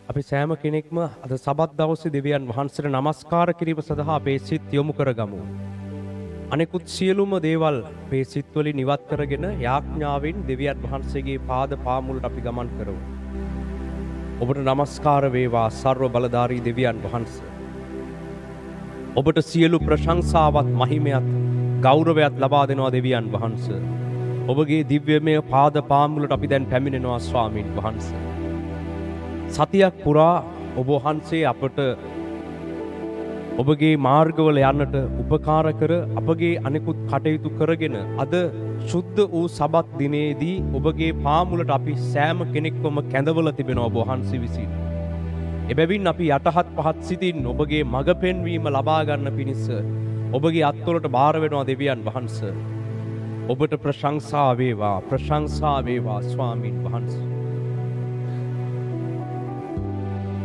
අපි සෑම කෙනෙක්ම අද සබත් දවසේ දෙවියන් වහන්සේට නමස්කාර කිරීම සඳහා අපේ සිත් යොමු කරගමු. අනෙකුත් සියලුම දේවල් අපේ සිත්වලින් ඉවත් කරගෙන යාඥාවෙන් දෙවියන් වහන්සේගේ පාද පාමුලට අපි ගමන් කරමු. ඔබට නමස්කාර වේවා සර්ව බලධාරී දෙවියන් වහන්සේ. ඔබට සියලු ප්‍රශංසාවත් මහිමයත් ගෞරවයත් ලබා දෙනවා දෙවියන් වහන්සේ. ඔබගේ දිව්‍යමය පාද පාමුලට අපි දැන් පැමිණෙනවා ස්වාමීන් වහන්සේ. සතියක් පුරා ඔබ වහන්සේ අපට ඔබගේ මාර්ගවල යන්නට උපකාර කර අපගේ අනෙකුත් කටයුතු කරගෙන අද ශුද්ධ වූ සබත් දිනේදී ඔබගේ පාමුලට අපි සෑම කෙනෙක්වම කැඳවල තිබෙනවා ඔබ වහන්සේ විසින්. එබැවින් අපි යටහත් පහත් සිතින් ඔබගේ මඟ පෙන්වීම ලබා ගන්න පිණිස ඔබගේ අත්වලට බාර වෙනවා දෙවියන් වහන්සේ. ඔබට ප්‍රශංසා වේවා ස්වාමීන් වහන්සේ.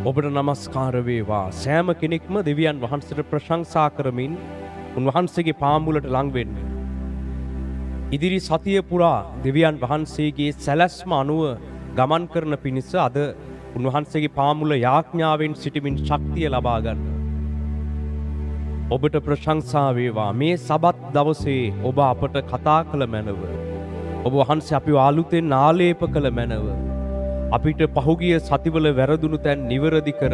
ඔබට නමස්කාර වේවා. සෑම කෙනෙක්ම දෙවියන් වහන්සේට ප්‍රශංසා කරමින් උන්වහන්සේගේ පාමුලට ලං වෙන්න. ඉදිරි සතිය පුරා දෙවියන් වහන්සේගේ සැලැස්ම අනුව ගමන් කරන පිණිස අද උන්වහන්සේගේ පාමුල යාඥාවෙන් සිටමින් ශක්තිය ලබා ගන්න. ඔබට ප්‍රශංසා වේවා. මේ සබත් දවසේ ඔබ අපට කතා කළ මැනව. ඔබ වහන්සේ අපිව ආලුතෙන් ආලේප කළ මැනව. අපිට පහුගිය සතිවල වැරදුණු තැන් නිවැරදි කර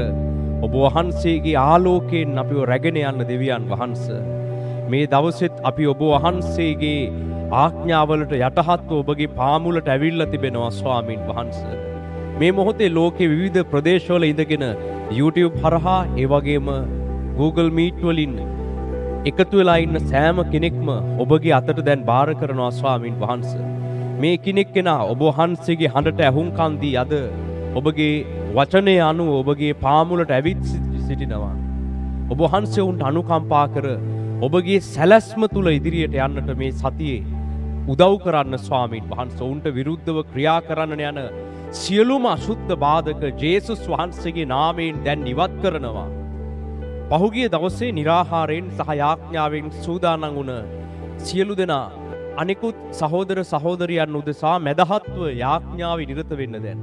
ඔබ වහන්සේගේ ආලෝකයෙන් අපිව රැගෙන යන්න දෙවියන් වහන්සේ. මේ දවසෙත් අපි ඔබ වහන්සේගේ ආඥාවලට යටහත්ව ඔබගේ පාමුලට ඇවිල්ලා තිබෙනවා ස්වාමීන් වහන්සේ. මේ මොහොතේ ලෝකේ විවිධ ප්‍රදේශවල ඉඳගෙන YouTube හරහා ඒ වගේම Google Meet වලින් එකතු වෙලා ඉන්න සෑම කෙනෙක්ම ඔබගේ අතට දැන් බාර කරනවා ස්වාමීන් වහන්සේ. මේ කෙනෙක් කෙනා ඔබ වහන්සේගේ හඬට ඇහුම්කන් දී අද ඔබගේ වචනය අනුව ඔබගේ පාමුලට ඇවිත් සිටිනවා. ඔබ වහන්සේ උන්ට අනුකම්පා කර ඔබගේ සැලැස්ම තුල ඉදිරියට යන්නට මේ සතියේ උදව් කරන්න ස්වාමීන් වහන්සේ. උන්ට විරුද්ධව ක්‍රියා කරන්න යන සියලුම අසුද්ධ බාධක ජේසුස් වහන්සේගේ නාමයෙන් දැන් ඉවත් කරනවා. පහුගිය දවසේ निराहाරයෙන් සහ යාඥාවෙන් සූදානම් වුණ සියලු දෙනා අනිකුත් සහෝදර සහෝදරියන් උදෙසා මැදහත්ව යාඥාවේ නිරත වෙන්න දැන්.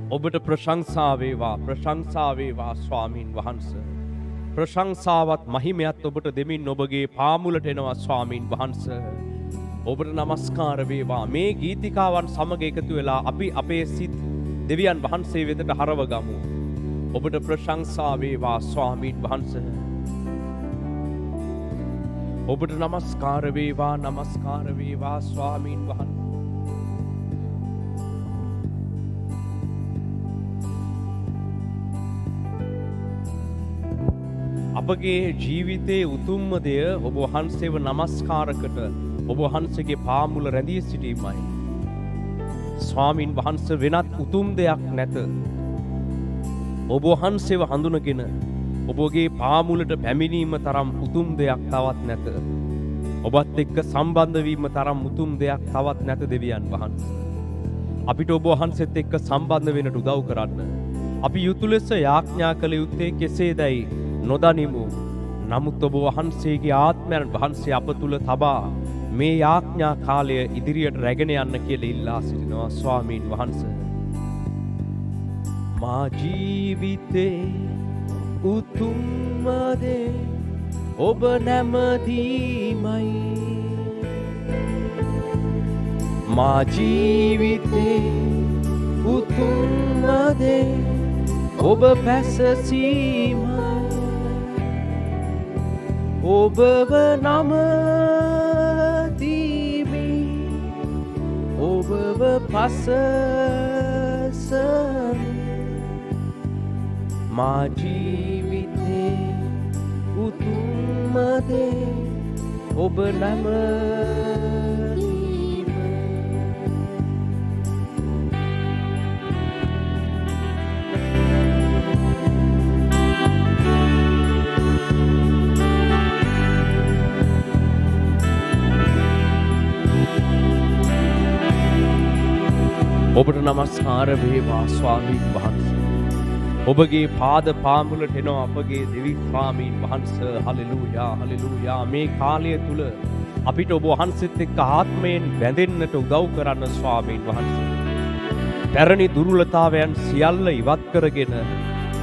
ඔබට ප්‍රශංසා වේවා ස්වාමීන් වහන්සේ. ප්‍රශංසාවත් මහිමයත් ඔබට දෙමින් ඔබගේ පාමුලට එනවා ස්වාමීන් වහන්සේ. ඔබට නමස්කාර වේවා. මේ ගීතිකාවන් සමග එකතු වෙලා අපි අපේ සිත් දෙවියන් වහන්සේ වෙතට හරව ගමු. ඔබට ප්‍රශංසා වේවා ස්වාමීන් වහන්සේ. ඔබට නමස්කාර වේවා ස්වාමීන් වහන්සේ. අපගේ ජීවිතයේ උතුම්ම දෙය ඔබ වහන්සේව නමස්කාරකට ඔබ වහන්සේගේ පාමුල රැඳී සිටීමයි. ස්වාමීන් වහන්සේ වෙනත් උතුම් දෙයක් නැත. ඔබ වහන්සේව හඳුනගෙන ඔබගේ පාමුලට පැමිණීම තරම් උතුම් දෙයක් තවත් නැත. ඔබත් එක්ක සම්බන්ධ වීම තරම් උතුම් දෙයක් තවත් නැත දෙවියන් වහන්සේ. අපිට ඔබ වහන්සේත් එක්ක සම්බන්ධ වෙන්නට උදව් කරන්න. අපි යුතු ලෙස යාඥා කළ යුත්තේ කෙසේදයි නොදනිමු. නමුත් ඔබ වහන්සේගේ ආත්මයන් වහන්සේ අප තුල තබා මේ යාඥා කාලය ඉදිරියට රැගෙන යන්න කියලා ඉල්ලා සිටිනවා ස්වාමීන් වහන්සේ. මා ජීවිතේ උතුම්ම දේ ඔබ නැමදීමයි. මා ජීවිතේ උතුම්ම දේ ඔබ පැසසීමයි. ඔබව නමදීමි ඔබව පසසමි. මා ජීවිතේ උතුම්ම දේ ඔබ නැමදීම. ඔබට නමස්කාර වේවා ස්වාමීන් වහන්සේ. ඔබගේ පාද පාමුලට එනවා අපගේ දෙවි ස්වාමීන් වහන්සේ. හලෙලූයා. මේ කාලය තුල අපිට ඔබ වහන්සේත් එක්ක ආත්මයෙන් බැඳෙන්නට උදව් කරන්න ස්වාමීන් වහන්සේ. පැරණි දුර්වලතාවයන් සියල්ල ඉවත් කරගෙන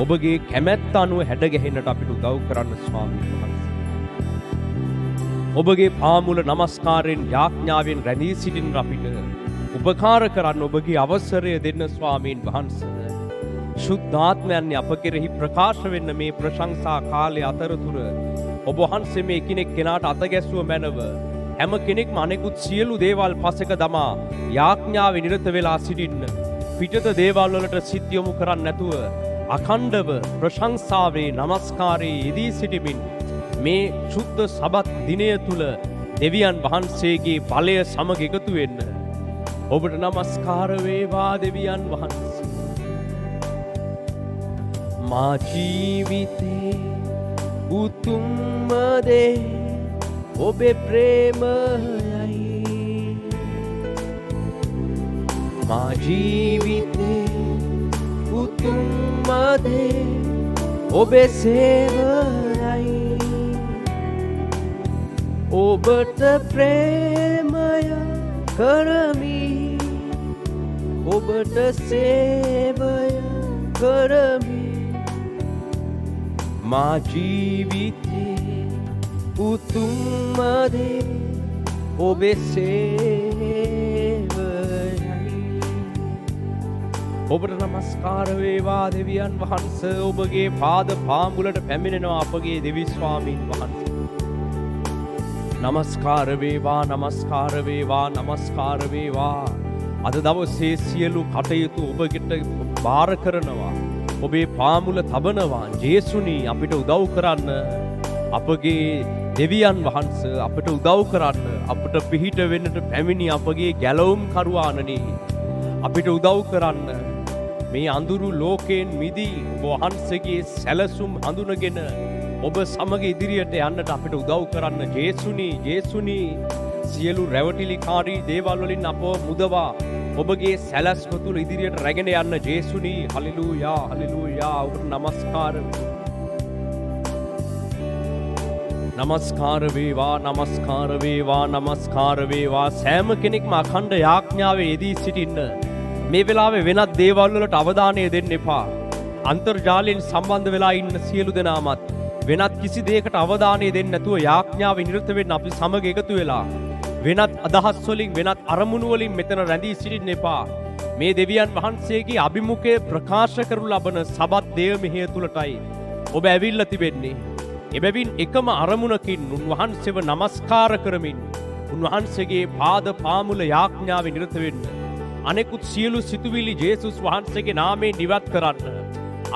ඔබගේ කැමැත්ත අනුව හැඩගැහෙන්නට අපිට උදව් කරන්න ස්වාමීන් වහන්සේ. ඔබගේ පාමුල නමස්කාරයෙන් යාඥාවෙන් රැඳී සිටින්න අපිට උපකාර කරන්න ඔබගේ අවසරය දෙන්න ස්වාමීන් වහන්සේ. ශුද්ධාත්මයන් අප කෙරෙහි ප්‍රකාශ වෙන්න මේ ප්‍රශංසා කාලයේ අතරතුර ඔබ වහන්සේ මේ එකිනෙක කෙනාට අත ගැසුව මැනව හැම කෙනෙක්ම අනෙකුත් සියලු දේවල් පසෙක දමා යාඥාවේ නිරත වෙලා සිටින්න. පිටත දේවල් වලට සිත් යොමු කරන්නේ නැතුව අඛණ්ඩව ප්‍රශංසාවේ නමස්කාරයේ යෙදී සිටිමින් මේ සුද්ධ සබත් දිනය තුල දෙවියන් වහන්සේගේ බලය සමග එකතු වෙන්න ඔබට නමස්කාර වේවා දෙවියන් වහන්සේ. මා ජීවිතේ උතුම්ම දේ ඔබේ ප්‍රේමයයි. මා ජීවිතේ උතුම්ම දේ ඔබේ සේවයයි. ඔබට ප්‍රේමය කරමි ඔබට සේවය කරමි. මා ජීවිතේ උතුම්ම දේ ඔබේ සේවයයි. ඔබට නමස්කාර වේවා දෙවියන් වහන්සේ. ඔබගේ පාද පාමුලට පැමිණෙනවා අපගේ දෙවි ස්වාමීන් වහන්සේ. නමස්කාර වේවා නමස්කාර වේවා නමස්කාර වේවා. අද දවසේ සියලු කටයුතු ඔබට බාර කරනවා. ඔබේ පාමුල තබනවා. ජේසුනි අපිට උදව් කරන්න. අපගේ දෙවියන් වහන්සේ අපිට උදව් කරන්න. අපට පිහිට වෙන්නට පැමිණි අපගේ ගැලවුම් කරුවාණනි අපිට උදව් කරන්න. මේ අඳුරු ලෝකයෙන් මිදී ඔබ වහන්සේගේ සැලසුම් හඳුනගෙන ඔබ සමග ඉදිරියට යන්නට අපිට උදව් කරන්න. ජේසුනි ජේසුනි සියලු රැවටිලිකාරී දේවල් වලින් අපව මුදවා ඔබගේ සැලැස්ම තුල ඉදිරියට රැගෙන යන්න. ජේසුනි හලෙලූයා හලෙලූයා. ඔබට නමස්කාර නමස්කාර වේවා නමස්කාර වේවා නමස්කාර වේවා. සෑම කෙනෙක්ම අඛණ්ඩ යාඥාවේ යෙදී සිටින්න. මේ වෙලාවේ වෙනත් දේවල් වලට අවධානය දෙන්න එපා. අන්තර්ජාලයෙන් සම්බන්ධ වෙලා ඉන්න සියලු දෙනාමත් වෙනත් කිසි දෙයකට අවධානය දෙන්නේ නැතුව යාඥාවේ නිරත වෙන්න අපි සමග එකතු වෙලා වෙනත් අදහස් වලින් වෙනත් අරමුණු වලින් මෙතන රැඳී සිටින්න එපා. මේ දෙවියන් වහන්සේගේ අභිමුඛය ප්‍රකාශ කරනු ලබන සබත් දේව මෙහෙය තුලටයි ඔබ ඇවිල්ලා තිබෙන්නේ. එබැවින් එකම අරමුණකින් උන්වහන්සේව නමස්කාර කරමින් උන්වහන්සේගේ පාද පාමුල යාඥාවේ නිරත වෙන්න. අනෙකුත් සියලු සිතුවිලි ජේසුස් වහන්සේගේ නාමයෙන් ඉවත් කරන්න.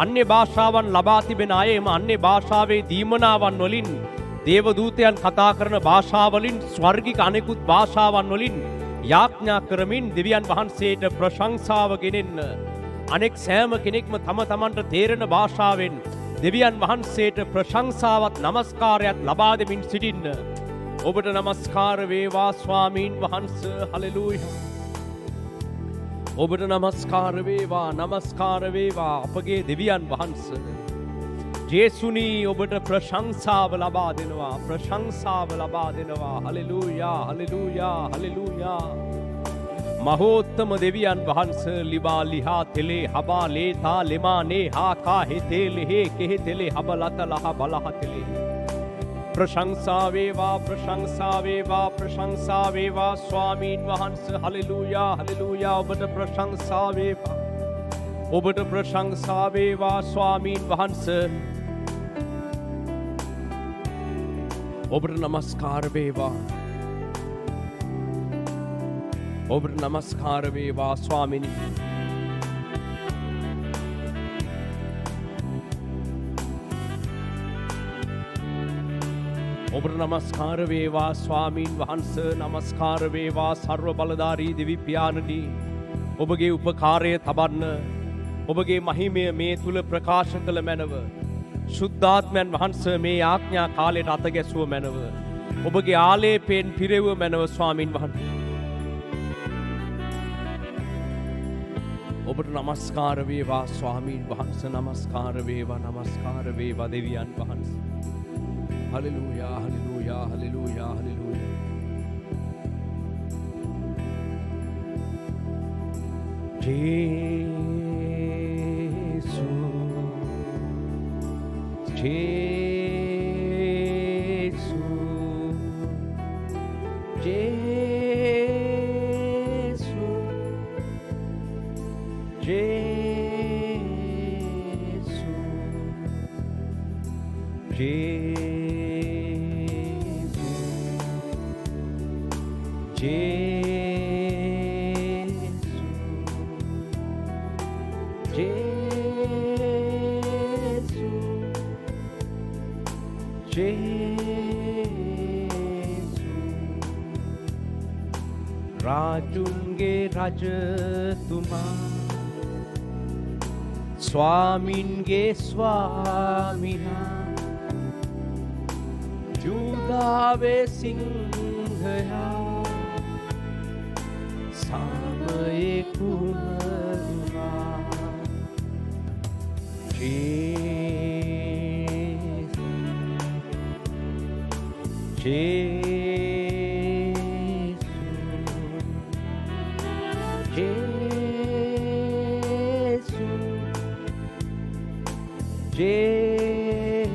අන්‍ය භාෂාවන් ලබා තිබෙන අය එම අන්‍ය භාෂාවේ දීමනාවන් වලින් දේව දූතයන් කතා කරන භාෂාවලින් ස්වර්ගික අනෙකුත් භාෂාවන් වලින් යාඥා කරමින් දෙවියන් වහන්සේට ප්‍රශංසාව ගෙනෙන්න. අනෙක් සෑම කෙනෙක්ම තම තමන්ට තේරෙන භාෂාවෙන් දෙවියන් වහන්සේට ප්‍රශංසාවත් නමස්කාරයත් ලබා දෙමින් සිටින්න. ඔබට නමස්කාර වේවා ස්වාමීන් වහන්සේ. හලෙලූයා. ඔබට නමස්කාර වේවා නමස්කාර වේවා අපගේ දෙවියන් වහන්සේ. ජේසුනි ඔබට ප්‍රශංසාව ලබා දෙනවා. ප්‍රශංසාව ලබා දෙනවා. හලෙලූයා හලෙලූයා හලෙලූයා. මහෝත්තම දෙවියන් වහන්සේ ලිබා ලිහා තෙලේ හබා ලේතා ලෙමා නේ හා කා හෙතේ ලෙහේ කෙහෙ තෙලේ හබ ලත ලහ බලහ තෙලේ. ප්‍රශංසා වේවා ප්‍රශංසා වේවා ප්‍රශංසා වේවා ස්වාමීන් වහන්සේ. හලෙලූයා හලෙලූයා. ඔබට ප්‍රශංසා වේවා. ඔබට ප්‍රශංසා වේවා ස්වාමීන් වහන්සේ. ඔබට නමස්කාර වේවා. ඔබට නමස්කාර වේවා ස්වාමිනී. ඔබට නමස්කාර වේවා ස්වාමීන් වහන්සේ. නමස්කාර වේවා සර්ව බලධාරී දෙවි පියාණනි. ඔබගේ උපකාරය තබන්න ඔබගේ මහිමය මේ තුල ප්‍රකාශ කළ මැනව. ශුද්ධාත්මයන් වහන්සේ මේ ආඥා කාලයට අත ගැසුව මැනව. ඔබගේ ආලේපයෙන් පිරෙව මැනව ස්වාමීන් වහන්සේ. ඔබට නමස්කාර වේවා ස්වාමීන් වහන්සේ. නමස්කාර වේවා නමස්කාර වේවා දෙවියන් වහන්සේ. හලෙලූයා හලෙලූයා හලෙලූයා hallelujah. Jesu, Jesu, Jesu, Jesu, Jesu, Jesu, Jesu, Jesu, Rajunge Rajatuma, Swaminge Swamina, Judave Singhaya, Samaye Kunaruma, Jesus, Jesus, Jesus, Jesus,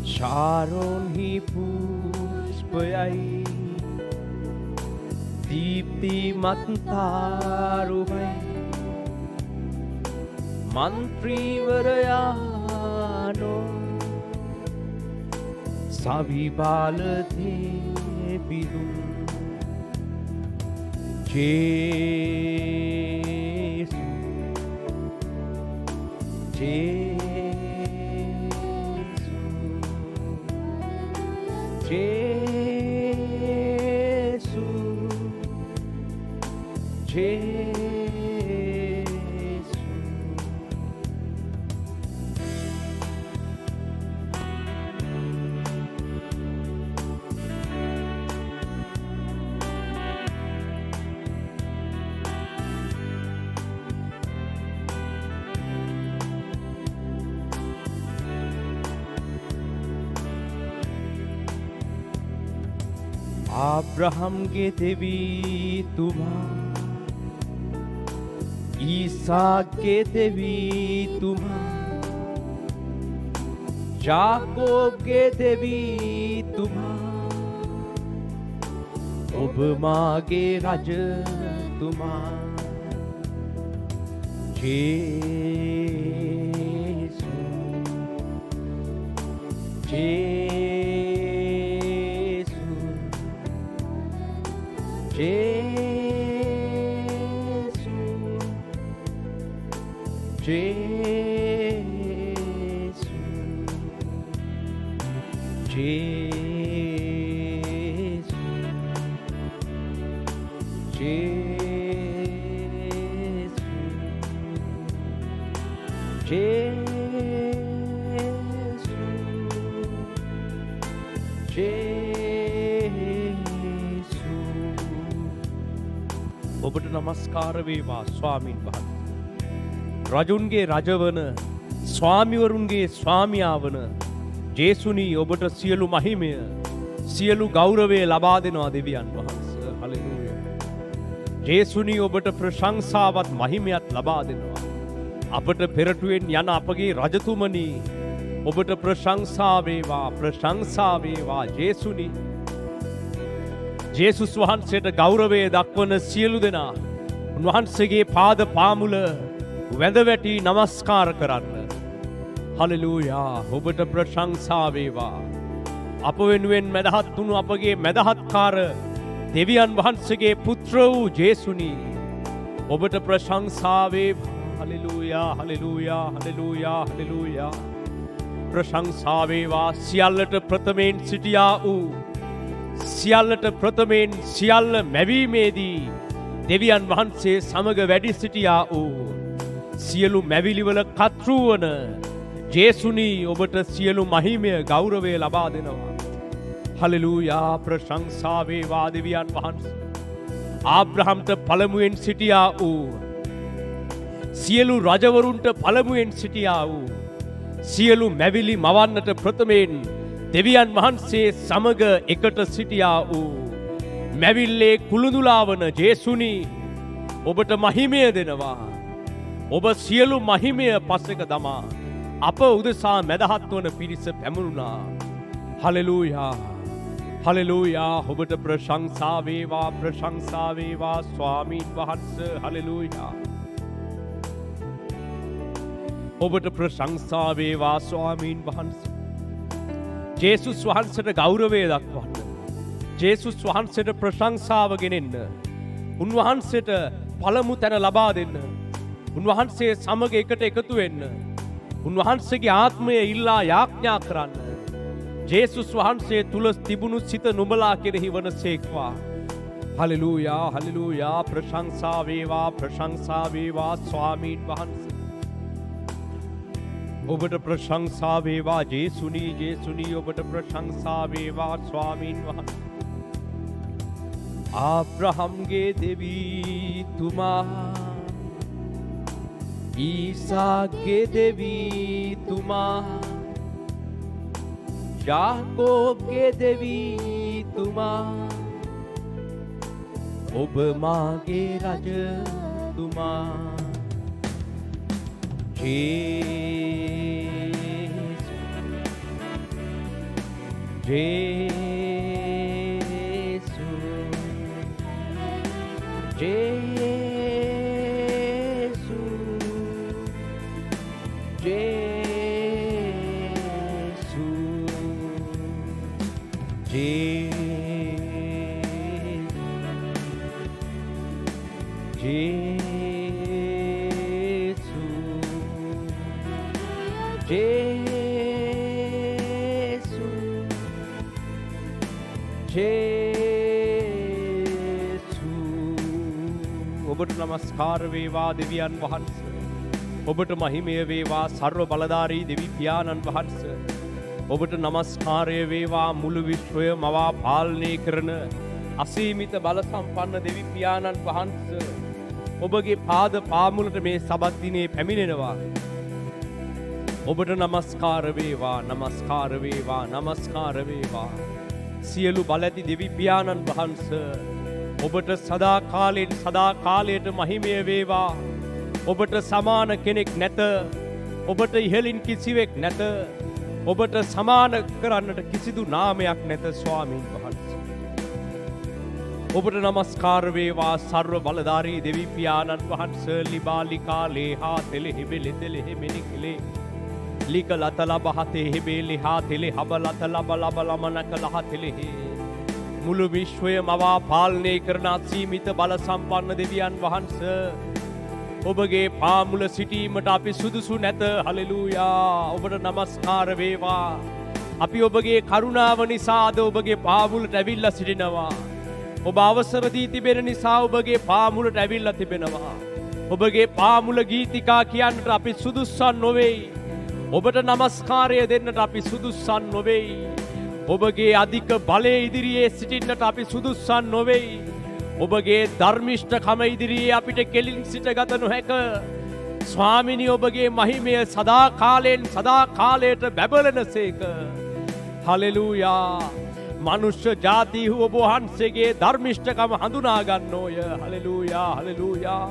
Sharon hi pushpayai, Deepti Matarubhai, Mantri Varayano, Savibala Devidu, Jesus, Jesus, Jesus, Jesus. Abrahamge devi tuma, Isaacge devi tuma, Jacobge devi tuma, ob mage raja tuma, Jesus, Jesus, Jesus, Jesus, Jesus, Jesus, Jesus. ඔබට නමස්කාර වේවා ස්වාමින් වහන්සේ. රජුන්ගේ රජවන ස්වාමිවරුන්ගේ ස්වාමියා වන ජේසුනි ඔබට සියලු මහිමය සියලු ගෞරවය ලබා දෙනවා දෙවියන් වහන්සේ. හලෙලූයා. ජේසුනි ඔබට ප්‍රශංසාවත් මහිමයත් ලබා දෙනවා. අපට පෙරටුවෙන් යන අපගේ රජතුමනි ඔබට ප්‍රශංසා වේවා ප්‍රශංසා වේවා ජේසුනි. ජේසුස් වහන්සේට ගෞරවය දක්වන සියලු දෙනා උන්වහන්සේගේ පාද පාමුල වැඳ වැටි නමස්කාර කරන්න. හලෙලූයා. ඔබට ප්‍රශංසා වේවා. අප වෙනුවෙන් මැදහත් වුණු අපගේ මැදහත්කාර දෙවියන් වහන්සේගේ පුත්‍ර වූ ජේසුනි ඔබට ප්‍රශංසා වේවා. හලෙලූයා හලෙලූයා හලෙලූයා හලෙලූයා. ප්‍රශංසා වේවා. සියල්ලට ප්‍රථමයෙන් සිටියා වූ සියල්ලට ප්‍රථමයෙන් සියල්ල මැවීමේදී දෙවියන් වහන්සේ සමග වැඩි සිටියා වූ සියලු මැවිලිවල කර්තෘවන ජේසුනි ඔබට සියලු මහිමය ගෞරවය ලබා දෙනවා. හලෙලූයා. ප්‍රශංසා වේවා දෙවියන් වහන්සේ. ආබ්‍රහම්ට පළමුවෙන් සිටියා වූ සියලු රජවරුන්ට පළමුවෙන් සිටියා වූ සියලු මැවිලි මවන්නට ප්‍රථමයෙන් දෙවියන් වහන්සේ සමග එකට සිටියා වූ මැවිල්ලේ කුළුඳුලාවන ජේසුනි ඔබට මහිමය දෙනවා. ඔබ සියලු මහිමය පස්සක දමා අප උදෙසා මැදහත් වන පිරිස පැමුණුණා. හලෙලූයා හලෙලූයා. ඔබට ප්‍රශංසා වේවා ප්‍රශංසා වේවා ස්වාමීන් වහන්සේ. හලෙලූයා. ඔබට ප්‍රශංසා වේවා ස්වාමීන් වහන්සේ. ජේසුස් වහන්සේට ගෞරවය දක්වන්න. ජේසුස් වහන්සේට ප්‍රශංසාව ගෙනෙන්න. උන්වහන්සේට පළමු තැන ලබා දෙන්න. උන්වහන්සේ සමග එකට එකතු වෙන්න. උන්වහන්සේගේ ආත්මය ඉල්ලා යාඥා කරන්න. ජේසුස් වහන්සේ තුල තිබුණු සිත නුඹලා කෙරෙහි වනසේක්වා. Hallelujah hallelujah. ප්‍රශංසා වේවා ප්‍රශංසා වේවා ස්වාමීන් වහන්සේ. ඔබට ප්‍රශංසා වේවා ජේසුනි ජේසුනි. ඔබට ප්‍රශංසා වේවා ස්වාමීන් වහන්සේ. ආබ්‍රහම්ගේ දෙවී තුමා, ඊසාක්ගේ දෙවී තුමා, යාකෝබ්ගේ දෙවී තුමා, ඔබ මාගේ රජතුමා. Jesu, Jesu, Jesu, Jesu, Jesu. ඔබට නමස්කාර වේවා දෙවියන් වහන්සේ. ඔබට මහිමය වේවා සර්ව බලධාරී දෙවි පියාණන් වහන්සේ. ඔබට නමස්කාරය වේවා මුළු විශ්වය මවා පාලනය කරන අසීමිත බල සම්පන්න දෙවි පියාණන් වහන්සේ. ඔබගේ පාද පාමුලට මේ සබත් දිනේ පැමිණෙනවා. ඔබට නමස්කාර වේවා නමස්කාර වේවා නමස්කාර වේවා. සියලු බලැති දෙවි පියාණන් වහන්සේ. ඔබට සදා කාලයෙන් සදා කාලයට මහිමය වේවා. ඔබට සමාන කෙනෙක් නැත. ඔබට ඉහළින් කිසිවෙක් නැත. ඔබට සමාන කරන්නට කිසිදු නාමයක් නැත ස්වාමීන් වහන්සේ. ඔබට නමස්කාර වේවා සර්ව බලධාරී දෙවි පියාණන් වහන්සේ. ලිබාලිකා ලේහා තෙලෙහි බෙලෙතෙලෙහි මෙනිකලේ ලික ලත ලබ හතේ හෙබේලි හා තෙලෙ හබ ලත ලබ ලබ ලමනක ලහ තෙලෙහි. මුළු විශ්වය මවා පාලනය කරන අසීමිත බල සම්පන්න දෙවියන් වහන්සේ. ඔබගේ පාමුල සිටීමට අපි සුදුසු නැත. හලෙලූයා. ඔබට නමස්කාර වේවා. අපි ඔබගේ කරුණාව නිසා අද ඔබගේ පාමුලට ඇවිල්ලා සිටිනවා. ඔබ අවසර දී තිබෙන නිසා ඔබගේ පාමුලට ඇවිල්ලා තිබෙනවා. ඔබගේ පාමුල ගීතිකා කියන්නට අපි සුදුස්සන් නොවේයි. ඔබට නමස්කාරය දෙන්නට අපි සුදුස්සන් නොවේයි. ඔබගේ අධික බලය ඉදිරියේ සිටින්නට අපි සුදුස්සන් නොවේයි. ඔබගේ ධර්මිෂ්ඨකම ඉදිරියේ අපිට කෙලින් සිටගත නොහැක. ස්වාමිනී ඔබගේ මහිමය සදා කාලයෙන් සදා කාලයට බැබලෙනසේක. හලෙලූයා. මනුෂ්‍ය ජාතිහු ඔබ වහන්සේගේ ධර්මිෂ්ඨකම හඳුනා ගන්නෝය. Hallelujah hallelujah.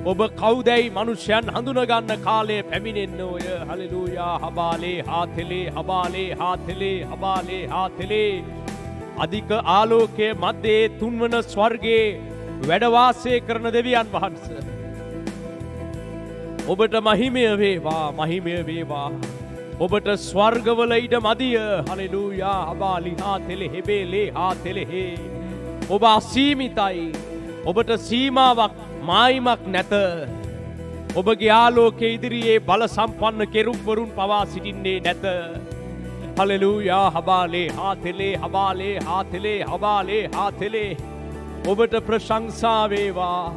ඔබ කවුදැයි මනුෂ්‍යයන් හඳුනගන්න කාලය පැමිණෙන්නෝය. හලෙලූයා. හබාලේ හාතෙලේ හබාලේ හාතෙලේ හබාලේ හාතෙලේ. අධික ආලෝකයේ මැදේ තුන්වන ස්වර්ගයේ වැඩවාසය කරන දෙවියන් වහන්සේ. ඔබට මහිමය වේවා මහිමය වේවා. ඔබට ස්වර්ගවල ඉඩ මදිය. හලෙලූයා. හබාලි හාතෙලේ හෙබේලේ හාතෙලේ. ඔබ අසීමිතයි. ඔබට සීමාවක් මායිමක් නැත. ඔබගේ ආලෝකයේ ඉදිරියේ බල සම්පන්න කෙරුම්වරුන් පවා සිටින්නේ නැත. හලෙලූයා. හබාලේ හාතෙලේ හබාලේ හාතෙලේ හබාලේ හාතෙලේ. ඔබට ප්‍රශංසා වේවා.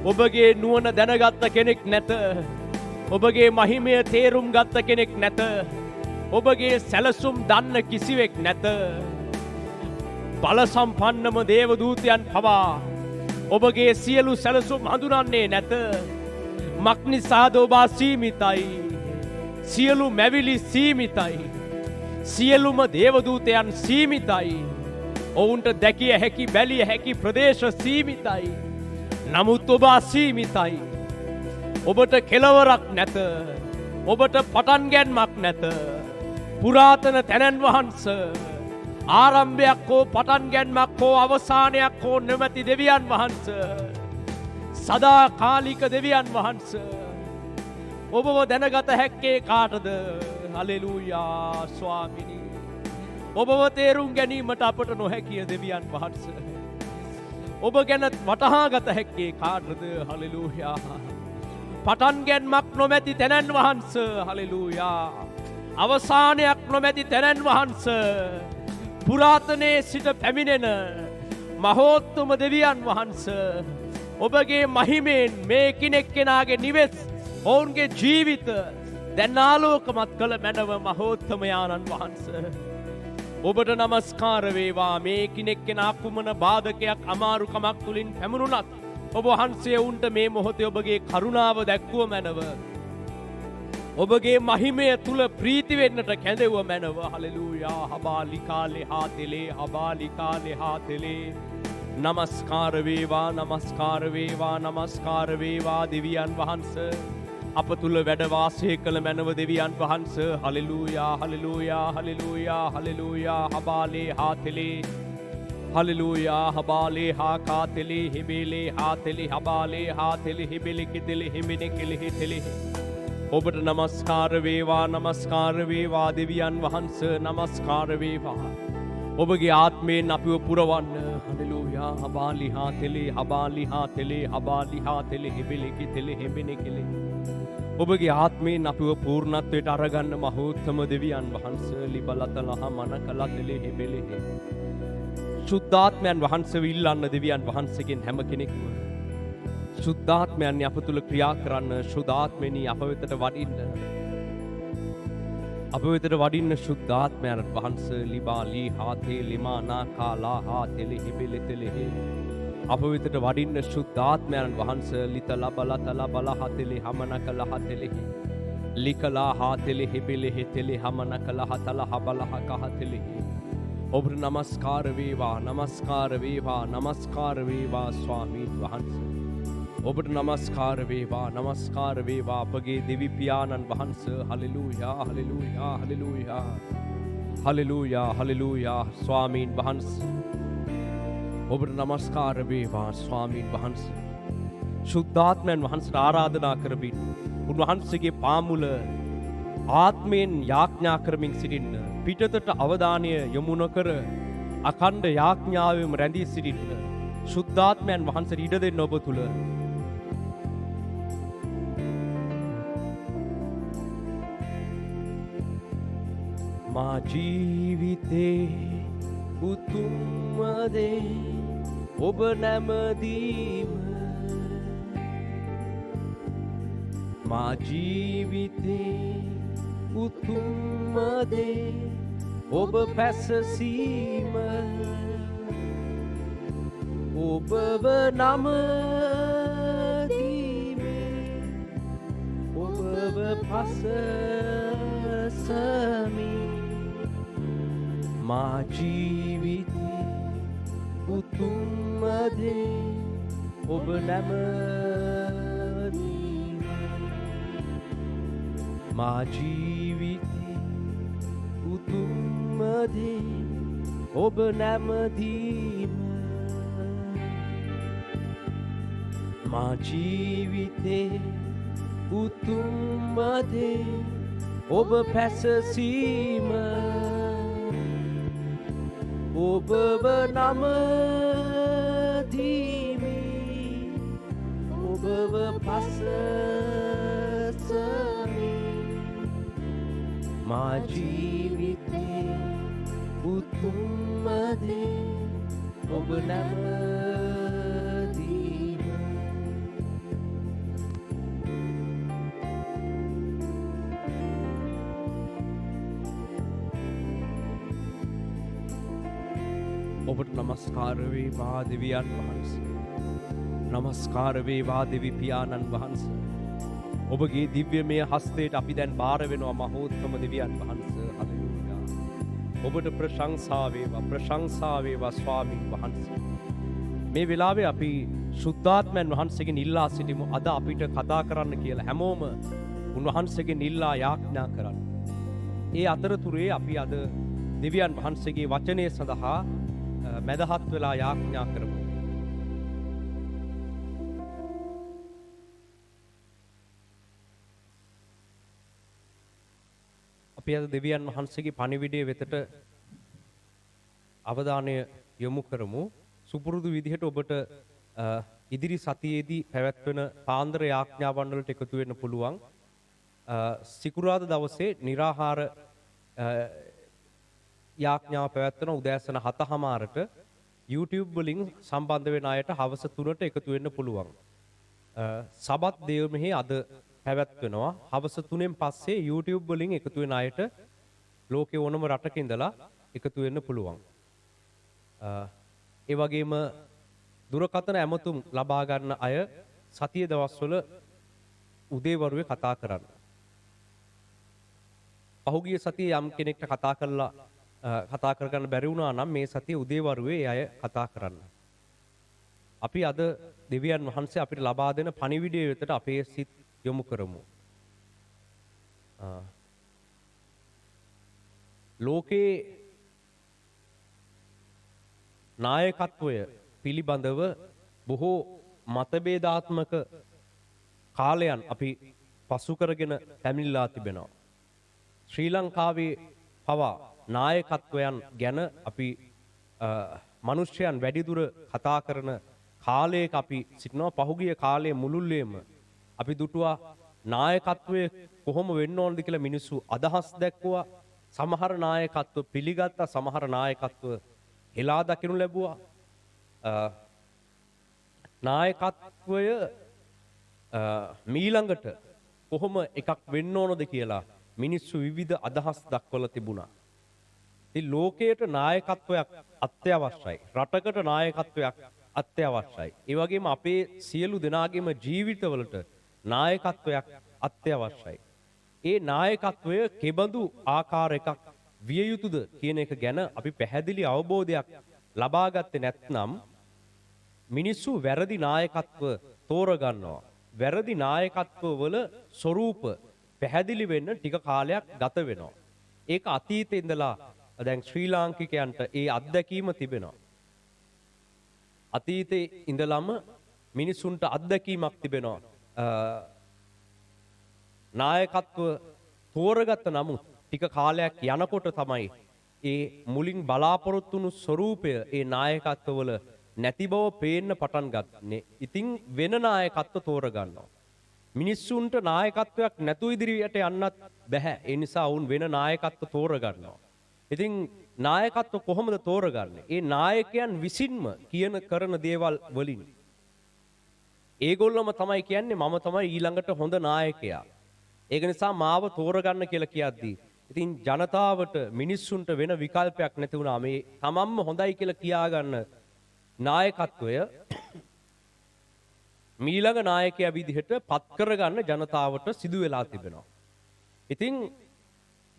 ඔබගේ නුවණ දැනගත්ත කෙනෙක් නැත. ඔබගේ මහිමය තේරුම් ගත්ත කෙනෙක් නැත. ඔබගේ සැලසුම් දන්න කිසිවෙක් නැත. බල සම්පන්නම දේවදූතයන් පවා ඔබගේ සියලු සැලසුම් හඳුනන්නේ නැත. මක්නිසාද ඔබ සීමිතයි. සියලු මැවිලි සීමිතයි. සියලුම දේවදූතයන් සීමිතයි. ඔවුන්ට දැකිය හැකි බැලිය හැකි ප්‍රදේශ සීමිතයි. නමුත් ඔබ අසීමිතයි. ඔබට කෙලවරක් නැත. ඔබට පටන් ගැන්මක් නැත. පුරාතන තැනැන් වහන්ස ආරම්භයක් හෝ පටන් ගැන්මක් හෝ අවසානයක් හෝ නොමැති දෙවියන් වහන්ස. සදා කාලික දෙවියන් වහන්ස. ඔබව දැනගත හැක්කේ කාටද? හලෙලූයා ස්වාමිනී. ඔබව තේරුම් ගැනීමට අපට නොහැකිය දෙවියන් වහන්ස. ඔබ ගැන වටහාගත හැක්කේ කාටද? හලෙලූයා. පටන් ගැන්මක් නොමැති තැනැන් වහන්ස. හලෙලූයා. අවසානයක් නොමැති තැනැන් වහන්ස. පුරාතනයේ සිට පැමිණෙන මහෝත්තම දෙවියන් වහන්ස. ඔබගේ මහිමෙන් මේ කෙනෙක් කෙනාගේ නිවෙස් ඔවුන්ගේ ජීවිත දැන් ආලෝකමත් කළ මැනව මහෝත්තමයාණන් වහන්ස. ඔබට නමස්කාර වේවා. මේ කෙනෙක් කෙනා කුමන බාධකයක් අමාරුකමක් තුලින් පැමුණුණත් ඔබ වහන්සේ උන්ට මේ මොහොතේ ඔබගේ කරුණාව දැක්වුව මැනව. ඔබගේ මහිමය තුල ප්‍රීති වෙන්නට කැඳෙව මැනව. හලෙලූයා. හබාලිකාලේ හාතෙලේ හබාලිකාලේ හාතෙලේ. නමස්කාර වේවා නමස්කාර වේවා නමස්කාර වේවා දෙවියන් වහන්සේ. අප තුල වැඩ වාසය කළ මැනව දෙවියන් වහන්සේ. හලෙලූයා හලෙලූයා හලෙලූයා හලෙලූයා. හබාලේ හාතෙලේ හලෙලූයා. හබාලේ හාකාතෙලේ හිබේලේ හාතෙලේ හබාලේ හාතෙලේ හිබෙලේ කිතෙලේ හිමිනේ කෙලෙහි තෙලෙහි. ඔබට නමස්කාර වේවා නමස්කාර වේවා දෙවියන් වහන්සේ. නමස්කාර වේවා. ඔබගේ ආත්මයෙන් අපිව පුරවන්න. හලෙලූයා. හබාලි හාතෙලේ හබාලි හාතෙලේ හබාලි හාතෙලේ හිබෙලේ කිතෙලේ හිමිනේ කෙලෙහි. ඔබගේ ආත්මයෙන් අපිව පූර්ණත්වයට අරගන්න මහෝත්තම දෙවියන් වහන්සේ. ලිබලතලහ මනකලතෙලේ හිබෙලේ. ශුද්ධාත්මයන් වහන්සේව ඉල්ලන්න දෙවියන් වහන්සේගෙන් හැම කෙනෙක්ම. ශුද්ධාත්මයන් අප තුල ක්‍රියා කරන්න. ශුද්ධාත්මෙනි අප වෙතට වඩින්න. අප වෙතට වඩින්න ශුද්ධාත්මයන් වහන්සේ. ලිබාලි හාතේ ලිමානා කාලා හාතෙලේ හිබෙලේ තෙලෙහි. අප වෙතට වඩින්න ශුද්ධාත්මයන් වහන්සේ. ලිතලා බලතලා බලහතෙලේ හමනකලා හතෙලෙහි. ලිකලා හාතෙලේ හිබෙලේ හෙතෙලේ හමනකලා හතලා හබලහ කහතෙලෙහි. ඔබට නමස්කාර වේවා නමස්කාර වේවා නමස්කාර වේවා ස්වාමීන් වහන්සේ. ඔබට නමස්කාර වේවා නමස්කාර වේවා අපගේ දෙවි පියාණන් වහන්සේ. හලෙලූයා හලෙලූයා හලෙලූයා හලෙලූයා හලෙලූයා ස්වාමීන් වහන්සේ. ඔබට නමස්කාර වේවා ස්වාමීන් වහන්සේ. ශුද්ධාත්මයන් වහන්සේට ආරාධනා කරමින් උන්වහන්සේගේ පාමුල ආත්මයෙන් යාඥා කරමින් සිටින්න. පිටතට අවධානය යොමු නොකර අඛණ්ඩ යාඥාවෙම රැඳී සිටින්න. ශුද්ධාත්මයන් වහන්සේට ඉඩ දෙන්න ඔබ තුල. මා ජීවිතේ උතුම්ම දේ ඔබ නැමදීම. මා ජීවිතේ උතුම්ම දේ ඔබ පැසසීම. ඔබව නමදීමේ ඔබව පසසමි. මා ජීවිතේ උතුම්ම දේ ඔබ නැමදීම. මා ජීවිතේ උතුම්ම දේ ඔබ නැමදීම. මා ජීවිතේ උතුම්ම දේ ඔබ පැසසීම. ඔබව නමදීමි ඔබව පසසමි. මා ජීවිතේ උතුම්ම දේ ඔබ නැමදීම. ඔබට නමස්කාර වේවා දෙවියන් වහන්සේ. නමස්කාර වේවා දෙවි පියාණන් වහන්සේ. ඔබගේ දිව්‍යමය හස්තයට අපි දැන් බාර වෙනවා මහෝත්තම දෙවියන් වහන්සේ. හලෙලූයා. ඔබට ප්‍රශංසා වේවා ස්වාමීන් වහන්සේ. මේ වෙලාවේ අපි ශුද්ධාත්මයන් වහන්සේගෙන් ඉල්ලා සිටිමු අද අපිට කතා කරන්න කියලා. හැමෝම උන්වහන්සේගෙන් ඉල්ලා යාඥා කරන්න. ඒ අතරතුරේ අපි අද දෙවියන් වහන්සේගේ වචනය සඳහා මැදහත් වෙලා යාඥා කරමු. අපි අද දෙවියන් වහන්සේගේ පණිවිඩය වෙතට අවධානය යොමු කරමු. සුපුරුදු විදිහට ඔබට ඉදිරි සතියේදී පැවැත්වෙන පාන්දර යාඥාවන් වලට එකතු වෙන්න පුළුවන්. සිකුරාදා දවසේ निराහාර යාඥාව පැවැත්වෙන උදෑසන 7:00ට YouTube වලින් සම්බන්ධ වෙන අයට හවස 3ට එකතු වෙන්න පුළුවන්. සබත් දේව මෙහි අද පැවැත්වෙනවා. හවස 3න් පස්සේ YouTube වලින් එකතු වෙන අයට ලෝකේ ඕනම රටක ඉඳලා එකතු වෙන්න පුළුවන්. ඒ වගේම දුරකථන ඇමතුම් ලබා ගන්න අය සතිය දවස්වල උදේවරුේ කතා කරන්න. පහුගිය සතියේ යම් කෙනෙක්ට කතා කරගන්න බැරි වුණා නම් මේ සතියේ උදේවරුේ ඒ අය කතා කරන්න. අපි අද දෙවියන් වහන්සේ අපිට ලබා දෙන පණිවිඩය වෙතට අපේ සිත් යොමු කරමු. ලෝකේ නායකත්වය පිළිබඳව බොහෝ මතභේදාත්මක කාලයන් අපි පසු කරගෙන පැමිණලා තිබෙනවා. ශ්‍රී ලංකාවේ පවා නායකත්වයන් ගැන අපි මිනිස්යන් වැඩිදුර කතා කරන කාලයක අපි සිටිනවා. පහුගිය කාලයේ මුළුල්ලේම අපි දුටුවා නායකත්වය කොහොම වෙන්න ඕනද කියලා මිනිස්සු අදහස් දැක්වුවා. සමහර නායකත්ව පිළිගත්තා, සමහර නායකත්ව හෙලා දකිනු ලැබුවා. නායකත්වය මීළඟට කොහොම එකක් වෙන්න ඕනද කියලා මිනිස්සු විවිධ අදහස් දක්වලා තිබුණා. ඉතින් ලෝකයට නායකත්වයක් අත්‍යවශ්‍යයි. රටකට නායකත්වයක් අත්‍යවශ්‍යයි. ඒ වගේම අපේ සියලු දෙනාගේම ජීවිතවලට නායකත්වයක් අත්‍යවශ්‍යයි. ඒ නායකත්වය කෙබඳු ආකාර එකක් විය යුතුද කියන එක ගැන අපි පැහැදිලි අවබෝධයක් ලබා ගත්තේ නැත්නම් මිනිස්සු වැරදි නායකත්ව තෝරගන්නවා. වැරදි නායකත්ව වල ස්වરૂප පැහැදිලි වෙන්න ටික කාලයක් ගත වෙනවා. ඒක අතීතේ ඉඳලා දැන් ශ්‍රී ලාංකිකයන්ට ඒ අත්දැකීම තිබෙනවා. අතීතේ ඉඳලම මිනිසුන්ට අත්දැකීමක් තිබෙනවා. නායකත්ව තෝරගත්ත නමුත් ටික කාලයක් යනකොට තමයි ඒ මුලින් බලාපොරොත්තු වුණු ස්වરૂපය ඒ නායකත්වවල නැති බව පේන්න පටන් ගන්නේ. ඉතින් වෙන නායකත්ව තෝරගන්නවා. මිනිස්සුන්ට නායකත්වයක් නැතුව ඉදිරියට යන්නත් බැහැ. ඒ නිසා වුන් වෙන නායකත්ව තෝරගන්නවා. ඉතින් නායකත්ව කොහොමද තෝරගන්නේ? ඒ නායකයන් විසින්ම කරන දේවල් වලින්. ඒගොල්ලොම තමයි කියන්නේ මම තමයි ඊළඟට හොඳ නායකයා. ඒක නිසා මාව තෝරගන්න කියලා කියද්දී ඉතින් ජනතාවට මිනිස්සුන්ට වෙන විකල්පයක් නැති වුණා. මේ තමන්ම හොඳයි කියලා කියාගන්න නායකත්වය මීළඟ නායකයා විදිහට පත් කරගන්න ජනතාවට සිදු වෙලා තිබෙනවා. ඉතින්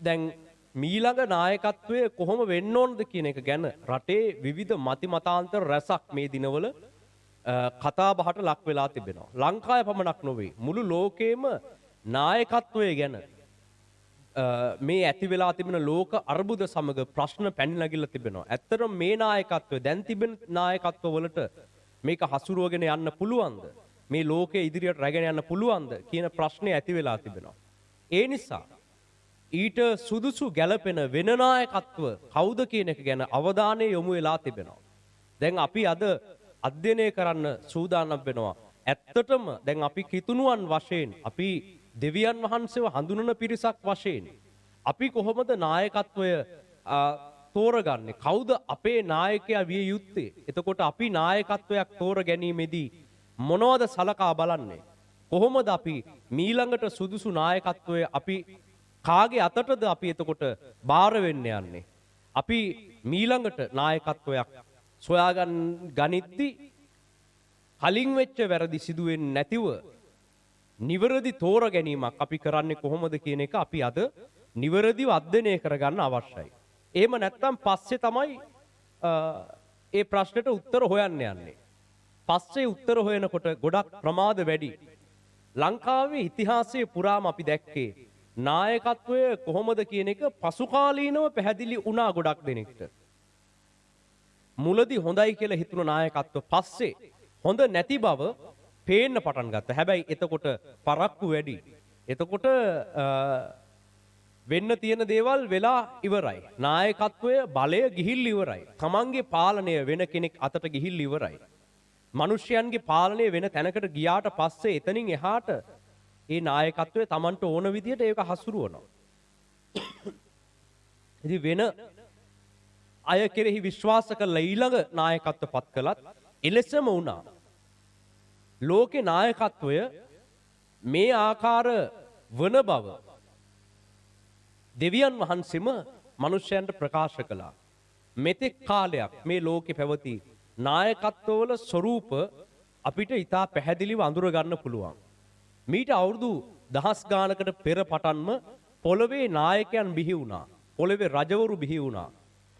දැන් මීළඟ නායකත්වය කොහොම වෙන්න ඕනද කියන එක ගැන රටේ විවිධ මතිමතාන්තර රැසක් මේ දිනවල කතා බහට ලක් වෙලා තිබෙනවා. ලංකාවේ පමණක් නොවේ මුළු ලෝකෙම නායකත්වය ගැන මේ ඇති වෙලා තිබෙන ලෝක අර්බුද සමග ප්‍රශ්න පැන නගිලා තිබෙනවා. ඇත්තටම මේ නායකත්වය දැන් තිබෙන නායකත්ව වලට මේක හසුරුවගෙන යන්න පුළුවන්ද? මේ ලෝකයේ ඉදිරියට රැගෙන යන්න පුළුවන්ද කියන ප්‍රශ්නේ ඇති වෙලා තිබෙනවා. ඒ නිසා ඊට සුදුසු ගැළපෙන වෙන නායකත්ව කවුද කියන එක ගැන අවධානය යොමු වෙලා තිබෙනවා. දැන් අපි අද අධ්‍යයනය කරන්න සූදානම් වෙනවා. ඇත්තටම දැන් අපි කිතුණුවන් වශයෙන් අපි දෙවියන් වහන්සේව හඳුනන පිරිසක් වශයෙන් අපි කොහොමද නායකත්වය තෝරගන්නේ? කවුද අපේ නායකයා විය යුත්තේ? එතකොට අපි නායකත්වයක් තෝර ගැනීමේදී මොනවද සලකා බලන්නේ? කොහොමද අපි මීළඟට සුදුසු නායකත්වය අපි කාගේ අතටද අපි එතකොට බාර වෙන්න යන්නේ? අපි මීළඟට නායකත්වයක් සොයාගන්න ගනිද්දී කලින් වෙච්ච වැරදි සිදු වෙන්නේ නැතිව නිවැරදි තෝර ගැනීමක් අපි කරන්නේ කොහොමද කියන එක අපි අද නිවැරදිව අධ්‍යයනය කරගන්න අවශ්‍යයි. එහෙම නැත්නම් පස්සේ තමයි ඒ ප්‍රශ්නෙට උත්තර හොයන්න යන්නේ. පස්සේ උත්තර හොයනකොට ගොඩක් ප්‍රමාද වැඩි. ලංකාවේ ඉතිහාසයේ පුරාම අපි දැක්කේ නායකත්වය කොහොමද කියන එක පසුකාලීනව පැහැදිලි වුණා ගොඩක් දෙනෙක්ට. මුලදී හොඳයි කියලා හිතුණු නායකත්ව පස්සේ හොඳ නැති බව පේන්න පටන් ගත්තා. හැබැයි එතකොට පරක්කු වැඩි. එතකොට වෙන්න තියෙන දේවල් වෙලා ඉවරයි. නායකත්වය බලය ගිහිල්ලා ඉවරයි. තමන්ගේ පාලනය වෙන කෙනෙක් අතට ගිහිල්ලා ඉවරයි. මිනිස්යන්ගේ පාලනය වෙන තැනකට ගියාට පස්සේ එතනින් එහාට ඒ නායකත්වය තමන්ට ඕන විදියට ඒක හසුරුවනවා. ඉතින් වෙන අය කෙරෙහි විශ්වාස කරලා ඊළඟ නායකත්ව පත් කළත් එලෙසම වුණා. ලෝකේ නායකත්වය මේ ආකාර වන බව දෙවියන් වහන්සේම මිනිසයන්ට ප්‍රකාශ කළා. මෙතෙක් කාලයක් මේ ලෝකේ පැවති නායකත්වවල ස්වરૂප අපිට ඉතා පැහැදිලිව අඳුර ගන්න පුළුවන්. මීට අවුරුදු දහස් ගානකට පෙර පටන්ම පොළවේ නායකයන් බිහි වුණා. පොළවේ රජවරු බිහි වුණා.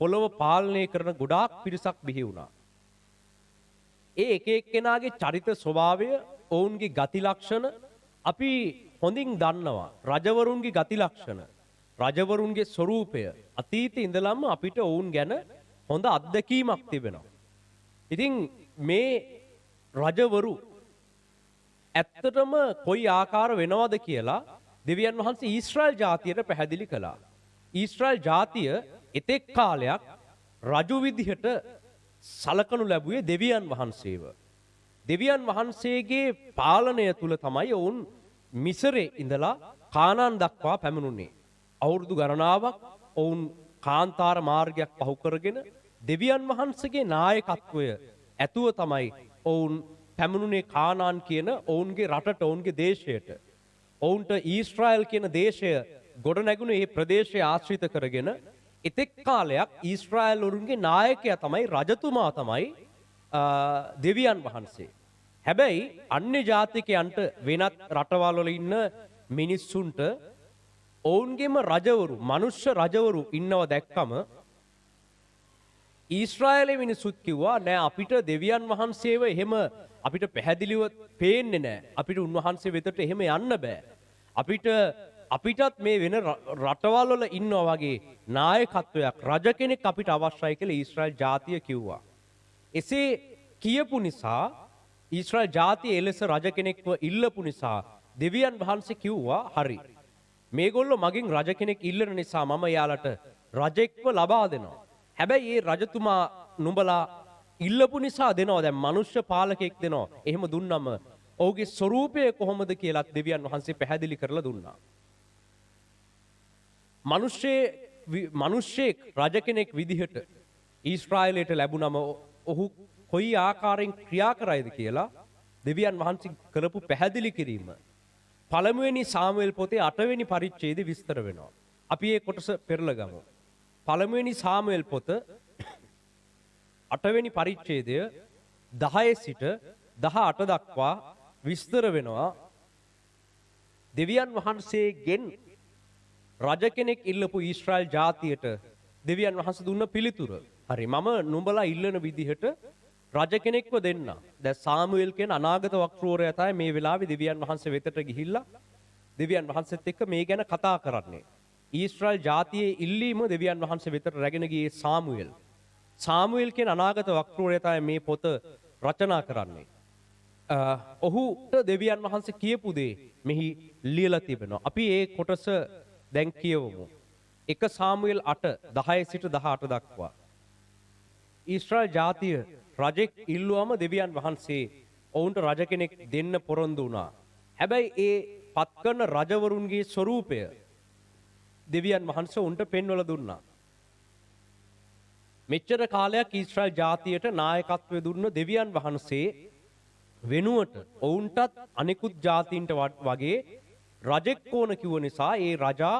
පොළව පාලනය කරන ගොඩාක් පිරිසක් බිහි වුණා. ඒ එක එක්කෙනාගේ චරිත ස්වභාවය, ඔවුන්ගේ ගති ලක්ෂණ අපි හොඳින් දන්නවා. රජවරුන්ගේ ගති ලක්ෂණ, රජවරුන්ගේ ස්වરૂපය අතීතේ ඉඳලම අපිට ඔවුන් ගැන හොඳ අත්දැකීමක් තිබෙනවා. ඉතින් මේ රජවරු ඇත්තටම කොයි ආකාර වෙනවද කියලා දෙවියන් වහන්සේ ඊශ්‍රායල් ජාතියට පැහැදිලි කළා. ඊශ්‍රායල් ජාතිය එතෙක් කාලයක් රජු විදිහට සලකනු ලැබුවේ දෙවියන් වහන්සේව. දෙවියන් වහන්සේගේ පාලනය තුල තමයි ඔවුන් මිසරේ ඉඳලා කානාන් දක්වා පැමිණුනේ. අවුරුදු ගණනාවක් ඔවුන් කාන්තාර මාර්ගයක් පහු කරගෙන දෙවියන් වහන්සේගේ නායකත්වය ඇතුව තමයි ඔවුන් පැමිණුනේ කානාන් කියන ඔවුන්ගේ රටට, ඔවුන්ගේ දේශයට. ඔවුන්ට ඊශ්‍රායල් කියන දේශය ගොඩ නැගුණේ මේ ප්‍රදේශය ආශ්‍රිත කරගෙන. එතෙක් කාලයක් ඊශ්‍රායල්වරුන්ගේ නායකයා තමයි, රජතුමා තමයි දෙවියන් වහන්සේ. හැබැයි අන්‍ය ජාතිකයන්ට, වෙනත් රටවල් වල ඉන්න මිනිස්සුන්ට ඔවුන්ගේම රජවරු, මනුෂ්‍ය රජවරු ඉන්නව දැක්කම ඊශ්‍රායලේ මිනිස්සුත් කිව්වා නෑ, අපිට දෙවියන් වහන්සේව එහෙම අපිට පැහැදිලිව පේන්නේ නෑ. අපිට උන්වහන්සේ වෙතට එහෙම යන්න බෑ. අපිටත් මේ වෙන රටවල් වල ඉන්නවා වගේ නායකත්වයක්, රජ කෙනෙක් අපිට අවශ්‍යයි කියලා ඊශ්‍රායල් ජාතිය කිව්වා. එසේ කියපු නිසා, ඊශ්‍රායල් ජාතිය එලෙස රජ කෙනෙක්ව ඉල්ලපු නිසා දෙවියන් වහන්සේ කිව්වා හරි, මේගොල්ලෝ මගෙන් රජ කෙනෙක් ඉල්ලන නිසා මම යාලට රජෙක්ව ලබා දෙනවා. හැබැයි ඒ රජතුමා නුඹලා ඉල්ලපු නිසා දෙනවා. දැන් මනුෂ්‍ය පාලකෙක් දෙනවා. එහෙම දුන්නම ඔහුගේ ස්වરૂපය කොහොමද කියලා දෙවියන් වහන්සේ පැහැදිලි කරලා දුන්නා. මිනිස්සෙක් රජ කෙනෙක් විදිහට ඊශ්‍රායලයට ලැබුණම ඔහු කොයි ආකාරයෙන් ක්‍රියා කරයිද කියලා දෙවියන් වහන්සේ කරපු පැහැදිලි කිරීම පළමුවෙනි සාමුවෙල් පොතේ 8 වෙනි පරිච්ඡේදයේ විස්තර වෙනවා. අපි මේ කොටස පෙරලා ගමු. පළමුවෙනි සාමුවෙල් පොත 8 වෙනි පරිච්ඡේදය 10 සිට 18 දක්වා විස්තර වෙනවා. දෙවියන් වහන්සේගෙන් රජ කෙනෙක් ඉල්ලපු ඊශ්‍රායල් ජාතියට දෙවියන් වහන්සේ දුන්න පිළිතුර. හරි, මම නුඹලා ඉල්ලන විදිහට රජ කෙනෙක්ව දෙන්න. දැන් සාමුවෙල් කියන අනාගත වක්‍රෝරයා තමයි මේ වෙලාවේ දෙවියන් වහන්සේ වෙතට ගිහිල්ලා දෙවියන් වහන්සේත් එක්ක මේ ගැන කතා කරන්නේ. ඊශ්‍රායල් ජාතියේ ඉල්ලීම දෙවියන් වහන්සේ වෙතට රැගෙන ගියේ සාමුවෙල්. සාමුවෙල් කියන අනාගත වක්‍රෝරයා තමයි මේ පොත රචනා කරන්නේ. ඔහුට දෙවියන් වහන්සේ කියපු දේ මෙහි ලියලා තිබෙනවා. අපි මේ කොටස දැන් කියවමු. 1 සාමුවෙල් 8:10 සිට 18 දක්වා. ඊශ්‍රායල් ජාතිය රජෙක් ඉල්ලුවම දෙවියන් වහන්සේ ඔවුන්ට රජ කෙනෙක් දෙන්න පොරොන්දු වුණා. හැබැයි ඒ පත් කරන රජවරුන්ගේ ස්වરૂපය දෙවියන් වහන්සේ උන්ට පෙන්වලා දුන්නා. මෙච්චර කාලයක් ඊශ්‍රායල් ජාතියට නායකත්වය දුන්න දෙවියන් වහන්සේ වෙනුවට ඔවුන්ටත් අනිකුත් ජාතීන්ට වගේ රජෙක් ඕන කිව්ව නිසා ඒ රජා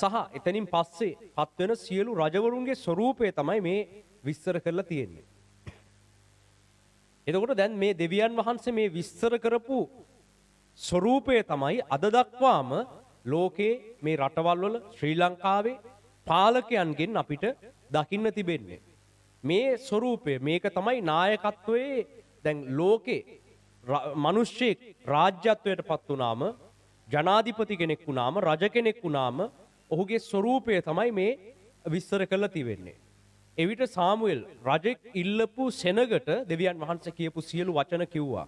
සහ එතනින් පස්සේ පත්වෙන සියලු රජවරුන්ගේ ස්වરૂපය තමයි මේ විස්තර කරලා තියෙන්නේ. එතකොට දැන් මේ දෙවියන් වහන්සේ මේ විස්තර කරපු ස්වરૂපය තමයි අද දක්වාම ලෝකේ මේ රටවල් වල, ශ්‍රී ලංකාවේ පාලකයන්ගෙන් අපිට දකින්න තිබෙන්නේ. මේ ස්වරූපය මේක තමයි නායකත්වයේ දැන් ලෝකේ මිනිස්සෙක් රාජ්‍යත්වයට පත් වුණාම ජනාධිපති කෙනෙක් වුණාම රජ කෙනෙක් වුණාම ඔහුගේ ස්වරූපය තමයි මේ විස්තර කරලා තිබෙන්නේ. එවිට සාමුවෙල් රජෙක් ඉල්ලපු සෙනගට දෙවියන් වහන්සේ කියපු සියලු වචන කිව්වා.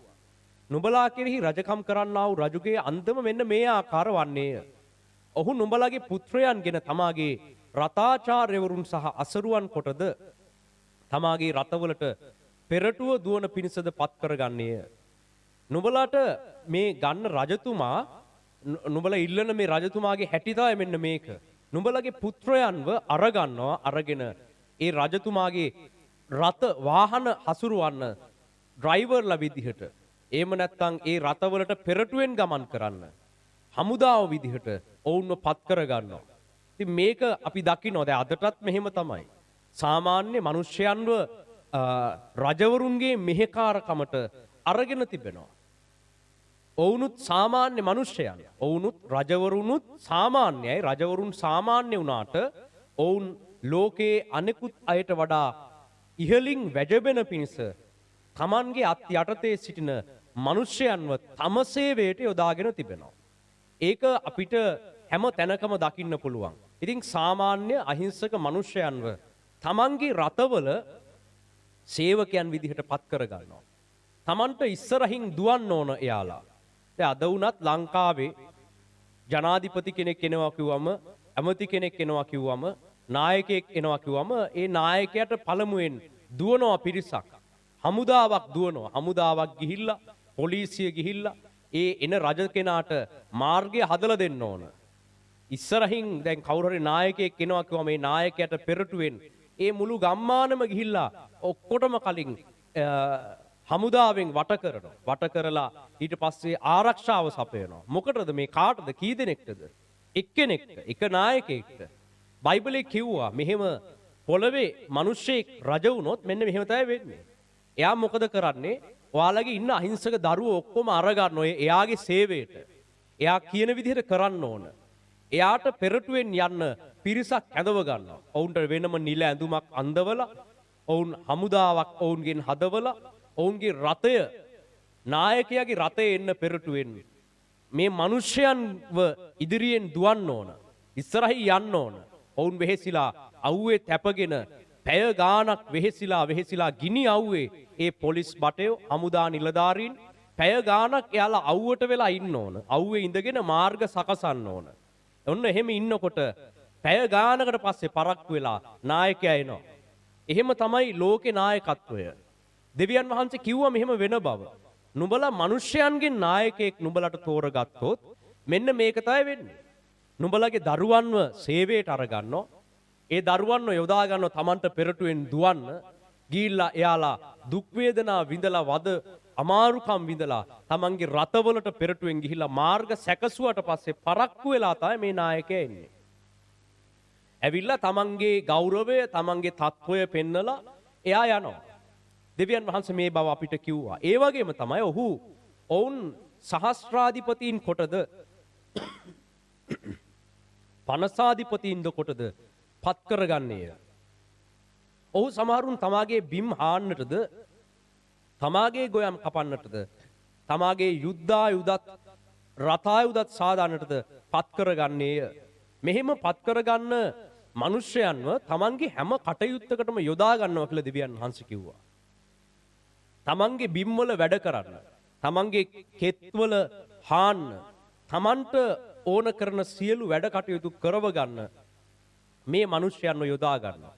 නුඹලා කෙරෙහි රජකම් කරන්නා වූ රජුගේ අන්දම මෙන්න මේ ආකාර වන්නේය. ඔහු නුඹලාගේ පුත්‍රයන්ගෙන තමාගේ රතාචාර්යවරුන් සහ අසරුවන් කොටද තමාගේ රතවලට පෙරටුව දුවන පිණිසද පත් කරගන්නේය. නුඹලාට මේ ගන්න රජතුමා නුඹලා ඉල්ලන මේ රජතුමාගේ හැටිතය මෙන්න මේක. නුඹලාගේ පුත්‍රයන්ව අරගන්නවා අරගෙන ඒ රජතුමාගේ රත වාහන හසුරුවන්න ඩ්‍රයිවර්ලා විදිහට එහෙම නැත්නම් ඒ රතවලට පෙරටුවෙන් ගමන් කරන්න හමුදාව විදිහට ඔවුන්ව පත් කරගන්නවා. ඉතින් මේක අපි දකිනවා දැන් අදටත් මෙහෙම තමයි. සාමාන්‍ය මිනිස්යන්ව රජවරුන්ගේ මෙහෙකාරකමට අරගෙන තිබෙනවා. ඔවුනුත් සාමාන්‍ය මිනිස්යන්. ඔවුනුත් රජවරුනුත් සාමාන්‍යයි. රජවරුන් සාමාන්‍ය වුණාට ඔවුන් ලෝකයේ අනෙකුත් අයට වඩා ඉහළින් වැජබෙන පිණිස තමන්ගේ අත් යටතේ සිටින මිනිස්යන්ව තම සේවයට යොදාගෙන තිබෙනවා. ඒක අපිට හැම තැනකම දකින්න පුළුවන්. ඉතින් සාමාන්‍ය අහිංසක මිනිස්යන්ව තමන්ගේ රතවල සේවකයන් විදිහට පත් කරගන්නවා. තමන්ට ඉස්සරහින් දුවන්න ඕන එයාලා. දැන් අද වුණත් ලංකාවේ ජනාධිපති කෙනෙක් එනවා කිව්වම, ඇමති කෙනෙක් එනවා කිව්වම, නායකයෙක් එනවා කිව්වම ඒ නායකයාට පළමුවෙන් දුවනවා පිරිසක්. හමුදාවක් දුවනවා. හමුදාවක් ගිහිල්ලා, පොලිසිය ගිහිල්ලා ඒ එන රජ කෙනාට මාර්ගය හදලා දෙන්න ඕන. ඉස්සරහින් දැන් කවුරු හරි නායකයෙක් එනවා කිව්වම මේ නායකයාට පෙරටුවෙන් ඒ මුළු ගම්මානම ගිහිල්ලා ඔක්කොටම කලින් හමුදාවෙන් වට කරනවා. වට කරලා ඊට පස්සේ ආරක්ෂාව සපයනවා. මොකටද මේ කාටද කී දෙනෙක්ටද? එක්කෙනෙක්ට, එක නායකයෙක්ට. බයිබලයේ කිව්වා මෙහෙම පොළවේ මිනිස්සෙක් රජ වුණොත් මෙන්න මෙහෙම තමයි වෙන්නේ. එයා මොකද කරන්නේ? ඔයාලගේ ඉන්න අහිංසක දරුවෝ ඔක්කොම අරගන්න ඔය එයාගේ සේවයට. එයා කියන විදිහට කරන්න ඕන. එයාට පෙරටුවෙන් යන්න පිරිසක් ඇඳව ගන්නවා. ඔවුන්ට වෙනම නිල ඇඳුමක් අඳවලා, ඔවුන් හමුදාවක් ඔවුන්ගෙන් හදවලා, ඔවුන්ගේ රතය නායකයාගේ රතේ එන්න පෙරටුවෙන් මේ මිනිස්යන්ව ඉදිරියෙන් දුවන්න ඕන. ඉස්සරහින් යන්න ඕන. ඔවුන් වෙහෙසිලා අවුවේ තැපගෙන පැය ගාණක් වෙහෙසිලා ගිනි අවුවේ ඒ පොලිස් බටයෝ හමුදා නිලධාරීන් පැය ගාණක් එයාලා අවුවට වෙලා ඉන්න ඕන. අවුවේ ඉඳගෙන මාර්ග සකසන්න ඕන. ඔන්න එහෙම ඉන්නකොට පැය ගානකට පස්සේ පරක්කු වෙලා නායකයා එනවා. එහෙම තමයි ලෝකේ නායකත්වය. දෙවියන් වහන්සේ කිව්වා මෙහෙම වෙන බව. නුඹලා මිනිස්යන්ගේ නායකයෙක් නුඹලට තෝරගත්තොත් මෙන්න මේක තමයි වෙන්නේ. නුඹලගේ දරුවන්ව සේවයට අරගන්නවා. ඒ දරුවන්ව යොදා ගන්නව Tamanට පෙරටුවෙන් දුවන්න. ගිහිල්ලා එයාලා දුක් වේදනා විඳලා වද අමාරුකම් විඳලා Tamanගේ රතවලට පෙරටුවෙන් ගිහිල්ලා මාර්ග සැකසුවට පස්සේ පරක්කු වෙලා තමයි මේ නායකයා එන්නේ. ඇවිල්ලා Tamanගේ ගෞරවය, Tamanගේ තත්වය පෙන්නලා එයා යනවා. දෙවියන් වහන්සේ මේ බව අපිට කිව්වා. ඒ වගේම තමයි ඔවුන් සහස්ත්‍රාධිපතීන් කොටද පනසාධිපතීන්ද කොටද පත් කරගන්නේය. ඔහු සමහරුන් තමාගේ බිම් හාන්නටද, තමාගේ ගොයම් කපන්නටද, තමාගේ යුද්ධායුධත් රථායුධත් සාදාන්නටද පත් කරගන්නේය. මෙහෙම පත් කරගන්න මිනිස්යන්ව තමන්ගේ හැම කටයුත්තකටම යොදා ගන්නවා කියලා දෙවියන් වහන්සේ කිව්වා. තමන්ගේ බිම්වල වැඩ කරන්න, තමන්ගේ කෙත්වල හාන්න, තමන්ට ඕන කරන සියලු වැඩ කටයුතු කරව ගන්න මේ මිනිස්යන්ව යොදා ගන්නවා.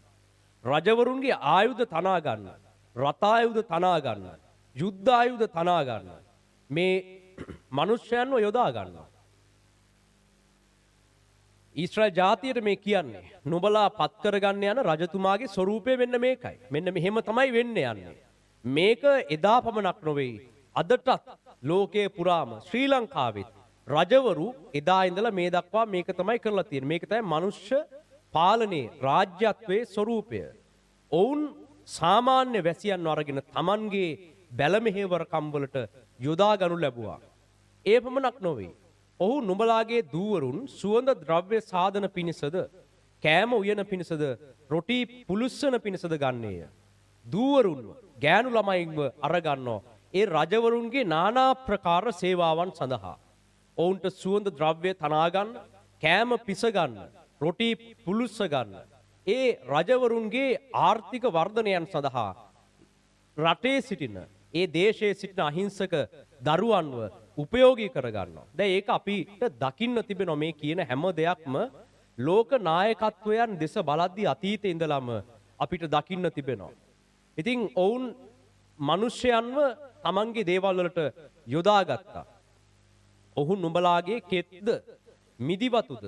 රජවරුන්ගේ ආයුධ තනා ගන්න, රථායුධ තනා ගන්න, යුද්ධායුධ තනා ගන්න මේ මිනිස්යන්ව යොදා ගන්නවා. ඊශ්‍රායල් ජාතියට මේ කියන්නේ නුඹලා පත් කරගන්න යන රජතුමාගේ ස්වරූපය මෙන්න මේකයි. මෙන්න මෙහෙම තමයි වෙන්න යන්නේ. මේක එදා පමණක් නොවේ. අදටත් ලෝකයේ පුරාම ශ්‍රී ලංකාවෙත් රජවරු එදා ඉඳලා මේ දක්වා මේක තමයි කරලා තියෙන්නේ. මේක තමයි මනුෂ්‍ය පාලනයේ රාජ්‍යත්වයේ ස්වරූපය. ඔවුන් සාමාන්‍ය වැසියන් අරගෙන Tamanගේ බැල මෙහෙවරකම් වලට යොදා ගනු ලැබුවා. ඒ පමණක් නොවේ. ඔහු නුඹලාගේ දූවරුන් සුවඳ ද්‍රව්‍ය සාධන පිණිසද කෑම උයන පිණිසද රොටි පුලුස්සන පිණිසද ගන්නේය. දූවරුන්ව ගෑනු ළමයින්ව අරගන්නවා ඒ රජවරුන්ගේ নানা ප්‍රකාර සේවාවන් සඳහා. ඔවුන්ට සුවඳ ද්‍රව්‍ය තනා ගන්න, කෑම පිස ගන්න, රොටි පුලුස්ස ගන්න. ඒ රජවරුන්ගේ ආර්ථික වර්ධනයන් සඳහා රටේ සිටින ඒ දේශයේ සිටින අහිංසක දරුවන්ව උපයෝගී කරගන්නවා. දැන් ඒක අපිට දකින්න තිබෙනවා මේ කියන හැම දෙයක්ම ලෝක නායකත්වයන් දෙස බලද්දී අතීතේ ඉඳලම අපිට දකින්න තිබෙනවා. ඉතින් ඔවුන් මිනිස්යන්ව තමන්ගේ දේවල් වලට යොදාගත්තා. ඔහු නුඹලාගේ කෙත්ද මිදි වතුද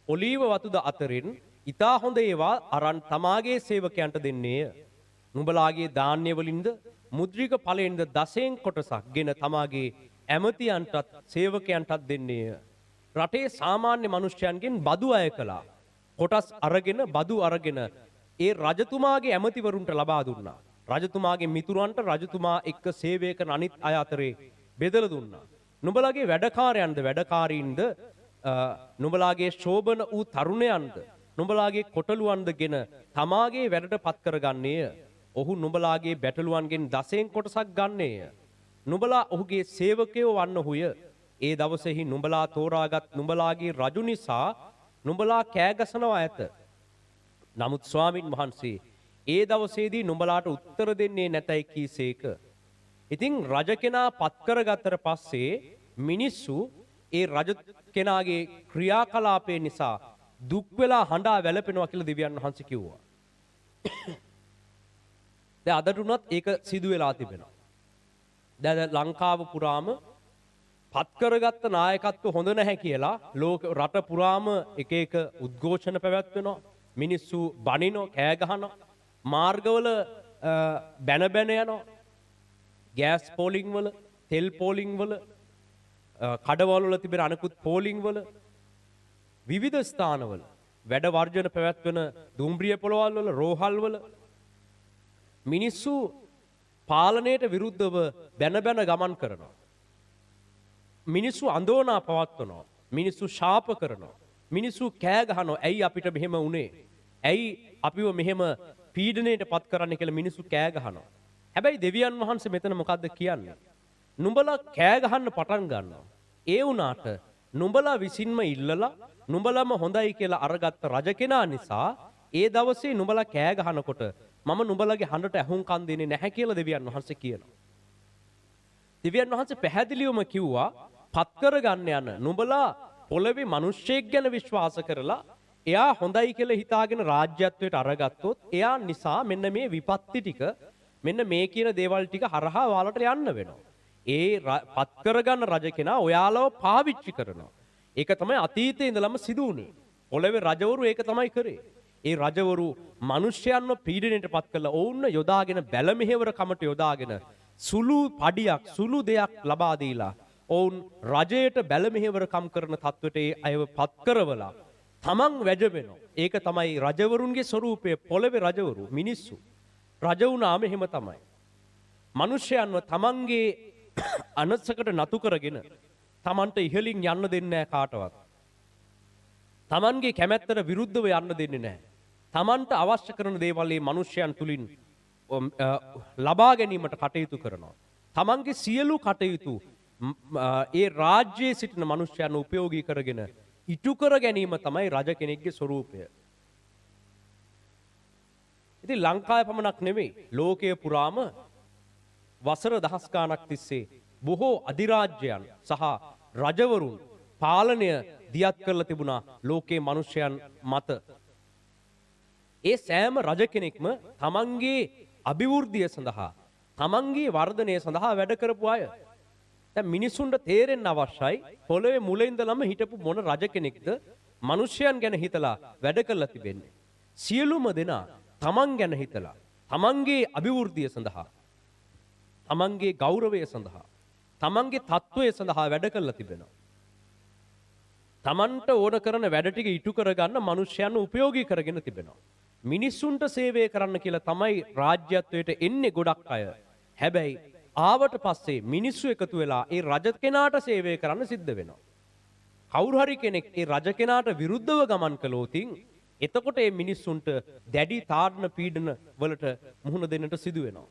ඔලීව වතුද අතරින් ඊතා හොඳ ඒවා අරන් තමාගේ සේවකයන්ට දෙන්නේය. නුඹලාගේ ධාන්‍ය වලින්ද මුද්‍රික ඵලයෙන්ද දසෙන් කොටසක් ගෙන තමාගේ ඇමතියන්ටත් සේවකයන්ටත් දෙන්නේය. රටේ සාමාන්‍ය මිනිස්යන්ගෙන් බදු අය කළා. කොටස් අරගෙන බදු අරගෙන ඒ රජතුමාගේ ඇමතිවරුන්ට ලබා දුන්නා. රජතුමාගේ මිතුරන්ට රජතුමා එක්ක සේවය කරන අනිත් අය අතරේ බෙදලා දුන්නා. නුඹලාගේ වැඩකාරයන්ද වැඩකාරීන්ද නුඹලාගේ ශෝභන වූ තරුණයන්ද නුඹලාගේ කොටලුවන්දගෙන තමාගේ වැඩට පත් කරගන්නේය. ඔහු නුඹලාගේ බැටළුවන්ගෙන් දසෙන් කොටසක් ගන්නේය. නුඹලා ඔහුගේ සේවකයෝ වන්නහුය. ඒ දවසෙහි නුඹලා තෝරාගත් නුඹලාගේ රජු නිසා නුඹලා කෑගසනවා ඇත. නමුත් ස්වාමින් වහන්සේ ඒ දවසේදී නුඹලාට උත්තර දෙන්නේ නැතයි කීසේක. ඉතින් රජ කෙනා පත් කරගත්තට පස්සේ මිනිස්සු ඒ රජ කෙනාගේ ක්‍රියාකලාපය නිසා දුක් වෙලා හඬා වැළපෙනවා කියලා දෙවියන් වහන්සේ කිව්වා. දැන් අදට උනත් ඒක සිදු වෙලා තිබෙනවා. දැන් ලංකාව පුරාම පත් කරගත්ත නායකත්ව හොඳ නැහැ කියලා ලෝක රට පුරාම එක එක උද්ඝෝෂණ පැවැත්වෙනවා. මිනිස්සු බනිනෝ කෑ ගහනවා. මාර්ගවල බැන බැන යනවා. ගෑස් පෝලිං වල, තෙල් පෝලිං වල, කඩවල වල තිබෙන අනෙකුත් පෝලිං වල විවිධ ස්ථානවල වැඩ වර්ජන පැවැත්වෙන දුම්රිය පොළවල් වල, රෝහල් වල මිනිස්සු පාලනයට විරුද්ධව බැන බැන ගමන් කරනවා. මිනිස්සු අඳෝනා පවත්වනවා. මිනිස්සු ශාප කරනවා. මිනිස්සු කෑ ගහනවා. ඇයි අපිට මෙහෙම වුනේ? ඇයි අපිව මෙහෙම පීඩණයට පත් කරන්න කියලා මිනිස්සු කෑ ගහනවා. හැබැයි දෙවියන් වහන්සේ මෙතන මොකද්ද කියන්නේ? නුඹලා කෑ ගහන්න පටන් ගන්නවා. ඒ වුණාට නුඹලා විසින්ම ඉල්ලලා නුඹලම හොඳයි කියලා අරගත්ත රජ කෙනා නිසා ඒ දවසේ නුඹලා කෑ ගහනකොට මම නුඹලගේ හඬට ඇහුම්කන් දෙන්නේ නැහැ කියලා දෙවියන් වහන්සේ කියනවා. දෙවියන් වහන්සේ පැහැදිලිවම කිව්වා පත් කරගන්න යන නුඹලා පොළවේ මිනිස්සෙක් ගැන විශ්වාස කරලා එයා හොඳයි කියලා හිතාගෙන රාජ්‍යත්වයට අරගත්තොත් එයා නිසා මෙන්න මේ විපත්ති ටික මෙන්න මේ කියන දේවල් ටික හරහා ඔයාලට යන්න වෙනවා. ඒ පත් කරගන්න රජ කෙනා ඔයාලව පාවිච්චි කරනවා. ඒක තමයි අතීතයේ ඉඳලම සිදු වුනේ. පොළවේ රජවරු ඒක තමයි කරේ. ඒ රජවරු මිනිස්යන්ව පීඩණයට පත් කළා. ඔවුන්ව යොදාගෙන බැල මෙහෙවර කමට යොදාගෙන සුළු පඩියක් සුළු දෙයක් ලබා දීලා ඔවුන් රජයට බැල මෙහෙවරකම් කරන තත්වයට ඒ අයව පත් කරවලා තමන් වැජ වෙනවා. ඒක තමයි රජවරුන්ගේ ස්වරූපය. පොළවේ රජවරු මිනිස්සු රජ වුණාම එහෙම තමයි. මිනිස්යන්ව තමන්ගේ අනසකට නතු කරගෙන තමන්ට ඉහළින් යන්න දෙන්නේ නැහැ කාටවත්. තමන්ගේ කැමැත්තට විරුද්ධව යන්න දෙන්නේ නැහැ. තමන්ට අවශ්‍ය කරන දේවල් මේ මිනිස්යන් තුලින් ලබා ගැනීමට කටයුතු කරනවා. තමන්ගේ සියලු කටයුතු ඒ රාජ්‍යයේ සිටින මිනිස්යන් උපයෝගී කරගෙන ඉටු කර ගැනීම තමයි රජ කෙනෙක්ගේ ස්වරූපය. ඉතින් ලංකාවේ පමණක් නෙමෙයි ලෝකයේ පුරාම වසර දහස් ගාණක් තිස්සේ බොහෝ අධිරාජ්‍යයන් සහ රජවරුන් පාලනය දියත් කරලා තිබුණා ලෝකයේ මිනිස්යන් මත. ඒ සෑම රජ කෙනෙක්ම තමන්ගේ අභිවෘද්ධිය සඳහා තමන්ගේ වර්ධනය සඳහා වැඩ කරපු අය. දැන් මිනිසුන්ට තේරෙන්න අවශ්‍යයි පොළවේ මුල ඉඳලම හිටපු මොන රජ කෙනෙක්ද මිනිස්යන් ගැන හිතලා වැඩ කරලා තිබෙන්නේ. සියලුම දෙනා තමන් ගැන හිතලා තමන්ගේ අභිවෘද්ධිය සඳහා තමන්ගේ ගෞරවය සඳහා තමන්ගේ තත්වය සඳහා වැඩ කරලා තිබෙනවා. තමන්ට ඕන කරන වැඩ ටික ඉටු කරගන්න මිනිස්යන් උපයෝගී කරගෙන තිබෙනවා. මිනිසුන්ට සේවය කරන්න කියලා තමයි රාජ්‍යත්වයට එන්නේ ගොඩක් අය. හැබැයි ආවට පස්සේ මිනිස්සු එකතු වෙලා ඒ රජ කෙනාට සේවය කරන්න සිද්ධ වෙනවා. කවුරු හරි කෙනෙක් ඒ රජ කෙනාට විරුද්ධව ගමන් කළොතින් එතකොට මේ මිනිස්සුන්ට දැඩි තාඩන පීඩන වලට මුහුණ දෙන්නට සිදු වෙනවා.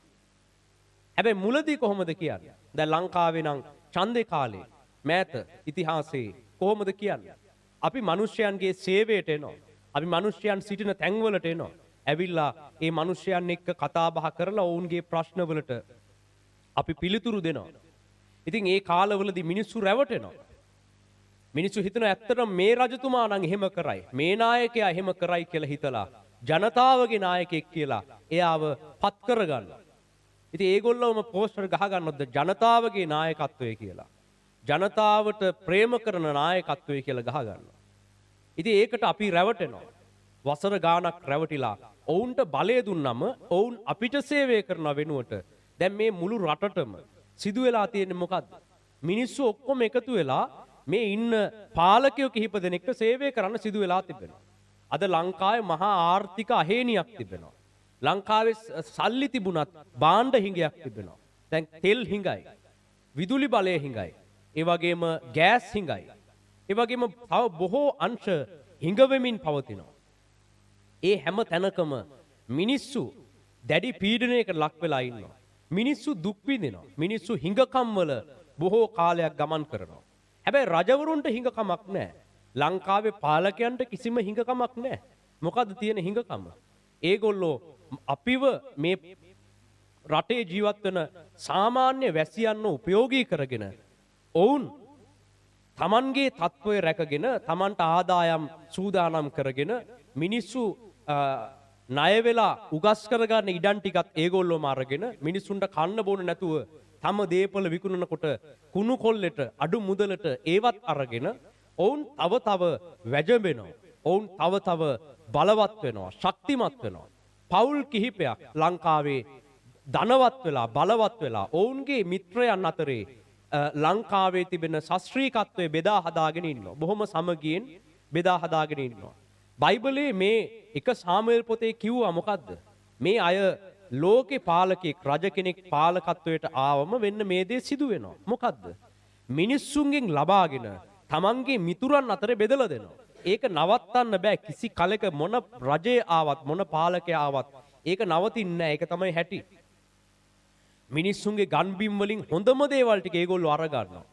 හැබැයි මුලදී කොහොමද කියන්නේ? දැන් ලංකාවේ නම් ඡන්දේ කාලේ මෑත ඉතිහාසයේ කොහොමද කියන්නේ? අපි මිනිස්යන්ගේ සේවයට එනවා. අපි මිනිස්යන් සිටින තැන්වලට එනවා. ඇවිල්ලා ඒ මිනිස්යන් එක්ක කතා බහ කරලා ඔවුන්ගේ ප්‍රශ්නවලට අපි පිළිතුරු දෙනවා. ඉතින් ඒ කාලවලදී මිනිස්සු රැවටෙනවා. මිනිස්සු හිතන ඇත්තටම මේ රජතුමා නම් එහෙම කරයි. මේ නායකයා එහෙම කරයි කියලා හිතලා ජනතාවගේ නායකයෙක් කියලා එයාව පත් කරගන්නවා. ඉතින් ඒගොල්ලෝම පෝස්ටර් ගහ ගන්නොත් ජනතාවගේ නායකත්වය කියලා. ජනතාවට ප්‍රේම කරන නායකත්වය කියලා ගහ ගන්නවා. ඉතින් ඒකට අපි රැවටෙනවා. වසර ගාණක් රැවටිලා ඔවුන්ට බලය දුන්නම ඔවුන් අපිට සේවය කරන වෙනුවට දැන් මේ මුළු රටටම සිදු වෙලා තියෙන්නේ මොකද්ද? මිනිස්සු ඔක්කොම එකතු වෙලා මේ ඉන්න පාලකයෝ කිහිප දෙනෙක්ට සේවය කරන්න සිදු වෙලා තිබෙනවා. අද ලංකාවේ මහා ආර්ථික අහේනියක් තිබෙනවා. ලංකාවේ සල්ලි තිබුණත් භාණ්ඩ හිඟයක් තිබෙනවා. දැන් තෙල් හිඟයි. විදුලි බලය හිඟයි. ඒ වගේම ගෑස් හිඟයි. ඒ වගේම තව බොහෝ අංශ හිඟ වෙමින් පවතිනවා. ඒ හැම තැනකම මිනිස්සු දැඩි පීඩනයකට ලක් වෙලා ඉන්නවා. මිනිස්සු දුක් විඳිනවා. මිනිස්සු හිඟකම් වල බොහෝ කාලයක් ගමන් කරනවා. හැබැයි රජවරුන්ට හිඟකමක් නැහැ. ලංකාවේ පාලකයන්ට කිසිම හිඟකමක් නැහැ. මොකද්ද තියෙන හිඟකම? ඒගොල්ලෝ අපිව මේ රටේ ජීවත් වෙන සාමාන්‍ය වැසියන්ව උපයෝගී කරගෙන ඔවුන් තමන්ගේ තත්ත්වය රැකගෙන තමන්ට ආදායම් සූදානම් කරගෙන මිනිස්සු ණය වෙලා උගස් කරගන්න ඉඩම් ටිකත් ඒගොල්ලෝම අරගෙන මිනිස්සුන්ට කන්න බොන්න නැතුව තම දේපල විකුණනකොට කුණු කොල්ලෙට අඩු මුදලට ඒවත් අරගෙන ඔවුන් තව තව වැජඹෙනවා. ඔවුන් තව තව බලවත් වෙනවා, ශක්තිමත් වෙනවා. පවුල් කිහිපයක් ලංකාවේ ධනවත් වෙලා බලවත් වෙලා ඔවුන්ගේ මිත්‍රයන් අතරේ ලංකාවේ තිබෙන ශාස්ත්‍රීයත්වය බෙදා හදාගෙන ඉන්නවා. බොහොම සමගියෙන් බෙදා හදාගෙන ඉන්නවා. බයිබලයේ මේ එක සාමුවෙල් පොතේ කිව්වා මොකද්ද? මේ අය ලෝකේ පාලකෙක් රජ කෙනෙක් පාලකත්වයට ආවම වෙන්න මේ දේ සිදු වෙනවා. මොකද්ද? මිනිස්සුන්ගෙන් ලබාගෙන තමන්ගේ මිතුරන් අතර බෙදලා දෙනවා. ඒක නවත්තන්න බෑ. කිසි කලක මොන රජේ ආවත් මොන පාලකයා ආවත් ඒක නවතින්නේ නැහැ. ඒක තමයි හැටි. මිනිස්සුන්ගේ ගන්බිම් වලින් හොඳම දේවල් ටික ඒගොල්ලෝ අර ගන්නවා.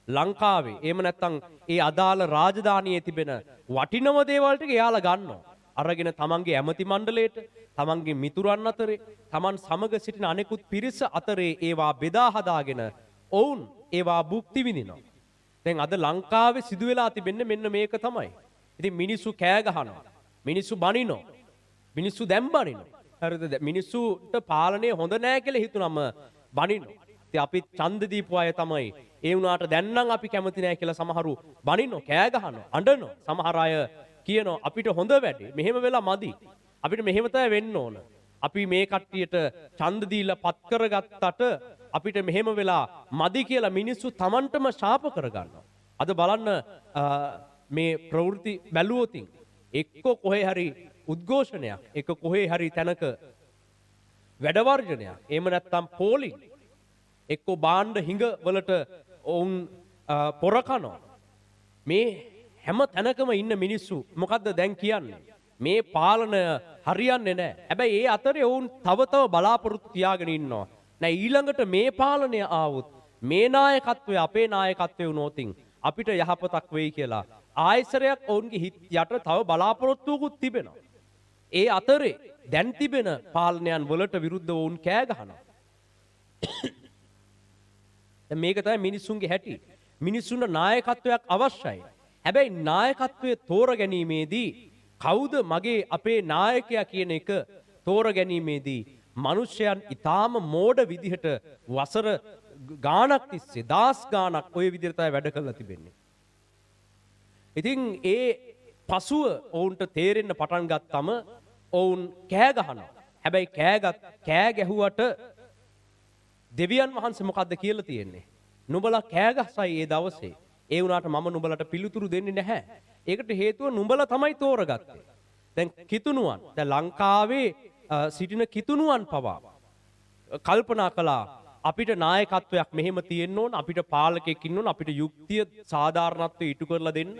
ලංකාවේ එහෙම නැත්නම් ඒ අදාළ රාජධානියේ තිබෙන වටිනම දේවල් ටික එයාලා ගන්නවා. අරගෙන තමන්ගේ ඇමති මණ්ඩලයට, තමන්ගේ මිතුරන් අතරේ, තමන් සමග සිටින අනෙකුත් පිරිස අතරේ ඒවා බෙදා හදාගෙන ඔවුන් ඒවා භුක්ති විඳිනවා. දැන් අද ලංකාවේ සිදු වෙලා තිබෙන්නේ මෙන්න මේක තමයි. ඉතින් මිනිස්සු කෑ ගහනවා. මිනිස්සු බනිනවා. මිනිස්සු දැන් බනිනවා. හරිද? මිනිස්සුන්ට පාලනය හොඳ නෑ කියලා හිතුනම බනිනවා. ඉතින් අපි ඡන්ද දීපු අය තමයි. ඒ වුණාට දැන් නම් අපි කැමති නෑ කියලා සමහරු බනිනවා, කෑ ගහනවා, අඬනවා. සමහර අය කියනවා අපිට හොඳ වැඩේ. මෙහෙම වෙලා මදි. අපිට මෙහෙම තමයි වෙන්න ඕන. අපි මේ කට්ටියට ඡන්ද දීලා පත් කරගත්තට අපිට මෙහෙම වෙලා මදි කියලා මිනිස්සු Tamanටම ශාප කරගන්නවා. අද බලන්න මේ ප්‍රවෘත්ති බැලුවොතින් එක්ක කොහේ හරි උද්ඝෝෂණයක්, එක්ක කොහේ හරි තැනක වැඩවර්ජනයක්, එහෙම නැත්නම් පෝලිං, එක්ක බාණ්ඩ හිඟ වලට ඔවුන් පොර කනවා. මේ හැම තැනකම ඉන්න මිනිස්සු මොකද්ද දැන් කියන්නේ? මේ පාලනය හරියන්නේ නැහැ. හැබැයි ඒ අතරේ ඔවුන් තව තව බලාපොරොත්තු තියාගෙන ඉන්නවා. නෑ ඊළඟට මේ පාලනය ආවොත් මේ නායකත්වය අපේ නායකත්වය වුණොතින් අපිට යහපතක් වෙයි කියලා ආයසරයක් ඔවුන්ගේ හිත යට තව බලාපොරොත්තුකුත් තිබෙනවා. ඒ අතරේ දැන් තිබෙන පාලනයන් වලට විරුද්ධව ඔවුන් කෑ ගහනවා. මේක තමයි මිනිස්සුන්ගේ හැටි. මිනිස්සුන්ට නායකත්වයක් අවශ්‍යයි. හැබැයි නායකත්වයේ තෝර ගැනීමේදී කවුද මගේ අපේ නායකයා කියන එක තෝර ගැනීමේදී මිනිසයන් ඊටාම මෝඩ විදිහට වසර ගාණක් තිස්සේ දාස් ගාණක් ওই විදිහට තමයි වැඩ කරලා තිබෙන්නේ. ඉතින් ඒ පසුව ඔවුන්ට තේරෙන්න පටන් ගත්තම ඔවුන් කෑ ගහනවා. හැබැයි කෑ ගැහුවට දෙවියන් වහන්සේ මොකද්ද කියලා තියෙන්නේ? නුඹලා කෑ ගහසයි ඒ දවසේ. ඒ වුණාට මම නුඹලට පිළිතුරු දෙන්නේ නැහැ. ඒකට හේතුව නුඹලා තමයි තෝරගත්තේ. දැන් කිතුණුවන්, දැන් ලංකාවේ සිටින කිතුණුවන් පවා කල්පනා කළා අපිට නායකත්වයක් මෙහෙම තියෙන්න ඕන, අපිට පාලකයෙක් ඉන්න ඕන, අපිට යුක්තිය සාධාරණත්වය ඉටු කරලා දෙන්න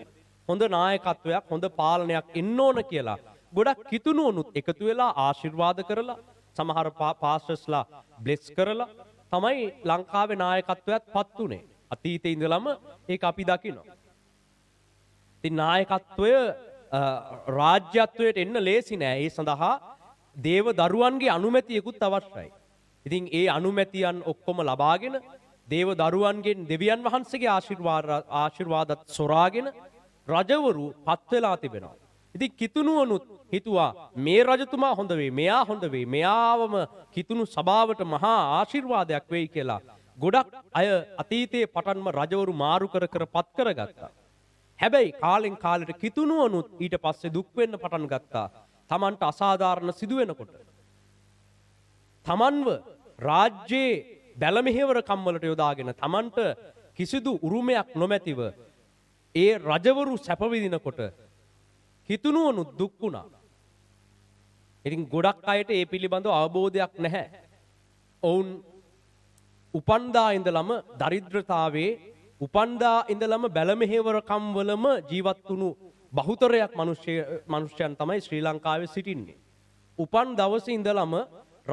හොඳ නායකත්වයක්, හොඳ පාලනයක් එන්න ඕන කියලා ගොඩක් කිතුණුවනුත් එකතු වෙලා ආශිර්වාද කරලා සමහර පාස්ටර්ස්ලා බ්ලෙස් කරලා තමයි ලංකාවේ නායකත්වයට පත් උනේ. අතීතේ ඉඳලම ඒක අපි දකිනවා. ඉතින් නායකත්වය රාජ්‍යත්වයට එන්න ලේසි නෑ. ඒ සඳහා දේව දරුවන්ගේ අනුමැතියකුත් අවශ්‍යයි. ඉතින් ඒ අනුමැතියන් ඔක්කොම ලබාගෙන දේව දරුවන්ගෙන් දෙවියන් වහන්සේගේ ආශිර්වාදත් සොරාගෙන රජවරු පත් වෙලා තිබෙනවා. ඉතින් කිතුණුවනුත් හිතුවා මේ රජතුමා හොඳ වෙයි, මෙයා හොඳ වෙයි, මෙයාවම කිතුණු සභාවට මහා ආශිර්වාදයක් වෙයි කියලා ගොඩක් අය අතීතයේ පටන්ම රජවරු මාරු කර කර පත් කරගත්තා. හැබැයි කාලෙන් කාලෙට කිතුණුවනුත් ඊට පස්සේ දුක් වෙන්න පටන් ගත්තා. තමන්ට අසාධාරණ සිදු වෙනකොට. තමන්ව රාජ්‍යයේ බැලමෙහෙවර කම්වලට යොදාගෙන තමන්ට කිසිදු උරුමයක් නොමැතිව ඒ රජවරු සැප විඳිනකොට කිතුණුවනුත් දුක් වුණා. ඉතින් ගොඩක් අයට ඒ පිළිබඳව අවබෝධයක් නැහැ. ඔවුන් උපන්දා ඉඳලම දරිද්‍රතාවයේ උපන්දා ඉඳලම බැලමෙහෙවරකම් වලම ජීවත් වුණු බහුතරයක් මිනිස්යන් තමයි ශ්‍රී ලංකාවේ සිටින්නේ. උපන් දවසේ ඉඳලම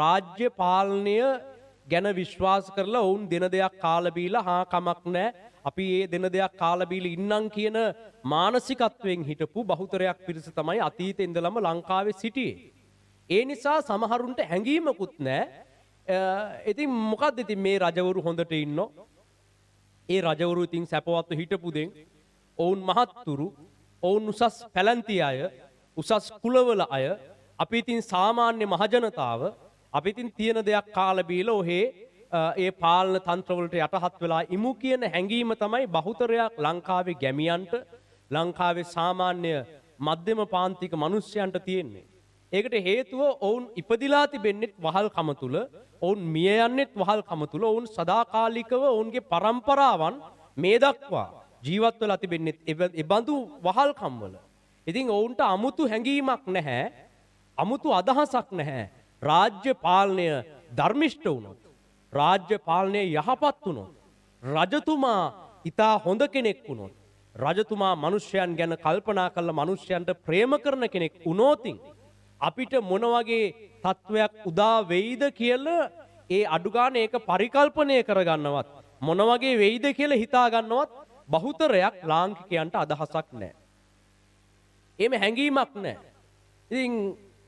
රාජ්‍ය පාලනය ගැන විශ්වාස කරලා ඔවුන් දෙන දෙයක් කාලා බීලා හා කමක් නැහැ. අපි මේ දෙන දෙයක් කාලා බීලා ඉන්නම් කියන මානසිකත්වයෙන් හිටපු බහුතරයක් පිරිස තමයි අතීතේ ඉඳලම ලංකාවේ සිටියේ. ඒ නිසා සමහරුන්ට හැඟීමකුත් නැහැ. ඉතින් මොකද්ද ඉතින් මේ රජවරු හොඳට ඉන්නෝ? ඒ රජවරු ඉතින් සැපවත්ව හිටපු දෙන් ඔවුන් මහත්තුරු, ඔවුන් උසස් පැලැන්ති අය, උසස් කුලවල අය, අපි ඉතින් සාමාන්‍ය මහජනතාව අපි ඉතින් තියෙන දෙයක් කාලා බීලා ඔහේ ඒ පාලන තන්ත්‍රවලට යටහත් වෙලා ඉමු කියන හැඟීම තමයි බහුතරයක් ලංකාවේ ගැමියන්ට, ලංකාවේ සාමාන්‍ය මධ්‍යම පාන්තික මිනිස්යන්ට තියෙන්නේ. ඒකට හේතුව ඔවුන් ඉපදිලා තිබෙන්නේ වහල්කම තුල, ඔවුන් මිය යන්නේත් වහල්කම තුල, ඔවුන් සදාකාලිකව ඔවුන්ගේ පරම්පරාවන් මේ දක්වා ජීවත් වෙලා තිබෙන්නේ ඒ බඳු වහල්කම් වල. ඉතින් ඔවුන්ට 아무තු හැඟීමක් නැහැ, 아무තු අදහසක් නැහැ. රාජ්‍ය පාලනය ධර්මිෂ්ඨ වුණොත්, රාජ්‍ය පාලනය යහපත් වුණොත්, රජතුමා ඊටා හොඳ කෙනෙක් වුණොත්, රජතුමා මිනිස්යන් ගැන කල්පනා කරලා මිනිස්යන්ට ප්‍රේම කරන කෙනෙක් වුණොත් අපිට මොන වගේ තත්වයක් උදා වෙයිද කියලා ඒ අඩු ගන්න ඒක පරිකල්පනය කරගන්නවත්, මොන වගේ වෙයිද කියලා හිතා ගන්නවත් බහුතරයක් ලාංකිකයන්ට අදහසක් නැහැ. එහෙම හැඟීමක් නැහැ. ඉතින්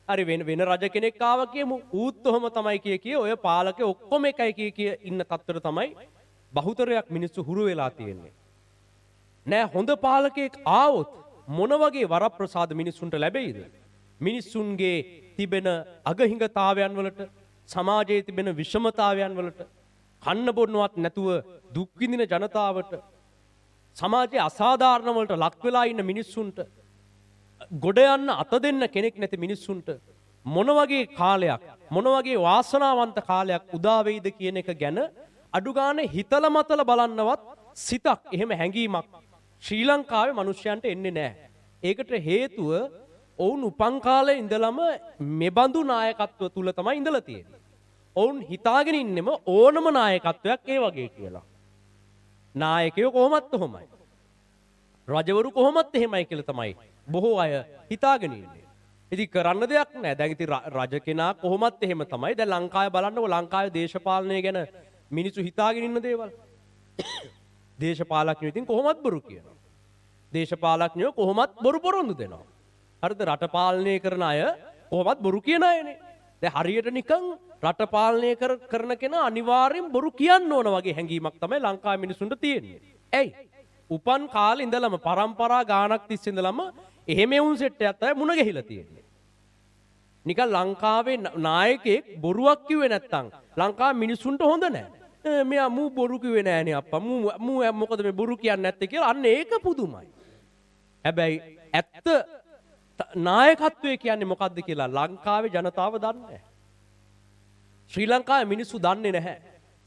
හරි වෙන රජ කෙනෙක් ආව කියමු, ඌත් ඔහම තමයි කිය ඔය පාලකේ ඔක්කොම එකයි කිය ඉන්න තත්ත්වයට තමයි බහුතරයක් මිනිස්සු හුරු වෙලා තියෙන්නේ. නෑ හොඳ පාලකෙක් ආවොත් මොන වගේ වරප්‍රසාද මිනිස්සුන්ට ලැබෙයිද? මිනිස්සුන්ගේ තිබෙන අගහිඟතාවයන් වලට, සමාජයේ තිබෙන විෂමතාවයන් වලට, කන්න බොන්නවත් නැතුව දුක් විඳින ජනතාවට, සමාජයේ අසාධාරණ වලට ලක් වෙලා ඉන්න මිනිස්සුන්ට, ගොඩ යන්න අත දෙන්න කෙනෙක් නැති මිනිස්සුන්ට මොන වගේ කාලයක්, මොන වගේ වාසනාවන්ත කාලයක් උදා වෙයිද කියන එක ගැන අඩු ගානේ හිතලා මතලා බලන්නවත් සිතක්, එහෙම හැඟීමක් ශ්‍රී ලංකාවේ මිනිස්යන්ට එන්නේ නැහැ. ඒකට හේතුව ඔවුන් උපන් කාලේ ඉඳලම මෙබඳු නායකත්ව තුල තමයි ඉඳලා තියෙන්නේ. ඔවුන් හිතාගෙන ඉන්නෙම ඕනම නායකත්වයක් ඒ වගේ කියලා. නායකයෝ කොහොමත් ඔහොමයි, රජවරු කොහොමත් එහෙමයි කියලා තමයි බොහෝ අය හිතාගෙන ඉන්නේ. ඉතින් කරන්න දෙයක් නැහැ. දැන් ඉතින් රජ කෙනා කොහොමත් එහෙම තමයි. දැන් ලංකාවේ බලන්නකො, ලංකාවේ දේශපාලනය ගැන මිනිස්සු හිතාගෙන ඉන්න දේවල්. දේශපාලඥයෝ ඉතින් කොහොමත් බොරු කියනවා. දේශපාලඥයෝ කොහොමත් බොරු පොරොන්දු දෙනවා. හරිද? රට පාලනය කරන අය කොහොමත් බොරු කියන අයනේ. දැන් හරියට නිකන් රට පාලනය කරන කෙනා අනිවාර්යෙන් බොරු කියන්න ඕන වගේ හැඟීමක් තමයි ලංකාවේ මිනිසුන්ට තියෙන්නේ. ඇයි? උපන් කාලේ ඉඳලම පරම්පරා ගානක් තිස්සේ ඉඳලම එහෙම වුන් සෙට් එකක් තමයි මුණ ගැහිලා තියෙන්නේ. නිකන් ලංකාවේ නායකයෙක් බොරුවක් කිව්වේ නැත්තම් ලංකාවේ මිනිසුන්ට හොඳ නැහැ. මෙයා මූ බොරු කිව්වේ නෑනේ අප්පා. මූ මොකද මේ බොරු කියන්නේ නැත්තේ කියලා. අන්න ඒක පුදුමයි. හැබැයි ඇත්ත නායකත්වය කියන්නේ මොකද්ද කියලා ලංකාවේ ජනතාව දන්නේ නැහැ. ශ්‍රී ලංකාවේ මිනිස්සු දන්නේ නැහැ.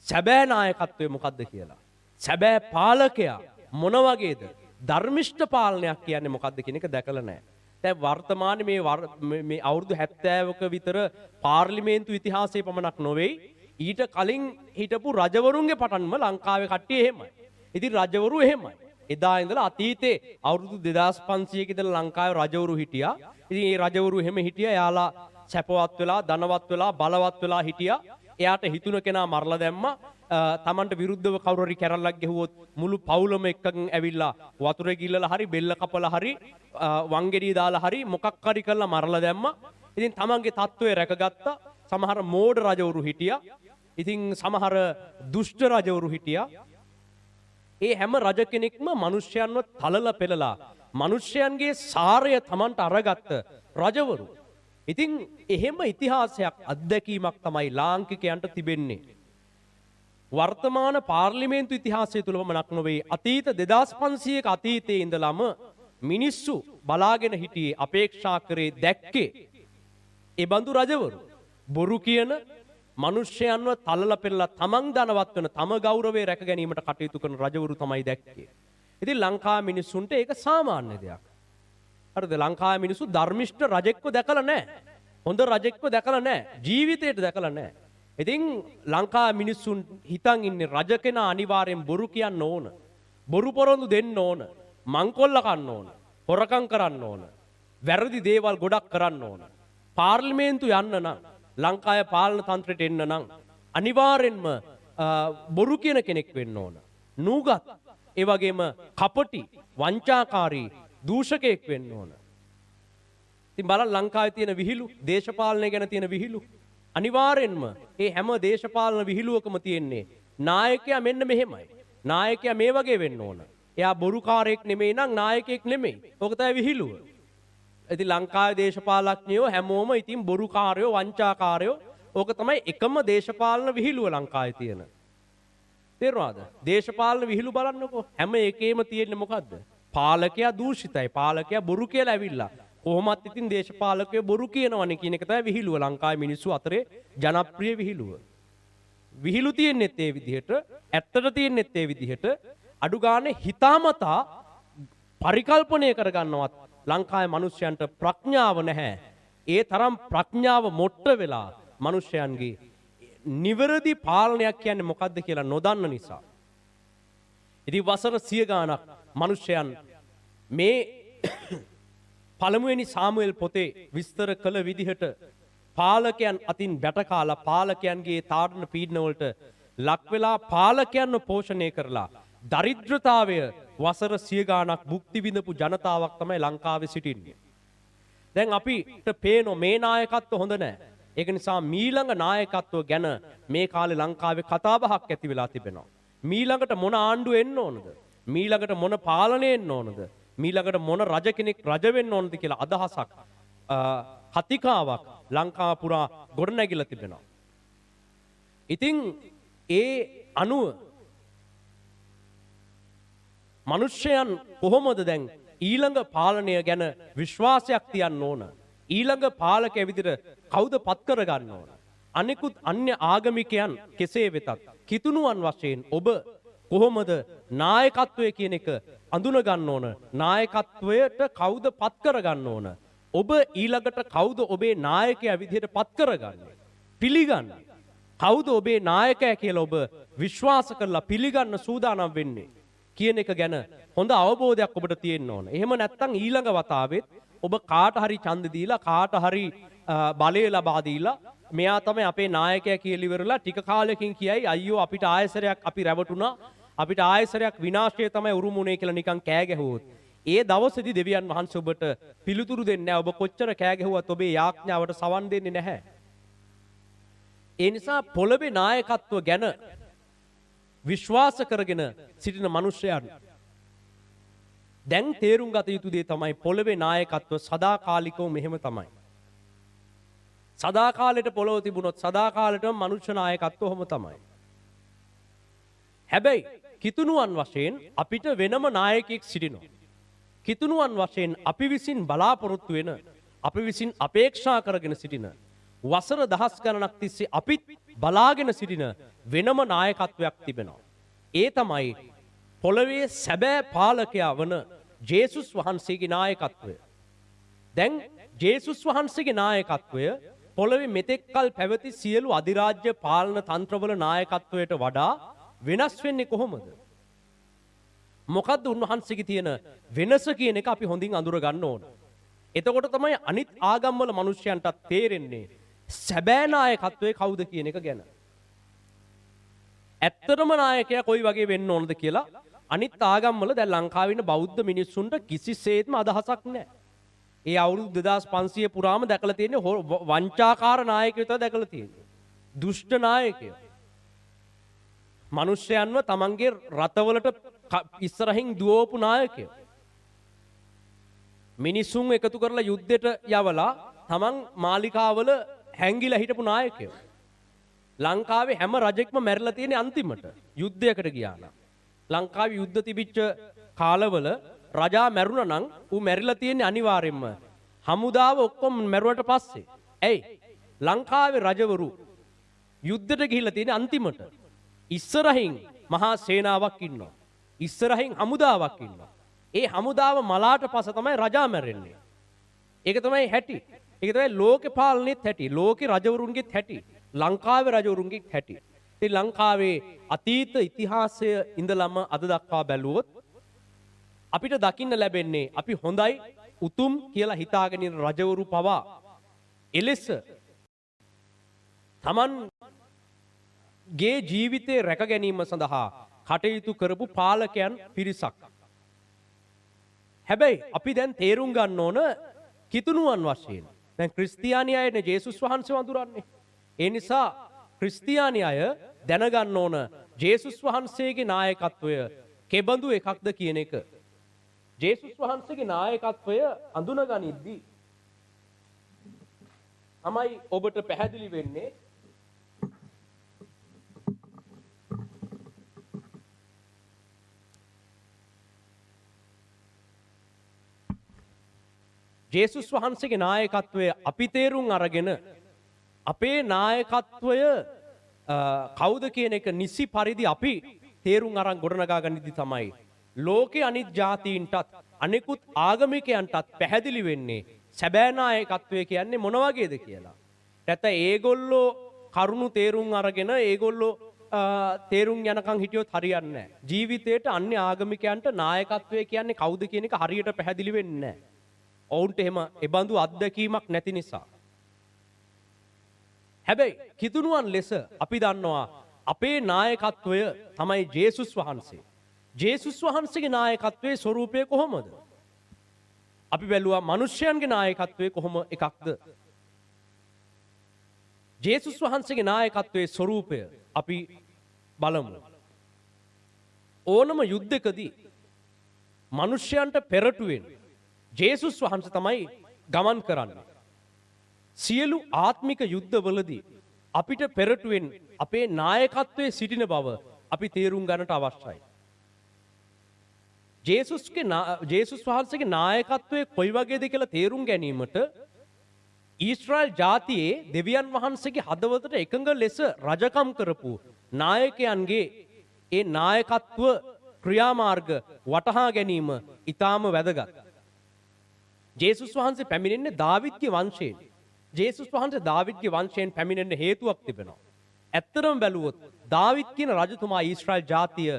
සැබෑ නායකත්වය මොකද්ද කියලා. සැබෑ පාලකයා මොන වගේද? ධර්මිෂ්ඨ පාලනයක් කියන්නේ මොකද්ද කියන එක දැකලා නැහැ. දැන් වර්තමානයේ මේ අවුරුදු 70ක විතර පාර්ලිමේන්තු ඉතිහාසයේ පමණක් නොවේයි, ඊට කලින් හිටපු රජවරුන්ගේ පටන්ම ලංකාවේ කට්ටිය එහෙමයි. ඉතින් රජවරු එහෙමයි. එදා ඉඳලා අතීතේ අවුරුදු 2500ක ඉඳලා ලංකාවේ රජවරු හිටියා. ඉතින් මේ රජවරු එහෙම හිටියා. එයාලා සැපවත් වෙලා, ධනවත් වෙලා, බලවත් වෙලා හිටියා. එයාට හිතුන කෙනා මරලා දැම්මා. තමන්ට විරුද්ධව කවුරු හරි කැරල්ලක් ගැහුවොත් මුළු පවුලම එක්කන් ඇවිල්ලා වතුරේ ගිල්ලලා හරි බෙල්ල කපලා හරි වංගෙඩිය දාලා හරි මොකක් හරි කරලා මරලා දැම්මා. ඉතින් තමන්ගේ තත්ත්වය රැකගත්තා. සමහර මෝඩ රජවරු හිටියා. ඉතින් සමහර දුෂ්ට රජවරු හිටියා. ඒ හැම රජ කෙනෙක්ම මිනිස්යන්ව තලලා පෙළලා මිනිස්යන්ගේ සාරය තමන්ට අරගත්ත රජවරු. ඉතින් එහෙම ඉතිහාසයක් අත්දැකීමක් තමයි ලාංකිකයන්ට තිබෙන්නේ. වර්තමාන පාර්ලිමේන්තු ඉතිහාසය තුළ පමණක් නොවේ අතීත 2500ක අතීතයේ ඉඳලම මිනිස්සු බලාගෙන හිටියේ අපේක්ෂා කරේ දැක්කේ ඒ බඳු රජවරු බොරු කියන මිනිස්යන්ව තලලා පෙරලා තමන් ධනවත් වෙන තම ගෞරවය රැක ගැනීමට කටයුතු කරන රජවරු තමයි දැක්කේ. ඉතින් ලංකාවේ මිනිස්සුන්ට ඒක සාමාන්‍ය දෙයක්. හරිද? ලංකාවේ මිනිස්සු ධර්මිෂ්ඨ රජෙක්ව දැකලා නැහැ. හොඳ රජෙක්ව දැකලා නැහැ. ජීවිතේට දැකලා නැහැ. ඉතින් ලංකාවේ මිනිස්සුන් හිතන් ඉන්නේ රජ කෙනා අනිවාර්යෙන් බොරු කියන්න ඕන. බොරු පොරොන්දු දෙන්න ඕන. මංකොල්ල කන්න ඕන. හොරකම් කරන්න ඕන. වැරදි දේවල් ගොඩක් කරන්න ඕන. පාර්ලිමේන්තු යන්න නම් ලංකාවේ පාලන තන්ත්‍රයට එන්න නම් අනිවාර්යෙන්ම බොරු කියන කෙනෙක් වෙන්න ඕන. නූගත් ඒ වගේම කපටි වංචාකාරී දූෂකයෙක් වෙන්න ඕන. ඉතින් බලන්න ලංකාවේ තියෙන විහිළු දේශපාලනය ගැන තියෙන විහිළු අනිවාර්යෙන්ම ඒ හැම දේශපාලන විහිළුවකම තියෙන්නේ නායකයා මෙන්න මෙහෙමයි. නායකයා මේ වගේ වෙන්න ඕන. එයා බොරුකාරයෙක් නෙමෙයි නම් නායකයෙක් නෙමෙයි. ඕක තමයි විහිළුව. ඉතින් ලංකාවේ දේශපාලඥයෝ හැමෝම ඉතින් බොරුකාරයෝ වංචාකාරයෝ ඕක තමයි එකම දේශපාලන විහිළුව ලංකාවේ තියෙන. තේරුණාද? දේශපාලන විහිළු බලන්නකෝ හැම එකේම තියෙන්නේ මොකද්ද? පාලකයා දූෂිතයි. පාලකයා බොරු කියලා ඇවිල්ලා. කොහොමත් ඉතින් දේශපාලකයෝ බොරු කියනවනේ කියන එක තමයි විහිළුව ලංකාවේ මිනිස්සු අතරේ ජනප්‍රිය විහිළුව. විහිළු තියෙන්නේත් ඒ විදිහට, ඇත්තට තියෙන්නේත් ඒ විදිහට අඩු ගානේ හිතාමතා පරිකල්පනය කරගන්නවත් ලංකාවේ මිනිස්යන්ට ප්‍රඥාව නැහැ. ඒ තරම් ප්‍රඥාව මොට්ට වෙලා මිනිස්යන්ගේ නිවැරදි පාලනයක් කියන්නේ මොකද්ද කියලා නොදන්න නිසා. ඉතින් වසර 100 ගාණක් මිනිස්යන් මේ පළමුවෙනි සාමුවෙල් පොතේ විස්තර කළ විදිහට පාලකයන් අතින් බැටකාලා පාලකයන්ගේ තාඩන පීඩන වලට ලක් වෙලා පාලකයන්ව පෝෂණය කරලා දරිද්‍රතාවය වසර 100 ගාණක් භුක්ති විඳපු ජනතාවක් තමයි ලංකාවේ සිටින්නේ. දැන් අපිට පේන මේ නායකත්ව හොඳ නැහැ. ඒක නිසා මීළඟ නායකත්ව ගැන මේ කාලේ ලංකාවේ කතාබහක් ඇති වෙලා තිබෙනවා. මීළඟට මොන ආණ්ඩුව එන්න ඕනද? මීළඟට මොන පාලනය එන්න ඕනද? මීළඟට මොන රජ කෙනෙක් රජ වෙන්න ඕනද කියලා අදහසක් කතිකාවක් ලංකාව පුරා ගොඩනැගිලා තිබෙනවා. ඉතින් ඒ අනුව මිනිස්යන් කොහොමද දැන් ඊළඟ පාලනය ගැන විශ්වාසයක් තියන්න ඕන? ඊළඟ පාලකයා විදිහට කවුද පත් කරගන්න ඕන? අනිකුත් අන්‍ය ආගමිකයන් කෙසේ වෙතත් කිතුණුවන් වශයෙන් ඔබ කොහොමද නායකත්වය කියන එක අඳුන ගන්න ඕන? නායකත්වයට කවුද පත් කරගන්න ඕන? ඔබ ඊළඟට කවුද ඔබේ නායකයා විදිහට පත් කරගන්නේ? පිළිගන්නේ. කවුද ඔබේ නායකයා කියලා ඔබ විශ්වාස කරලා පිළිගන්න සූදානම් වෙන්නේ කියන එක ගැන හොඳ අවබෝධයක් ඔබට තියෙන්න ඕන. එහෙම නැත්නම් ඊළඟ වතාවෙත් ඔබ කාට හරි ඡන්ද දීලා කාට හරි බලය ලබා දීලා මෙයා තමයි අපේ නායකයා කියලා ඉවරලා ටික කාලෙකින් කියයි අයියෝ අපිට ආයසරයක් අපි රැවටුණා අපිට ආයසරයක් විනාශය තමයි උරුමුනේ කියලා නිකන් කෑ ගැහුවොත් ඒ දවසේදී දෙවියන් වහන්සේ ඔබට පිළිතුරු දෙන්නේ නැහැ. ඔබ කොච්චර කෑ ගැහුවත් ඔබේ යාඥාවට සවන් දෙන්නේ නැහැ. ඒ නිසා පොළවේ නායකත්ව ගැන විශ්වාස කරගෙන සිටින මිනිසයන් දැන් තේරුම් ගත යුතු දේ තමයි පොළවේ නායකත්ව සදාකාලිකව මෙහෙම තමයි. සදාකාලෙට පොළොව තිබුණොත් සදාකාලෙටම මනුෂ්‍ය නායකත්වය ඔහොම තමයි. හැබැයි කිතුණුවන් වශයෙන් අපිට වෙනම නායකයෙක් සිටිනවා. කිතුණුවන් වශයෙන් අපි විසින් බලාපොරොත්තු වෙන අපි විසින් අපේක්ෂා කරගෙන සිටින වසර දහස් ගණනක් තිස්සේ අපිත් බලාගෙන සිටින වෙනම නායකත්වයක් තිබෙනවා. ඒ තමයි පොළවේ සැබෑ පාලකයා වන ජේසුස් වහන්සේගේ නායකත්වය. දැන් ජේසුස් වහන්සේගේ නායකත්වය පොළවේ මෙතෙක්කල් පැවති සියලු අධිරාජ්‍ය පාලන තන්ත්‍රවල නායකත්වයට වඩා වෙනස් වෙන්නේ කොහොමද? මොකද්ද උන්වහන්සේගේ තියෙන වෙනස කියන එක අපි හොඳින් අඳුර ගන්න ඕන. එතකොට තමයි අනිත් ආගම්වල මිනිස්යන්ට තේරෙන්නේ සැබෑ නායකත්වයේ කවුද කියන එක ගැන. ඇත්තටම නායකයා කොයි වගේ වෙන්න ඕනද කියලා අනිත් ආගම්වල දැන් ලංකාවේ ඉන්න බෞද්ධ මිනිස්සුන්ට කිසිසේත්ම අදහසක් නැහැ. ඒ අවුරුදු 2500 පුරාම දැකලා තියෙන්නේ වංචාකාර නායකයෝ තමයි දැකලා තියෙන්නේ. දුෂ්ට නායකයෝ. මිනිස්යන්ව තමන්ගේ රටවලට ඉස්සරහින් දුවපු නායකයෝ. මිනිසුන් එකතු කරලා යුද්ධයට යවලා තමන් මාලිකාවල හැංගිලා හිටපු නායකයෝ. ලංකාවේ හැම රජෙක්ම මැරිලා තියෙන්නේ අන්තිමට යුද්ධයකට ගියා නම්. ලංකාවේ යුද්ධ තිබිච්ච කාලවල රජා මැරුණා නම් ඌ මැරිලා තියෙන්නේ අනිවාර්යෙන්ම හමුදාව ඔක්කොම මැරුවට පස්සේ. ඇයි? ලංකාවේ රජවරු යුද්ධයට ගිහිල්ලා තියෙන්නේ අන්තිමට. ඉස්සරහින් මහා සේනාවක් ඉන්නවා. ඉස්සරහින් හමුදාවක් ඉන්නවා. ඒ හමුදාව මලාට පස්ස තමයි රජා මැරෙන්නේ. ඒක තමයි හැටි. ඒක තමයි ලෝකේ පාලනයේත් හැටි. ලෝකේ රජවරුන්ගේත් හැටි. ලංකාවේ රජවරුන්ගේත් හැටි. ඉතින් ලංකාවේ අතීත ඉතිහාසය ඉඳලම අද දක්වා බැලුවොත් අපිට දකින්න ලැබෙන්නේ අපි හොඳයි උතුම් කියලා හිතාගෙන ඉන්න රජවරු පවා එලෙස තමන්ගේ ජීවිතේ රැක ගැනීම සඳහා කටයුතු කරපු පාලකයන් පිරිසක්. හැබැයි අපි දැන් තේරුම් ගන්න ඕන කිතුණුවන් වශයෙන්. දැන් ක්‍රිස්තියානි අයනේ ජේසුස් වහන්සේ වඳුරන්නේ. ඒ නිසා ක්‍රිස්තියානි අය දැනගන්න ඕන ජේසුස් වහන්සේගේ නායකත්වය කෙබඳු එකක්ද කියන එක. ජේසුස් වහන්සේගේ නායකත්වය අඳුනගනිද්දී තමයි ඔබට පැහැදිලි වෙන්නේ ජේසුස් වහන්සේගේ නායකත්වය අපි තේරුම් අරගෙන අපේ නායකත්වය කවුද කියන එක නිසි පරිදි අපි තේරුම් අරන් ගොඩනගා ගනිද්දී තමයි ලෝකේ අනිත් ජාතීන්ටත් අනෙකුත් ආගමිකයන්ටත් පැහැදිලි වෙන්නේ සැබෑ නායකත්වය කියන්නේ මොන වගේද කියලා. නැත්නම් ඒගොල්ලෝ කරුණු තේරුම් අරගෙන ඒගොල්ලෝ තේරුම් යනකම් හිටියොත් හරියන්නේ නැහැ. ජීවිතේට අන්‍ය ආගමිකයන්ට නායකත්වය කියන්නේ කවුද කියන එක හරියට පැහැදිලි වෙන්නේ නැහැ. ඔවුන්ට එහෙම එබඳු අත්දැකීමක් නැති නිසා. හැබැයි කිතුණුවන් ලෙස අපි දන්නවා අපේ නායකත්වය තමයි ජේසුස් වහන්සේ. ජේසුස් වහන්සේගේ නායකත්වයේ ස්වરૂපය කොහොමද? අපි බැලුවා මිනිස්යන්ගේ නායකත්වයේ කොහොම එකක්ද? ජේසුස් වහන්සේගේ නායකත්වයේ ස්වરૂපය අපි බලමු. ඕනම යුද්ධකදී මිනිස්යන්ට පෙරටුවෙන් ජේසුස් වහන්සේ තමයි ගමන් කරන්නේ. සියලු ආත්මික යුද්ධවලදී අපිට පෙරටුවෙන් අපේ නායකත්වයේ සිටින බව අපි තේරුම් ගන්නට අවශ්‍යයි. ජේසුස් වහන්සේගේ නායකත්වයේ කොයි වගේද කියලා තේරුම් ගැනීමට ඊශ්‍රායල් ජාතියේ දෙවියන් වහන්සේගේ හදවතට එකඟ ලෙස රජකම් කරපු නායකයන්ගේ ඒ නායකත්ව ක්‍රියාමාර්ග වටහා ගැනීම ඊටාම වැදගත්. ජේසුස් වහන්සේ පැමිණෙන්නේ දාවිද්ගේ වංශයෙන්. ජේසුස් වහන්සේ දාවිද්ගේ වංශයෙන් පැමිණෙන්න හේතුවක් තිබෙනවා. ඇත්තටම බැලුවොත් දාවිද් කියන රජතුමා ඊශ්‍රායල් ජාතිය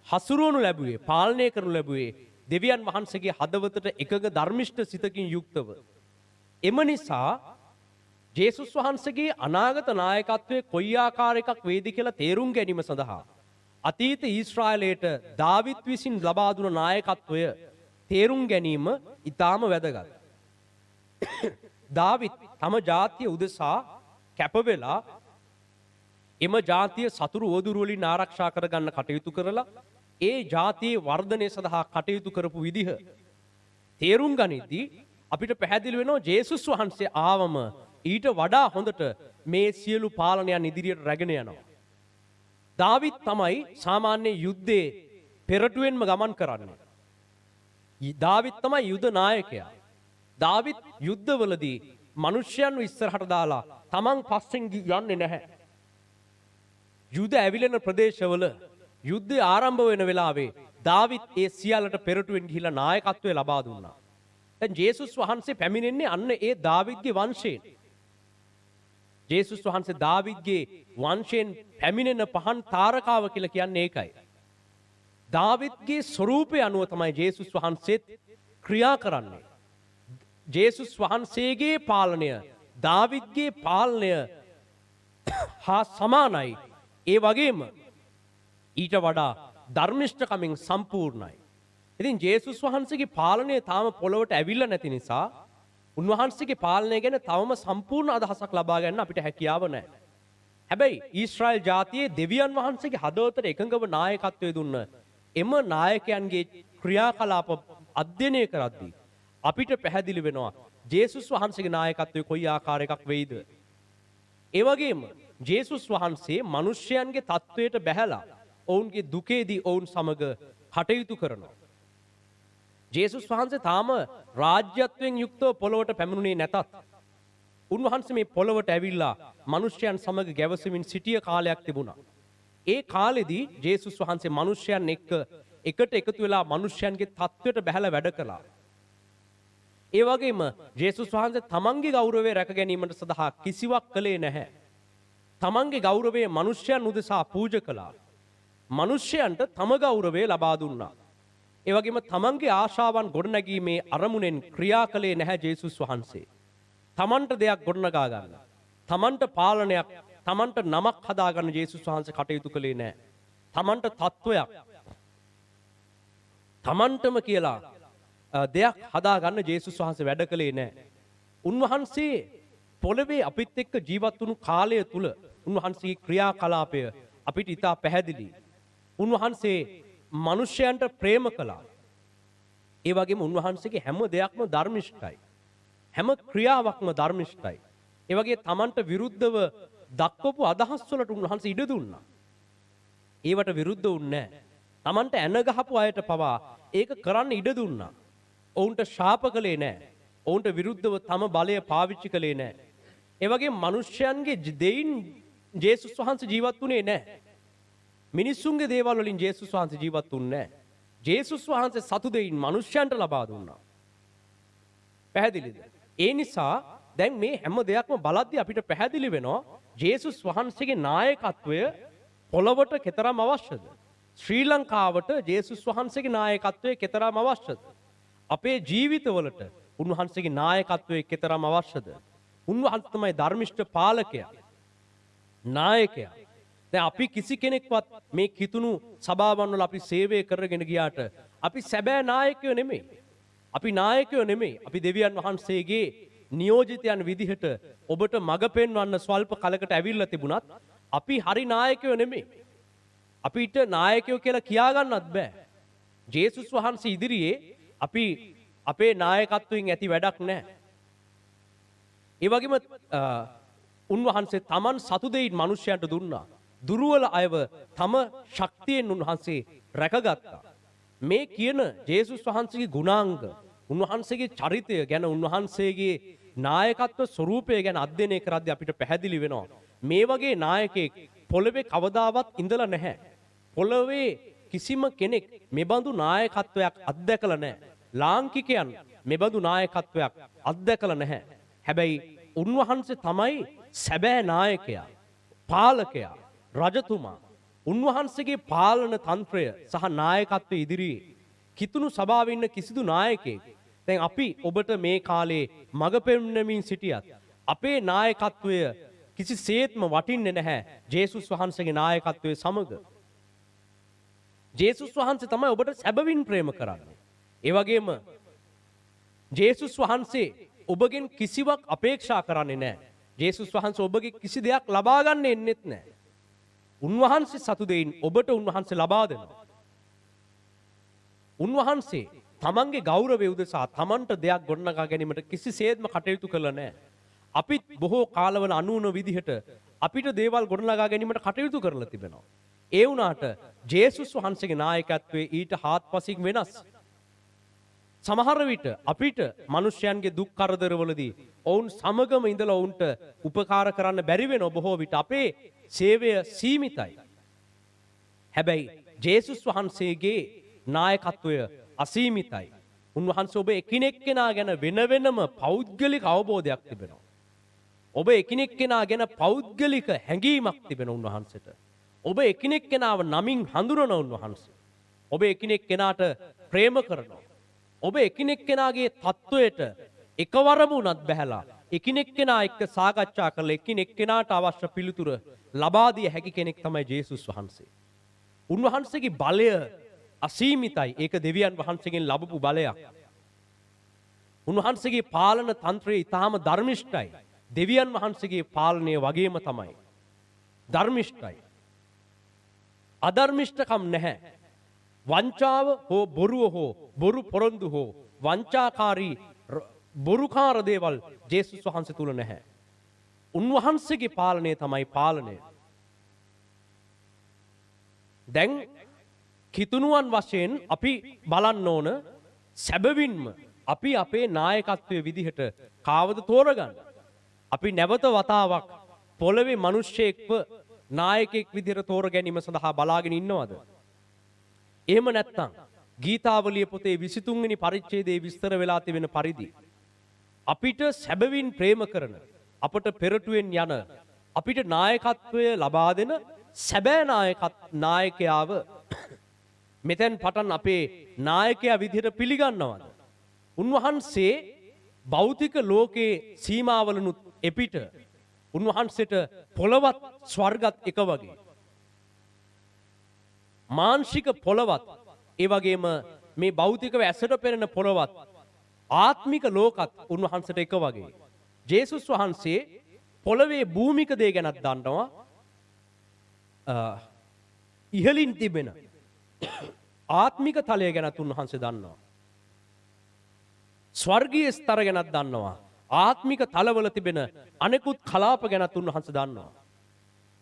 හසුරුවනු ලැබුවේ, පාලනය කරනු ලැබුවේ දෙවියන් වහන්සේගේ හදවතට එකඟ ධර්මිෂ්ඨ සිතකින් යුක්තව. එම නිසා ජේසුස් වහන්සේගේ අනාගත නායකත්වයේ කොයි ආකාර එකක් වේද කියලා තේරුම් ගැනීම සඳහා අතීත ඊශ්‍රායලයට දාවිද් විසින් ලබා දුන නායකත්වය තේරුම් ගැනීම ඊටාම වැදගත්. දාවිද් තම ජාතිය උදෙසා කැප වෙලා එම ජාතිය සතුරු ඕදුරු වලින් ආරක්ෂා කරගන්න කටයුතු කරලා ඒ ජාතියේ වර්ධනය සඳහා කටයුතු කරපු විදිහ තේරුම් ගනිද්දී අපිට පැහැදිලි වෙනවා ජේසුස් වහන්සේ ආවම ඊට වඩා හොඳට මේ සියලු පාලනයන් ඉදිරියට රැගෙන යනවා. දාවිද් තමයි සාමාන්‍ය යුද්ධයේ පෙරටුවෙන්ම ගමන් කරන්නේ. දාවිද් තමයි යුද නායකයා. දාවිද් යුද්ධවලදී මිනිස්යන්ව ඉස්සරහට දාලා තමන් පස්සෙන් යන්නේ නැහැ. යුද ඇවිලෙන ප්‍රදේශවල යුද්ධය ආරම්භ වෙන වෙලාවේ දාවිද් ඒ සියල්ලට පෙරටුවෙන් ගිහිලා නායකත්වය ලබා දුන්නා. දැන් ජේසුස් වහන්සේ පැමිණෙන්නේ අන්න ඒ දාවිද්ගේ වංශයෙන්. ජේසුස් වහන්සේ දාවිද්ගේ වංශයෙන් පැමිණෙන පහන් තාරකාව කියලා කියන්නේ ඒකයි. දාවිද්ගේ ස්වරූපය අනුව තමයි ජේසුස් වහන්සේත් ක්‍රියා කරන්නේ. ජේසුස් වහන්සේගේ පාලනය දාවිද්ගේ පාලනය හා සමානයි. ඒ වගේම ඊට වඩා ධර්මිෂ්ඨකමින් සම්පූර්ණයි. ඉතින් ජේසුස් වහන්සේගේ පාලනය තාම පොළොවට ඇවිල්ලා නැති නිසා උන්වහන්සේගේ පාලනය ගැන තවම සම්පූර්ණ අදහසක් ලබා ගන්න අපිට හැකියාව නැහැ. හැබැයි ඊශ්‍රායල් ජාතියේ දෙවියන් වහන්සේගේ හදවතට එකඟව නායකත්වය දුන්න එම නායකයන්ගේ ක්‍රියාකලාප අධ්‍යයනය කරද්දී අපිට පැහැදිලි වෙනවා ජේසුස් වහන්සේගේ නායකත්වය කොයි ආකාර එකක් වෙයිද. ඒ වගේම ජේසුස් වහන්සේ මිනිස්යන්ගේ තත්වයට බැහැලා ඔවුන්ගේ දුකේදී ඔවුන් සමග කටයුතු කරනවා. ජේසුස් වහන්සේ තාම රාජ්‍යත්වයෙන් යුක්තව පොළොවට පැමිණුණේ නැතත් උන්වහන්සේ මේ පොළොවට ඇවිල්ලා මිනිස්යන් සමග ගැවසෙමින් සිටිය කාලයක් තිබුණා. ඒ කාලෙදී ජේසුස් වහන්සේ මිනිස්යන් එකට එකතු වෙලා මිනිස්යන්ගේ තත්වයට බැහැලා වැඩ කළා. ඒ වගේම ජේසුස් වහන්සේ තමන්ගේ ගෞරවය රැක ගැනීමට සඳහා කිසිවක් කළේ නැහැ. තමන්ගේ ගෞරවය මිනිස්යන් උදෙසා පූජා කළා. මිනිස්යන්ට තම ගෞරවය ලබා දුන්නා. ඒ වගේම තමන්ගේ ආශාවන් ගොඩනැගීමේ අරමුණෙන් ක්‍රියා කළේ නැහැ ජේසුස් වහන්සේ. තමන්ට දෙයක් ගොඩනගා ගන්න. තමන්ට පාලනයක්, තමන්ට නමක් හදා ගන්න ජේසුස් වහන්සේ කටයුතු කළේ නැහැ. තමන්ට තත්වයක් තමන්ටම කියලා දෙයක් හදා ගන්න ජේසුස් වහන්සේ වැඩ කළේ නැහැ. උන්වහන්සේ පොළවේ අපිත් එක්ක ජීවත් වුණු කාලය තුල උන්වහන්සේගේ ක්‍රියාකලාපය අපිට ඉතා පැහැදිලි. උන්වහන්සේ මිනිසයන්ට ප්‍රේම කළා. ඒ වගේම උන්වහන්සේගේ හැම දෙයක්ම ධර්මිෂ්ඨයි. හැම ක්‍රියාවක්ම ධර්මිෂ්ඨයි. ඒ වගේ තමන්ට විරුද්ධව දක්වපු අදහස් වලට උන්වහන්සේ ඉඩ දුන්නා. ඒවට විරුද්ධ වුණේ නැහැ. තමන්ට ඇන ගහපු අයට පවා ඒක කරන්න ඉඩ දුන්නා. ඔවුන්ට ශාප කළේ නැහැ. ඔවුන්ට විරුද්ධව තම බලය පාවිච්චි කළේ නැහැ. ඒ වගේ මිනිස්යන්ගේ දෙයින් ජේසුස් වහන්සේ ජීවත් වුණේ නැහැ. මිනිස්සුන්ගේ දේවල් වලින් ජේසුස් වහන්සේ ජීවත් වුණේ නැහැ. ජේසුස් වහන්සේ සතු දෙයින් මිනිස්යන්ට ලබා දුන්නා. පැහැදිලිද? ඒ නිසා දැන් මේ හැම දෙයක්ම බලද්දී අපිට පැහැදිලි වෙනවා ජේසුස් වහන්සේගේ නායකත්වය පොළොවට කෙතරම් අවශ්‍යද? ශ්‍රී ලංකාවට ජේසුස් වහන්සේගේ නායකත්වය කෙතරම් අවශ්‍යද? අපේ ජීවිතවලට උන්වහන්සේගේ නායකත්වය කෙතරම් අවශ්‍යද? උන්වහන්සේ තමයි ධර්මිෂ්ඨ පාලකයා, නායකයා. දැන් අපි කිසි කෙනෙක්වත් මේ කිතුණු සභාවන් වල අපි සේවය කරගෙන ගියාට අපි සැබෑ නායකයෝ නෙමෙයි. අපි නායකයෝ නෙමෙයි. අපි දෙවියන් වහන්සේගේ නියෝජිතයන් විදිහට ඔබට මඟ පෙන්වන්න ස්වල්ප කලකට ඇවිල්ලා තිබුණත් අපි හරි නායකයෝ නෙමෙයි. අපිට නායකයෝ කියලා කියා ගන්නත් බෑ. ජේසුස් වහන්සේ ඉදිරියේ අපි අපේ නායකත්වයෙන් ඇති වැඩක් නැහැ. ඒ වගේම උන්වහන්සේ තමන් සතු දෙයින් මිනිසයන්ට දුන්නා. දුර්වල අයව තම ශක්තියෙන් උන්වහන්සේ රැකගත්තා. මේ කියන ජේසුස් වහන්සේගේ ගුණාංග, උන්වහන්සේගේ චරිතය ගැන, උන්වහන්සේගේ නායකත්ව ස්වරූපය ගැන අධ්‍යයනය කරද්දී අපිට පැහැදිලි වෙනවා මේ වගේ නායකයෙක් පොළවේ කවදාවත් ඉඳලා නැහැ. පොළවේ කිසිම කෙනෙක් මෙබඳු නායකත්වයක් අත්දැකලා නැහැ. ලාංකිකයන් මෙබඳු නායකත්වයක් අත්දැකලා නැහැ. හැබැයි උන්වහන්සේ තමයි සැබෑ නායකයා, පාලකයා, රජතුමා. උන්වහන්සේගේ පාලන තන්ත්‍රය සහ නායකත්වය ඉදිරියේ කිතුණු සභාවේ ඉන්න කිසිදු නායකයෙක්, දැන් අපි ඔබට මේ කාලේ මඟ පෙන්වමින් සිටියත් අපේ නායකත්වය කිසිසේත්ම වටින්නේ නැහැ ජේසුස් වහන්සේගේ නායකත්වයේ සමග. ජේසුස් වහන්සේ තමයි ඔබට සැබවින් ප්‍රේම කරන්නේ. ඒ වගේම ජේසුස් වහන්සේ ඔබගෙන් කිසිවක් අපේක්ෂා කරන්නේ නැහැ. ජේසුස් වහන්සේ ඔබගේ කිසි දෙයක් ලබා ගන්න එන්නෙත් නැහැ. උන්වහන්සේ සතු දෙයින් ඔබට උන්වහන්සේ ලබා දෙනවා. උන්වහන්සේ තමන්ගේ ගෞරවය උදෙසා තමන්ට දෙයක් ගොඩනගා ගැනීමට කිසිසේත්ම කටයුතු කළා නැහැ. අපිත් බොහෝ කාලවල අනුන විදිහට අපිට දේවල් ගොඩනගා ගැනීමට කටයුතු කරලා තිබෙනවා. ඒ වුණාට ජේසුස් වහන්සේගේ නායකත්වයේ ඊට හාත්පසින් වෙනස්. සමහර විට අපිට මිනිස්යන්ගේ දුක් කරදරවලදී ඔවුන් සමගම ඉඳලා ඔවුන්ට උපකාර කරන්න බැරි වෙන බොහෝ විට අපේ සේවය සීමිතයි. හැබැයි ජේසුස් වහන්සේගේ නායකත්වය අසීමිතයි. උන්වහන්සේ ඔබ එකිනෙක කෙනා ගැන වෙන වෙනම පෞද්ගලික අවබෝධයක් තිබෙනවා. ඔබ එකිනෙක කෙනා ගැන පෞද්ගලික හැඟීමක් තිබෙන උන්වහන්සේට. ඔබ එකිනෙක කෙනාව නමින් හඳුනන උන්වහන්සේ. ඔබ එකිනෙක කෙනාට ප්‍රේම කරනවා. ඔබ එකිනෙක කෙනාගේ තත්වයට එකවරම උනත් බැහැලා එකිනෙක කෙනා එක්ක සාකච්ඡා කරලා එකිනෙක කෙනාට අවශ්‍ය පිළිතුර ලබා දිය හැකි කෙනෙක් තමයි ජේසුස් වහන්සේ. උන්වහන්සේගේ බලය අසීමිතයි. ඒක දෙවියන් වහන්සේගෙන් ලැබපු බලයක්. උන්වහන්සේගේ පාලන තන්ත්‍රය ඊටාම ධර්මිෂ්ඨයි. දෙවියන් වහන්සේගේ පාලනය වගේම තමයි. ධර්මිෂ්ඨයි. අධර්මිෂ්ඨකම් නැහැ. වංචාව හෝ බොරුව හෝ බොරු පොරොන්දු හෝ වංචාකාරී බොරුකාර දේවල් ජේසුස් වහන්සේ තුල නැහැ. උන්වහන්සේගේ පාලනය තමයි පාලනය. දැන් කිතුණුවන් වශයෙන් අපි බලන්න ඕන සැබවින්ම අපි අපේ නායකත්වයේ විදිහට කාවද තෝරගන්න. අපි නැවත වතාවක් පොළවේ මිනිස්සෙක්ව නායකයෙක් විදිහට තෝර ගැනීම සඳහා බලාගෙන ඉන්නවද? එහෙම නැත්නම් ගීතාවලිය පොතේ 23 වෙනි පරිච්ඡේදයේ විස්තර වෙලා තිබෙන පරිදි අපිට සැබවින් ප්‍රේම කරන අපට පෙරටුවෙන් යන අපිට නායකත්වය ලබා දෙන සැබෑ නායකයාව මෙතෙන් පටන් අපේ නායකයා විදිහට පිළිගන්නවද? උන්වහන්සේ භෞතික ලෝකයේ සීමාවලනුත් එපිට උන්වහන්සේට පොළවත් ස්වර්ගත් එක වගේ. මානසික පොළවත් ඒ වගේම මේ භෞතිකව ඇසට පෙනෙන පොළවත් ආත්මික ලෝකත් උන්වහන්සේට එක වගේ. ජේසුස් වහන්සේ පොළවේ භූමික දේ ගැනත් දන්නවා. ඉහළින් තිබෙන ආත්මික තලය ගැනත් උන්වහන්සේ දන්නවා. ස්වර්ගීය ස්තර ගැනත් දන්නවා. ආත්මික තලවල තිබෙන අනෙකුත් කලාප ගැනත් උන්වහන්සේ දන්නවා.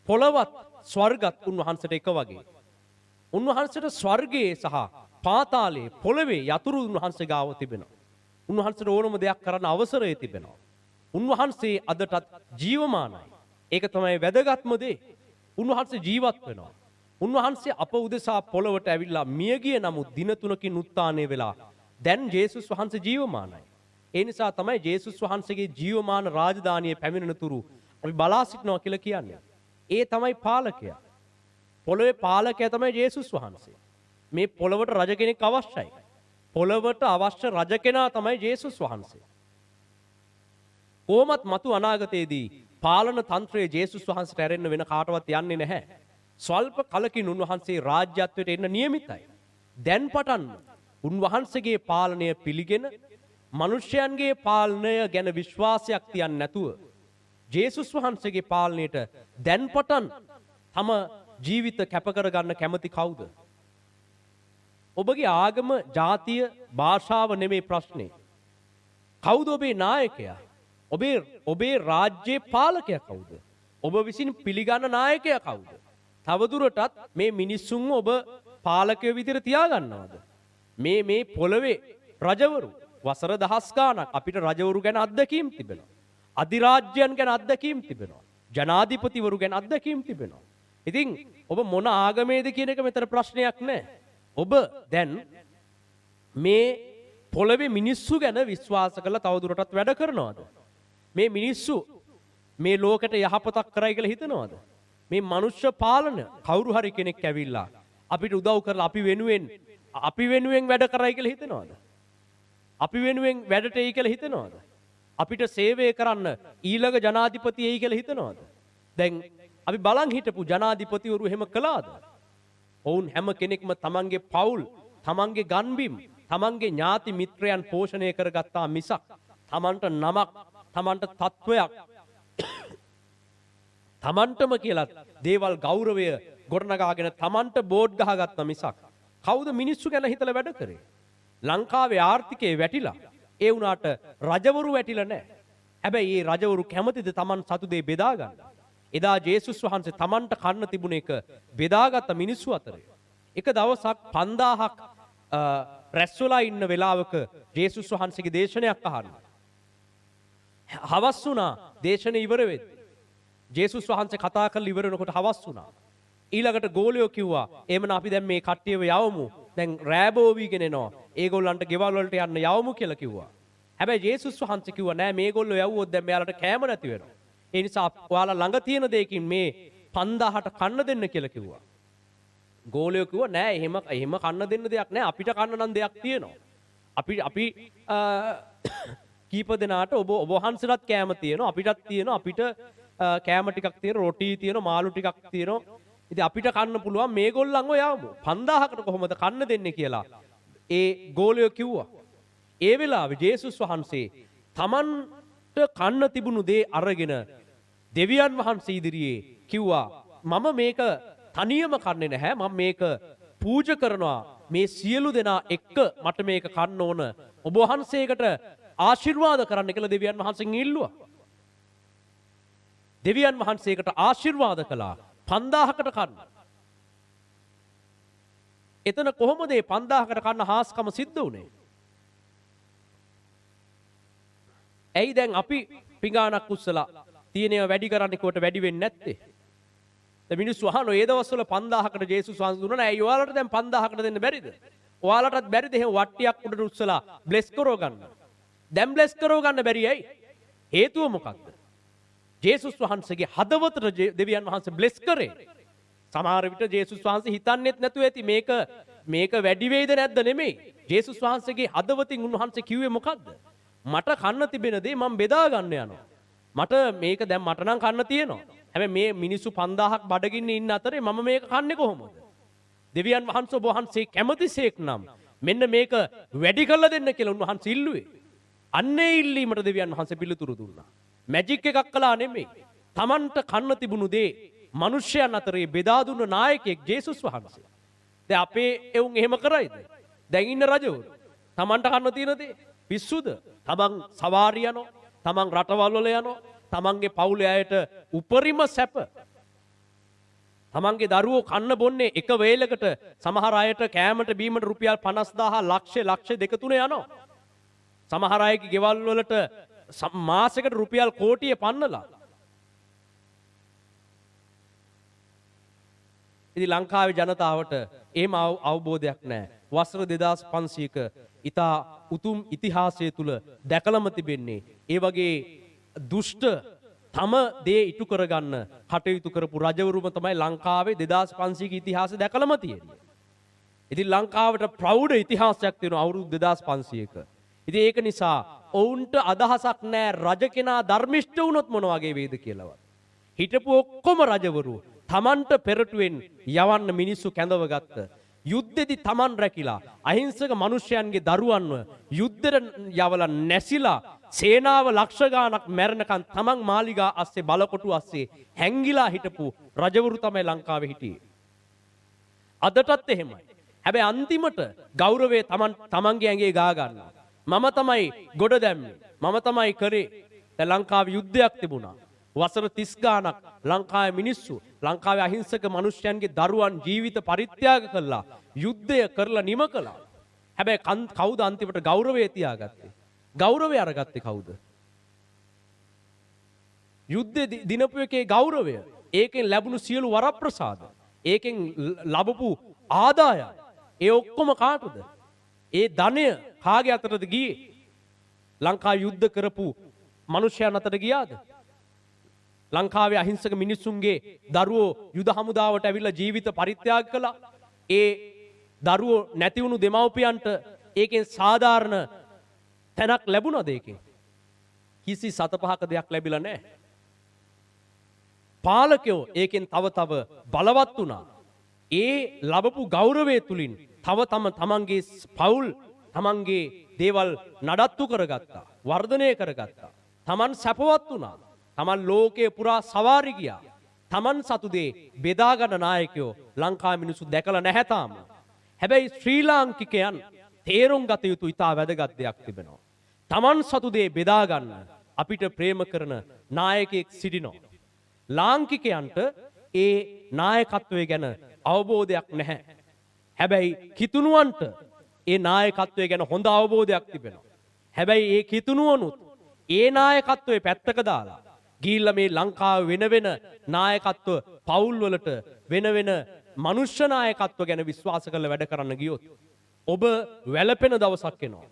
පොළවත් ස්වර්ගත් උන්වහන්සේට එක වගේ. උන්වහන්සේට ස්වර්ගයේ සහ පාතාලයේ පොළවේ යතුරු උන්වහන්සේ ගාව තිබෙනවා. උන්වහන්සේට ඕනම දෙයක් කරන්න අවසරය තිබෙනවා. උන්වහන්සේ අදටත් ජීවමානයි. ඒක තමයි වැදගත්ම දේ. උන්වහන්සේ ජීවත් වෙනවා. උන්වහන්සේ අප උදෙසා පොළවට ඇවිල්ලා මියගිය නමුත් දින 3කින් උත්ථානය වෙලා දැන් ජේසුස් වහන්සේ ජීවමානයි. ඒ නිසා තමයි ජේසුස් වහන්සේගේ ජීවමාන රාජධානිය පැමිණෙන තුරු අපි බලා සිටිනවා කියලා කියන්නේ. ඒ තමයි පාලකයා. පොළවේ පාලකයා තමයි ජේසුස් වහන්සේ. මේ පොළවට රජ කෙනෙක් අවශ්‍යයි. පොළවට අවශ්‍ය රජ කෙනා තමයි ජේසුස් වහන්සේ. කොහොමත් මතු අනාගතයේදී පාලන තන්ත්‍රයේ ජේසුස් වහන්සේට ඇරෙන්න වෙන කාටවත් යන්නේ නැහැ. ස්වල්ප කලකින් උන්වහන්සේ රාජ්‍යත්වයට එන්න නියමිතයි. දැන් පටන් උන්වහන්සේගේ පාලනය පිළිගෙන මිනිසයන්ගේ පාලනය ගැන විශ්වාසයක් තියන්නේ නැතුව ජේසුස් වහන්සේගේ පාලනයට දැන් පටන් තම ජීවිත කැප කර ගන්න කැමති කවුද? ඔබගේ ආගම, ජාතිය, භාෂාව නෙමේ ප්‍රශ්නේ. කවුද ඔබේ නායකයා? ඔබේ රාජ්‍යයේ පාලකයා කවුද? ඔබ විසින් පිළිගන්න නායකයා කවුද? තවදුරටත් මේ මිනිස්සුන් ඔබ පාලකයෝ විදිහට තියාගන්නවද? මේ පොළවේ රජවරු වසර දහස් ගාණක් අපිට රජවරු ගැන අත්දැකීම් තිබෙනවා. අධිරාජ්‍යයන් ගැන අත්දැකීම් තිබෙනවා. ජනාධිපතිවරු ගැන අත්දැකීම් තිබෙනවා. ඉතින් ඔබ මොන ආගමේද කියන එක මෙතන ප්‍රශ්නයක් නෑ. ඔබ දැන් මේ පොළවේ මිනිස්සු ගැන විශ්වාස කරලා තවදුරටත් වැඩ කරනවද? මේ මිනිස්සු මේ ලෝකෙට යහපතක් කරයි කියලා හිතනවද? මේ මනුෂ්‍ය පාලන කවුරු හරි කෙනෙක් ඇවිල්ලා අපිට උදව් කරලා අපි වෙනුවෙන් වැඩ කරයි කියලා හිතනවද? අපි වෙනුවෙන් වැඩට එයි කියලා හිතනවද? අපිට සේවය කරන්න ඊළඟ ජනාධිපති එයි කියලා හිතනවද? දැන් අපි බලන් හිටපු ජනාධිපතිවරු එහෙම කළාද? ඔවුන් හැම කෙනෙක්ම තමන්ගේ පවුල්, තමන්ගේ ගන්බිම්, තමන්ගේ ඥාති මිත්‍රයන් පෝෂණය කරගත්තා මිසක් තමන්ට නමක්, තමන්ට තත්වයක්, තමන්ටම කියලා දේවල් ගෞරවය ගොඩනගාගෙන තමන්ට බෝඩ් ගහගත්තා මිසක් කවුද මිනිස්සු ගැන හිතලා වැඩ කරේ? ලංකාවේ ආර්ථිකය වැටිලා ඒ වුණාට රජවරු වැටිලා නැහැ. හැබැයි මේ රජවරු කැමතිද තමන් සතු දෙය බෙදා ගන්න? එදා ජේසුස් වහන්සේ තමන්ට කන්න තිබුණ එක බෙදාගත්ත මිනිස්සු අතරේ. එක දවසක් 5000ක් රැස්වලා ඉන්න වෙලාවක ජේසුස් වහන්සේගේ දේශනයක් අහන්න. හවස් වුණා දේශනේ ඉවර වෙද්දී. ජේසුස් වහන්සේ කතා කරලා ඉවර වෙනකොට හවස් වුණා. ඊළඟට ගෝලියෝ කිව්වා එහෙමනම් අපි දැන් මේ කට්ටියව යවමු. දැන් රෑබෝ වීගෙන එනවා. ඒගොල්ලන්ට ගෙවල් වලට යන්න යවමු කියලා කිව්වා. හැබැයි ජේසුස් වහන්සේ කිව්වා නෑ මේගොල්ලෝ යවුවොත් දැන් මෙයාලට කෑම නැති වෙනවා. ඒ නිසා ඔයාලා ළඟ තියෙන දෙයකින් මේ 5000ට කන්න දෙන්න කියලා කිව්වා. ගෝලියෝ කිව්වා නෑ එහෙම කන්න දෙන්න දෙයක් නෑ. අපිට කන්න නම් දෙයක් තියෙනවා. අපි කීප දෙනාට ඔබ වහන්සේලාත් කෑම තියෙනවා, අපිටත් තියෙනවා, අපිට කෑම ටිකක් තියෙනවා, රොටි තියෙනවා, මාළු ටිකක් තියෙනවා. ඉතින් අපිට කන්න පුළුවන් මේගොල්ලන්ව යවමු. 5000කට කොහොමද කන්න දෙන්නේ කියලා ඒ ගෝලියෝ කිව්වා. ඒ වෙලාවේ ජේසුස් වහන්සේ තමන්ට කන්න තිබුණු දේ අරගෙන දෙවියන් වහන්සේ ඉදිරියේ කිව්වා මම මේක තනියම කන්නේ නැහැ, මම මේක පූජා කරනවා, මේ සියලු දෙනා එක්ක මට මේක කන්න ඕන, ඔබ වහන්සේකට ආශිර්වාද කරන්න කියලා දෙවියන් වහන්සේගෙන් ඉල්ලුවා. දෙවියන් වහන්සේකට ආශිර්වාද කළා 5000කට කන්න. එතන කොහොමද මේ 5000කට කන්න හාස්කම සිද්ධ වුනේ? ඇයි දැන් අපි පිඟානක් උස්සලා තියෙනව වැඩි කරන්නේ කොට වැඩි වෙන්නේ නැත්තේ? දැන් මිනිස්සු අහන ඒ දවස්වල 5000කට ජේසුස් වහන්සේ දුන්නා නෑ. ඔයාලට දැන් 5000කට දෙන්න බැරිද? ඔයාලටත් බැරිද එහෙම වට්ටියක් උඩට උස්සලා බ්ලෙස් කරව ගන්න? දැන් බ්ලෙස් කරව ගන්න බැරි ඇයි? හේතුව මොකක්ද? ජේසුස් වහන්සේගේ හදවතට දෙවියන් වහන්සේ බ්ලෙස් කරේ. සමහර විට ජේසුස් වහන්සේ හිතන්නේත් නැතුව ඇති මේක වැඩි වෙයිද නැද්ද නෙමෙයි. ජේසුස් වහන්සේගේ හදවතින් උන්වහන්සේ කිව්වේ මොකද්ද? මට කන්න තිබෙන දේ මම බෙදා ගන්න යනවා. මට මේක දැන් මට නම් කන්න තියෙනවා. හැබැයි මේ මිනිස්සු 5000ක් බඩගින්න ඉන්න අතරේ මම මේක කන්නේ කොහොමද? දෙවියන් වහන්සේ ඔබ වහන්සේ කැමතිසේක් නම් මෙන්න මේක වැඩි කරලා දෙන්න කියලා උන්වහන්සේ ඉල්ලුවේ. අන්නේ ඉල්ලීමට දෙවියන් වහන්සේ පිළිතුරු දුන්නා. මැජික් එකක් කළා නෙමෙයි. Tamanට කන්න තිබුණු දේ මිනිස්යන් අතරේ බෙදා දුන්න නායකයෙක් ජේසුස් වහන්සේ. දැන් අපේ එවුන් එහෙම කරයිද? දැන් ඉන්න රජවරු Tamanට කන්න තියෙන දේ පිස්සුද? තමන් සවාරි යනවා, තමන් රටවල් වල යනවා, තමන්ගේ පවුලේ අයට උපරිම සැප. තමන්ගේ දරුවෝ කන්න බොන්නේ එක වේලකට සමහර අයට කෑමට බීමට රුපියල් 50000 ලක්ෂ 2-3 යනවා. සමහර අයගේ ගෙවල් වලට මාසෙකට රුපියල් කෝටිය පන්නලා. ඉතින් ලංකාවේ ජනතාවට එහෙම අවබෝධයක් නැහැ. වසර 2500ක ඉතා උතුම් ඉතිහාසය තුල දැකලම තිබෙන්නේ ඒ වගේ දුෂ්ට තම දේ ඉටු කරගන්න කටයුතු කරපු රජවරුම තමයි ලංකාවේ 2500ක ඉතිහාසය දැකලම තියෙන්නේ. ඉතින් ලංකාවට ප්‍රෞಢ ඉතිහාසයක් තියෙනවා අවුරුදු 2500ක. ඉතින් ඒක නිසා ඔවුන්ට අදහසක් නැහැ රජ කෙනා ධර්මිෂ්ඨ වුණොත් මොන වගේ වේද කියලාවත්. හිටපු ඔක්කොම රජවරු තමන්ට පෙරටුවෙන් යවන්න මිනිස්සු කැඳව ගත්ත. යුද්ධෙදි තමන් රැකිලා අහිංසක මිනිසයන්ගේ දරුවන්ව යුද්ධෙට යවලා නැසිලා සේනාව ලක්ෂ ගාණක් මැරෙනකන් තමන් මාලිගා අස්සේ බලකොටු අස්සේ හැංගිලා හිටපු රජවරු තමයි ලංකාවේ හිටියේ. අදටත් එහෙමයි. හැබැයි අන්තිමට ගෞරවය තමන්ගේ ඇඟේ ගා ගන්නවා. මම තමයි ගොඩ දැම්මේ. මම තමයි කරේ. දැන් ලංකාවේ යුද්ධයක් තිබුණා. වසර 30 ගාණක් ලංකාවේ මිනිස්සු ලංකාවේ අහිංසක මිනිස්යන්ගේ දරුවන් ජීවිත පරිත්‍යාග කළා. යුද්ධය කරලා නිම කළා. හැබැයි කවුද අන්තිමට ගෞරවය තියාගත්තේ? ගෞරවය අරගත්තේ කවුද? යුද්ධේ දිනපු එකේ ගෞරවය. ඒකෙන් ලැබුණු සියලු වරප්‍රසාද. ඒකෙන් ලැබපු ආදායම්. ඒ ඔක්කොම කාටද? ඒ ධනය කාගේ අතටද ගියේ? ලංකාවේ යුද්ධ කරපු මිනිස්යන් අතට ගියාද? ලංකාවේ අහිංසක මිනිස්සුන්ගේ දරුවෝ යුද හමුදාවට ඇවිල්ලා ජීවිත පරිත්‍යාග කළා. ඒ දරුවෝ නැති වුණු දෙමව්පියන්ට ඒකෙන් සාධාරණ තැනක් ලැබුණාද ඒකෙන්? කිසි සතපහක දෙයක් ලැබිලා නැහැ. පාලකයෝ ඒකෙන් තව බලවත් වුණා. ඒ ලැබපු ගෞරවය තුලින් තමන්ගේ පවුල් තමන්ගේ දේවල් නඩත්තු කරගත්තා. වර්ධනය කරගත්තා. තමන් සැපවත් වුණා. තමන් ලෝකයේ පුරා සවාරි ගියා. තමන් සතු දේ බෙදා ගන්න නායකයෝ ලංකාවේ මිනිස්සු දැකලා නැහැ තාම. හැබැයි ශ්‍රී ලාංකිකයන් තේරුම් ගත යුතු ඉතා වැදගත් දෙයක් තිබෙනවා. තමන් සතු දේ බෙදා ගන්න අපිට ප්‍රේම කරන නායකයෙක් සිටිනවා. ලාංකිකයන්ට ඒ නායකත්වය ගැන අවබෝධයක් නැහැ. හැබැයි කිතුණුවන්ට ඒ නායකත්වය ගැන හොඳ අවබෝධයක් තිබෙනවා. හැබැයි ඒ කිතුණුවනුත් ඒ නායකත්වයේ පැත්තක දාලා ගිහිල්ලා මේ ලංකාවේ වෙන නායකත්ව පවුල් වලට වෙන මනුෂ්‍ය නායකත්ව ගැන විශ්වාස කරලා වැඩ කරන්න ගියොත් ඔබ වැළපෙන දවසක් එනවා.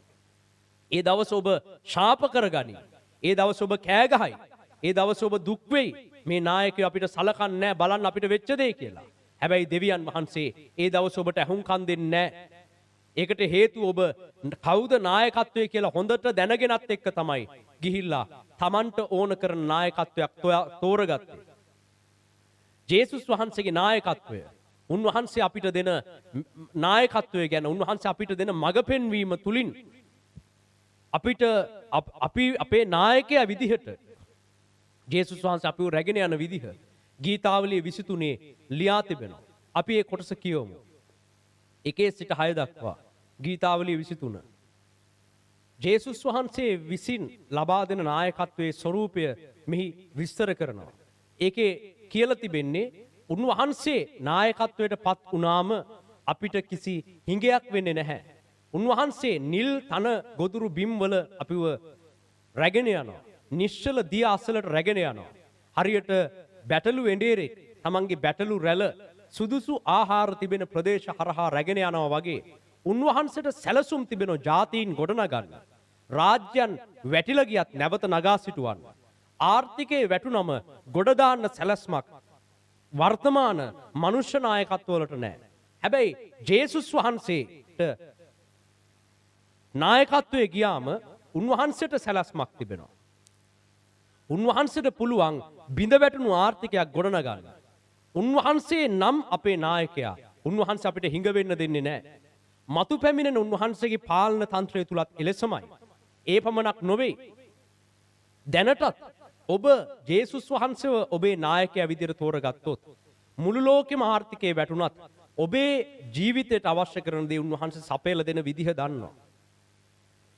ඒ දවස ඔබ ශාප කරගනි. ඒ දවස ඔබ කෑ ගහයි. ඒ දවස ඔබ දුක් වෙයි. මේ නායකයෝ අපිට සලකන්නේ නැහැ බලන්න අපිට වෙච්ච දේ කියලා. හැබැයි දෙවියන් වහන්සේ ඒ දවස ඔබට අහුම්කම් දෙන්නේ නැහැ. ඒකට හේතුව ඔබ කවුද නායකත්වය කියලා හොඳට දැනගෙනත් එක්ක තමයි ගිහිල්ලා Tamanට ඕන කරන නායකත්වයක් තෝරගත්තේ. ජේසුස් වහන්සේගේ නායකත්වය, උන්වහන්සේ අපිට දෙන නායකත්වය ගැන, උන්වහන්සේ අපිට දෙන මඟ පෙන්වීම තුලින් අපි අපේ නායකයා විදිහට ජේසුස් වහන්සේ අපිව රැගෙන යන විදිහ ගීතාවලිය 23 ලියා තිබෙනවා. අපි ඒ කොටස කියවමු. 1 සිට 6 දක්වා ගීතාවලිය 23. ජේසුස් වහන්සේ විසින් ලබා දෙන නායකත්වයේ ස්වરૂපය මෙහි විස්තර කරනවා. ඒකේ කියලා තිබෙන්නේ උන්වහන්සේ නායකත්වයට පත් වුණාම අපිට කිසි හිඟයක් වෙන්නේ නැහැ. උන්වහන්සේ නිල් තන ගොදුරු බිම්වල අපිව රැගෙන යනවා. නිශ්චල දිය අසලට රැගෙන යනවා. හරියට බැටළු එඬේරෙක් තමන්ගේ බැටළු රැළ සුදුසු ආහාර තිබෙන ප්‍රදේශ හරහා රැගෙන යනවා වගේ උන්වහන්සේට සැලසුම් තිබෙන ජාතීන් ගොඩනගන්න. රාජ්‍යයන් වැටිලා ගියත් නැවත නගා සිටුවන්න. ආර්ථිකයේ වැටුනම ගොඩ දාන්න සැලැස්මක් වර්තමාන මනුෂ්‍ය නායකත්වවලට නැහැ. හැබැයි ජේසුස් වහන්සේට නායකත්වයේ ගියාම උන්වහන්සේට සැලැස්මක් තිබෙනවා. උන්වහන්සේට පුළුවන් බිඳ වැටුණු ආර්ථිකයක් ගොඩනගන්න. උන්වහන්සේ නම් අපේ නායකයා. උන්වහන්සේ අපිට හිඟ වෙන්න දෙන්නේ නැහැ. මතු පැමිණෙන උන්වහන්සේගේ පාලන තන්ත්‍රය තුලත් එලෙසමයි. ඒ පමණක් නොවේ. දැනටත් ඔබ ජේසුස් වහන්සේව ඔබේ නායකයා විදිහට තෝරගත්තොත් මුළු ලෝකෙම ආර්ථිකයේ වැටුණත් ඔබේ ජීවිතයට අවශ්‍ය කරන දේ උන්වහන්සේ සපයලා දෙන විදිහ දන්නවා.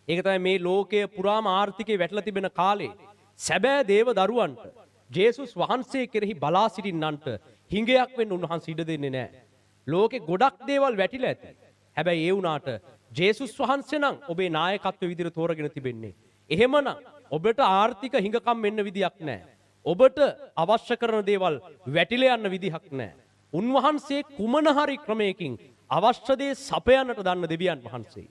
ඒක තමයි මේ ලෝකයේ පුරාම ආර්ථිකයේ වැටලා තිබෙන කාලේ සැබෑ දේව දරුවන්ට ජේසුස් වහන්සේ කෙරෙහි බලා සිටින්නන්ට හිඟයක් වෙන්න උන්වහන්සේ ඉඩ දෙන්නේ නැහැ. ලෝකේ ගොඩක් දේවල් වැටිලා ඇති. හැබැයි ඒ වුණාට ජේසුස් වහන්සේ නම් ඔබේ නායකත්වයේ විදිහට තෝරගෙන තිබෙන්නේ. එහෙමනම් ඔබට ආර්ථික හිඟකම් වෙන්න විදියක් නැහැ. ඔබට අවශ්‍ය කරන දේවල් වැටිලා යන්න විදිහක් නැහැ. උන්වහන්සේ කුමන හරි ක්‍රමයකින් අවශ්‍ය දේ සපයන්නට දන්න දෙවියන් වහන්සේ.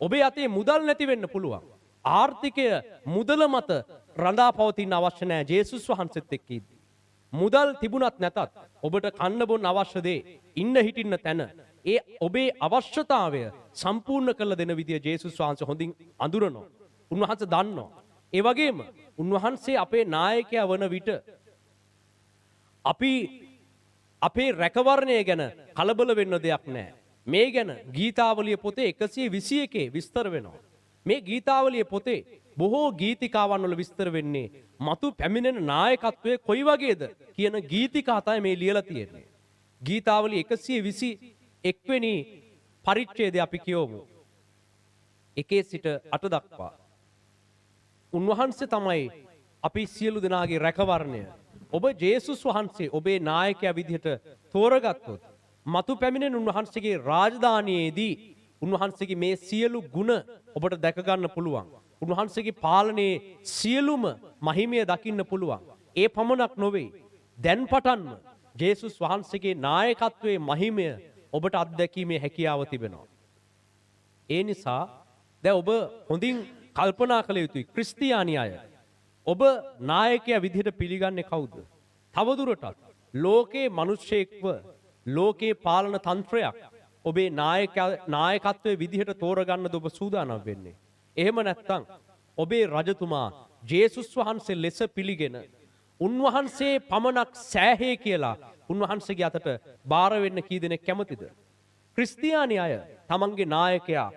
ඔබේ අතේ මුදල් නැති වෙන්න පුළුවන්. ආර්ථිකය මුදල මත රඳා පවතින්න අවශ්‍ය නැහැ ජේසුස් වහන්සේත් එක්ක ඉද්දී. මුදල් තිබුණත් නැතත් ඔබට කන්න බොන්න අවශ්‍ය දේ ඉන්න හිටින්න තැන ඒ ඔබේ අවශ්‍යතාවය සම්පූර්ණ කළ දෙන විදිය ජේසුස් වහන්සේ හොඳින් අඳුරනවා. උන්වහන්සේ දන්නවා. ඒ වගේම උන්වහන්සේ අපේ නායකයා වන විට අපි අපේ රැකවරණය ගැන කලබල වෙන්න දෙයක් නැහැ. මේ ගැන ගීතාවලිය පොතේ 121 විස්තර වෙනවා. මේ ගීතාවලිය පොතේ බොහෝ ගීතිකාවන් වල විස්තර වෙන්නේ මතු පැමිණෙන නායකත්වයේ කොයි වගේද කියන ගීතිකා තමයි මේ ලියලා තියෙන්නේ. ගීතාවලිය 121 වෙනි පරිච්ඡේදය අපි කියවමු. 1 සිට 8 දක්වා. උන්වහන්සේ තමයි අපි සියලු දෙනාගේ රැකවරණය. ඔබ ජේසුස් වහන්සේ ඔබේ නායකයා විදිහට තෝරගත්තොත් මතු පැමිණෙන උන්වහන්සේගේ රාජධානියේදී උන්වහන්සේගේ මේ සියලු ගුණ ඔබට දැක ගන්න පුළුවන්. උන්වහන්සේගේ පාලනයේ සියලුම මහිමය දකින්න පුළුවන්. ඒ පමණක් නොවේ. දැන් පටන්ම ජේසුස් වහන්සේගේ නායකත්වයේ මහිමය ඔබට අත්දැකීමේ හැකියාව තිබෙනවා. ඒ නිසා දැන් ඔබ හොඳින් කල්පනා කළ යුතුයි. ක්‍රිස්තියානි අය ඔබ නායකයා විදිහට පිළිගන්නේ කවුද? තවදුරටත් ලෝකේ මිනිස්සෙක්ව ලෝකේ පාලන තන්ත්‍රයක් ඔබේ නායකත්වයේ විදිහට තෝරගන්නද ඔබ සූදානම් වෙන්නේ? එහෙම නැත්නම් ඔබේ රජතුමා ජේසුස් වහන්සේ ලෙස පිළිගෙන උන්වහන්සේ පමණක් සෑහේ කියලා උන්වහන්සේගේ අතට බාර වෙන්න කී දෙනෙක් කැමතිද? ක්‍රිස්තියානි අය තමන්ගේ නායකයා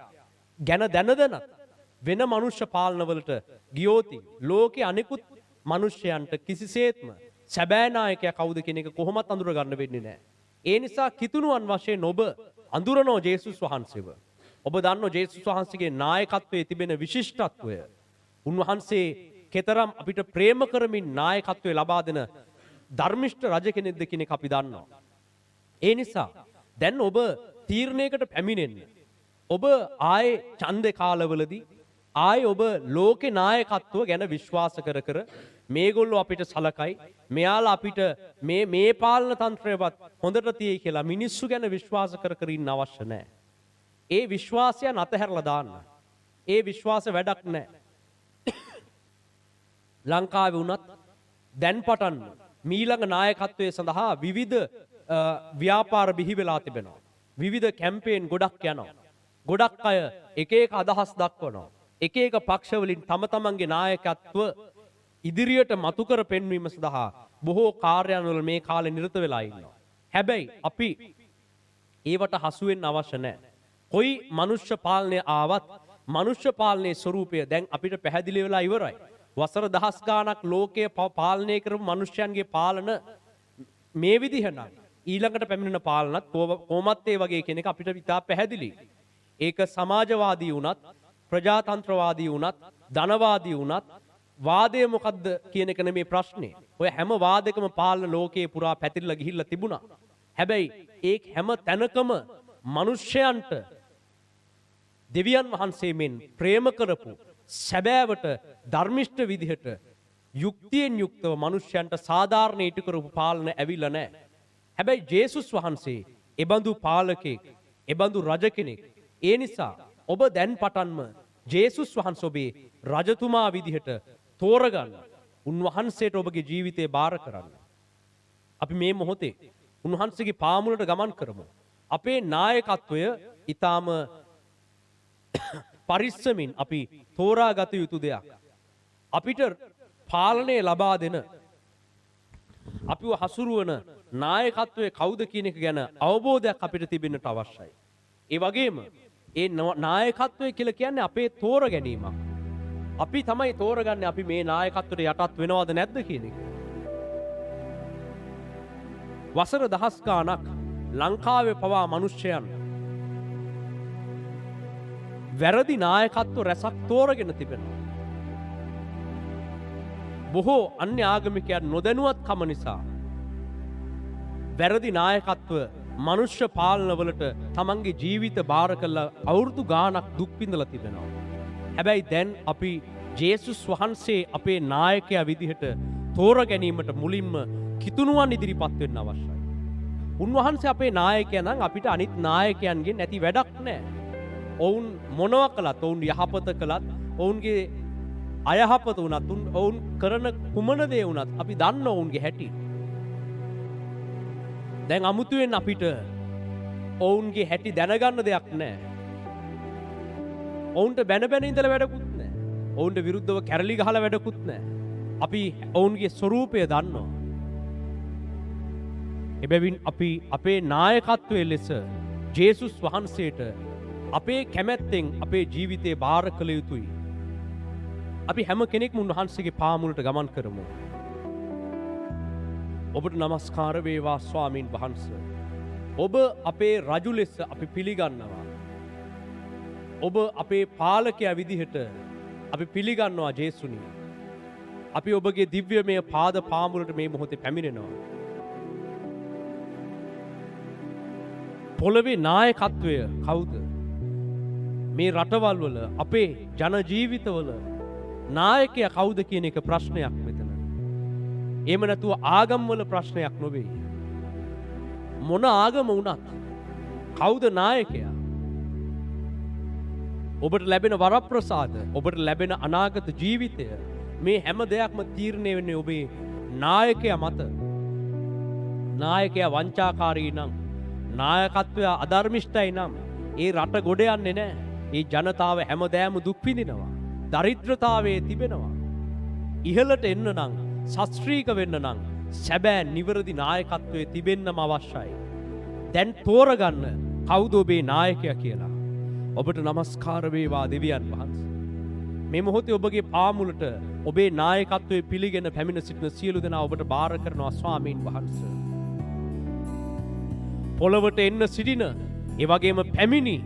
ගැන දැනදැනත් වෙන මනුෂ්‍ය පාලනවලට ගියෝති ලෝකේ අනිකුත් මිනිස්යන්ට කිසිසේත්ම සැබෑ නායකයා කවුද කියන එක කොහොමත් අඳුර ගන්න වෙන්නේ නැහැ. ඒ නිසා කිතුණුවන් වශයෙන් ඔබ අඳුරනෝ ජේසුස් වහන්සේව. ඔබ දන්නෝ ජේසුස් වහන්සේගේ නායකත්වයේ තිබෙන විශිෂ්ටත්වය. උන්වහන්සේ කෙතරම් අපිට ප්‍රේම කරමින් නායකත්වය ලබා දෙන ධර්මිෂ්ඨ රජ කෙනෙක්ද කියන එක අපි දන්නවා. ඒ නිසා දැන් ඔබ තීරණයකට පැමිණෙන්න. ඔබ ආයේ ඡන්දේ කාලවලදී ආයේ ඔබ ලෝකේ නායකත්ව ගැන විශ්වාස කර කර මේගොල්ලෝ අපිට සලකයි මෙයාලා අපිට මේ පාලන තන්ත්‍රයවත් හොඳට තියෙයි කියලා මිනිස්සු ගැන විශ්වාස කර කර ඉන්න අවශ්‍ය නැහැ. ඒ විශ්වාසයන් අතහැරලා දාන්න. ඒ විශ්වාස වැඩක් නැහැ. ලංකාවේ වුණත් දැන් පටන් මීළඟ නායකත්වයේ සඳහා විවිධ ව්‍යාපාර බිහි වෙලා තිබෙනවා. විවිධ කැම්පේන් ගොඩක් යනවා. ගොඩක් අය එක එක අදහස් දක්වනවා. එක එක පක්ෂවලින් තම තමන්ගේ නායකත්ව ඉදිරියට මතු කර පෙන්වීම සඳහා බොහෝ කාර්යයන්වල මේ කාලේ නිරත වෙලා ඉන්නවා. හැබැයි අපි ඒවට හසු වෙන්න අවශ්‍ය නැහැ. කොයි මනුෂ්‍ය පාලනය ආවත් මනුෂ්‍ය පාලනයේ ස්වරූපය දැන් අපිට පැහැදිලි වෙලා ඉවරයි. වසර දහස් ගාණක් ලෝකයේ පාලනය කරපු මනුෂ්‍යයන්ගේ පාලන මේ විදිහ නම් ඊළඟට පැමිණෙන පාලනත් කොහොමත් ඒ වගේ කෙනෙක් අපිට ඉතා පැහැදිලි. ඒක සමාජවාදී වුණත් ප්‍රජාතන්ත්‍රවාදී වුණත් ධනවාදී වුණත් වාදය මොකද්ද කියන එක නෙමේ ප්‍රශ්නේ. ඔය හැම වාදකම පාලන ලෝකයේ පුරා පැතිරලා ගිහිල්ලා තිබුණා. හැබැයි ඒ හැම තැනකම මිනිස්යන්ට දෙවියන් වහන්සේ මෙන් ප්‍රේම කරපු සැබෑවට ධර්මිෂ්ඨ විදිහට යුක්තියෙන් යුක්තව මිනිස්යන්ට සාධාරණ ඊට කරපු පාලන ඇවිල්ලා නැහැ. හැබැයි ජේසුස් වහන්සේ එබඳු පාලකෙක්, එබඳු රජ කෙනෙක්. ඒ නිසා ඔබ දැන් පටන්ම ජේසුස් වහන්සේ ඔබේ රජතුමා විදිහට තෝරගන්න. උන්වහන්සේට ඔබගේ ජීවිතේ බාර කරන්න. අපි මේ මොහොතේ උන්වහන්සේගේ පාමුලට ගමන් කරමු. අපේ නායකත්වය ඊටාම පරිස්සමින් අපි තෝරාගත යුතු දෙයක්. අපිට පාලනය ලබා දෙන අපිව හසුරුවන නායකත්වය කවුද කියන එක ගැන අවබෝධයක් අපිට තිබෙන්නට අවශ්‍යයි. ඒ වගේම ඒ නායකත්වය කියලා කියන්නේ අපේ තෝර ගැනීමක්. අපි තමයි තෝරගන්නේ අපි මේ නායකත්වයට යටත් වෙනවද නැද්ද කියන එක. වසර දහස් ගාණක් ලංකාවේ පවා මිනිස්යන් වැරදි නායකත්ව රැසක් තෝරගෙන තිබෙනවා. බොහෝ අන්‍ය ආගමිකයන් නොදැනුවත්කම නිසා වැරදි නායකත්ව මනුෂ්‍ය පාලනවලට තමන්ගේ ජීවිත බාර කරලා අවුරුදු ගාණක් දුක් විඳලා තිබෙනවා. හැබැයි දැන් අපි ජේසුස් වහන්සේ අපේ නායකයා විදිහට තෝර ගැනීමට මුලින්ම කිතුණුවන් ඉදිරිපත් වෙන්න අවශ්‍යයි. උන්වහන්සේ අපේ නායකයා නම් අපිට අනිත් නායකයන්ගෙන් නැති වැඩක් නැහැ. ඔවුන් මොනවා කළත්, ඔවුන් යහපත කළත්, ඔවුන්ගේ අයහපත වුණත්, ඔවුන් කරන කුමන දේ වුණත් අපි දන්න ඔවුන්ගේ හැටි. දැන් අමුතුවෙන් අපිට ඔවුන්ගේ හැටි දැනගන්න දෙයක් නැහැ. ඔවුන්ට බැන බැන ඉඳලා වැඩකුත් නැහැ. ඔවුන්ට විරුද්ධව කැරලි ගහලා වැඩකුත් නැහැ. අපි ඔවුන්ගේ ස්වරූපය දන්නවා. එබැවින් අපි අපේ නායකත්වයේ ලෙස ජේසුස් වහන්සේට අපේ කැමැත්තෙන් අපේ ජීවිතේ බාර කළ යුතුයි. අපි හැම කෙනෙක්ම උන්වහන්සේගේ පාමුලට ගමන් කරමු. ඔබට නමස්කාර වේවා ස්වාමීන් වහන්සේ. ඔබ අපේ රජු ලෙස අපි පිළිගන්නවා. ඔබ අපේ පාලකයා විදිහට අපි පිළිගන්නවා ජේසුනි. අපි ඔබගේ දිව්‍යමය පාද පාමුලට මේ මොහොතේ පැමිණෙනවා. පොළවේ නායකත්වය කවුද? මේ රටවල් වල අපේ ජන ජීවිතවල නායකයා කවුද කියන එක ප්‍රශ්නයක් මෙතන. එහෙම නැතුව ආගම් වල ප්‍රශ්නයක් නොවේ. මොන ආගම වුණත් කවුද නායකයා? ඔබට ලැබෙන වරප්‍රසාද, ඔබට ලැබෙන අනාගත ජීවිතය මේ හැම දෙයක්ම තීරණය වෙන්නේ ඔබේ නායකයා මත. නායකයා වංචාකාරී නම්, නායකත්වය අධර්මිෂ්ඨයි නම් ඒ රට ගොඩ යන්නේ නැහැ. ඒ ජනතාව හැමදෑම දුක් විඳිනවා. දරිද්‍රතාවයේ තිබෙනවා. ඉහළට එන්න නම්, ශාස්ත්‍රීක වෙන්න නම් සැබෑ නිවැරදි නායකත්වයේ තිබෙන්නම අවශ්‍යයි. දැන් තෝරගන්න කවුද ඔබේ නායකයා කියලා. ඔබට නමස්කාර වේවා දෙවියන් වහන්සේ. මේ මොහොතේ ඔබගේ පාමුලට ඔබේ නායකත්වයේ පිළිගෙන පැමිණ සිටින සියලු දෙනා ඔබට බාර කරනවා ස්වාමීන් වහන්සේ. පොළවට එන්න සිටින, ඒ වගේම පැමිණි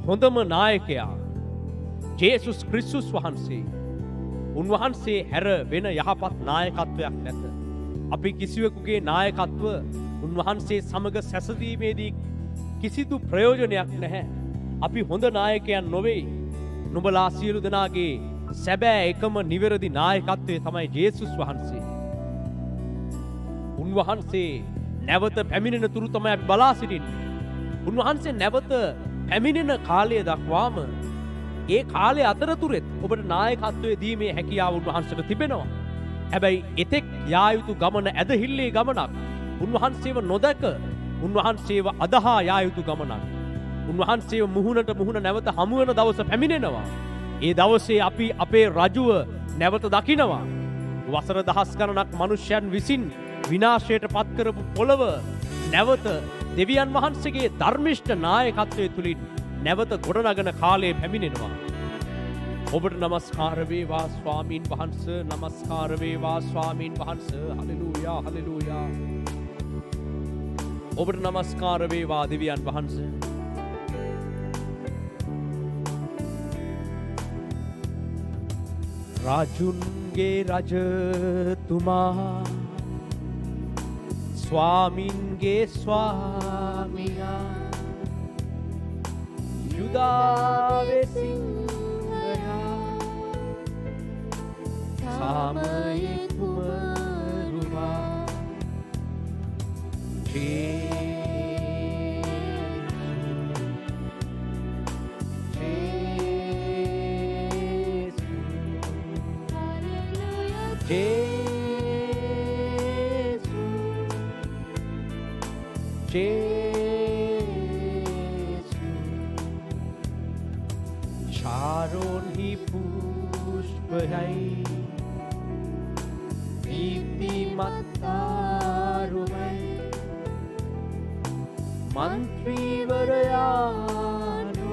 හොඳම නායකයා ජේසුස් ක්‍රිස්තුස් වහන්සේ. උන්වහන්සේ හැර වෙන යහපත් නායකත්වයක් නැත. අපි කිසිවෙකුගේ නායකත්ව උන්වහන්සේ සමග සැසඳීමේදී කිසිදු ප්‍රයෝජනයක් නැහැ. අපි හොඳ නායකයන් නොවේ. නුඹලා සියලු දෙනාගේ සැබෑ එකම නිවැරදි නායකත්වය තමයි ජේසුස් වහන්සේ. උන්වහන්සේ නැවත පැමිණෙන තුරු තමයි අපි බලා සිටින්නේ. උන්වහන්සේ නැවත පැමිණෙන කාලය දක්වාම ඒ කාලය අතරතුරෙත් ඔබට නායකත්වයේ දීමේ හැකියාව උන්වහන්සේට තිබෙනවා. හැබැයි එතෙක් යා යුතු ගමන ඇදහිල්ලේ ගමනක්. උන්වහන්සේව නොදක උන්වහන්සේව අදහා යා යුතු ගමනක්. උන්වහන්සේ මුහුණට මුහුණ නැවත හමු වෙන දවස පැමිණෙනවා. ඒ දවසේ අපි අපේ රජුව නැවත දකිනවා. වසර දහස් ගණනක් මිනිසයන් විසින් විනාශයට පත් කරපු පොළව නැවත දෙවියන් වහන්සේගේ ධර්මිෂ්ඨ නායකත්වයේ තුලින් නැවත ගොඩනගන කාලය පැමිණෙනවා. ඔබට නමස්කාර වේවා ස්වාමීන් වහන්සේ, නමස්කාර වේවා ස්වාමීන් වහන්සේ. හලෙලූයා හලෙලූයා. ඔබට නමස්කාර වේවා දෙවියන් වහන්සේ. රාජුන්ගේ රජතුමා, ස්වාමින්ගේ ස්වාමියා, යුදාවේ සිංහයා, සාමයේ කුමරුවා, Sharon-hi pushpayai Deeptimattarumai Mantrivarayano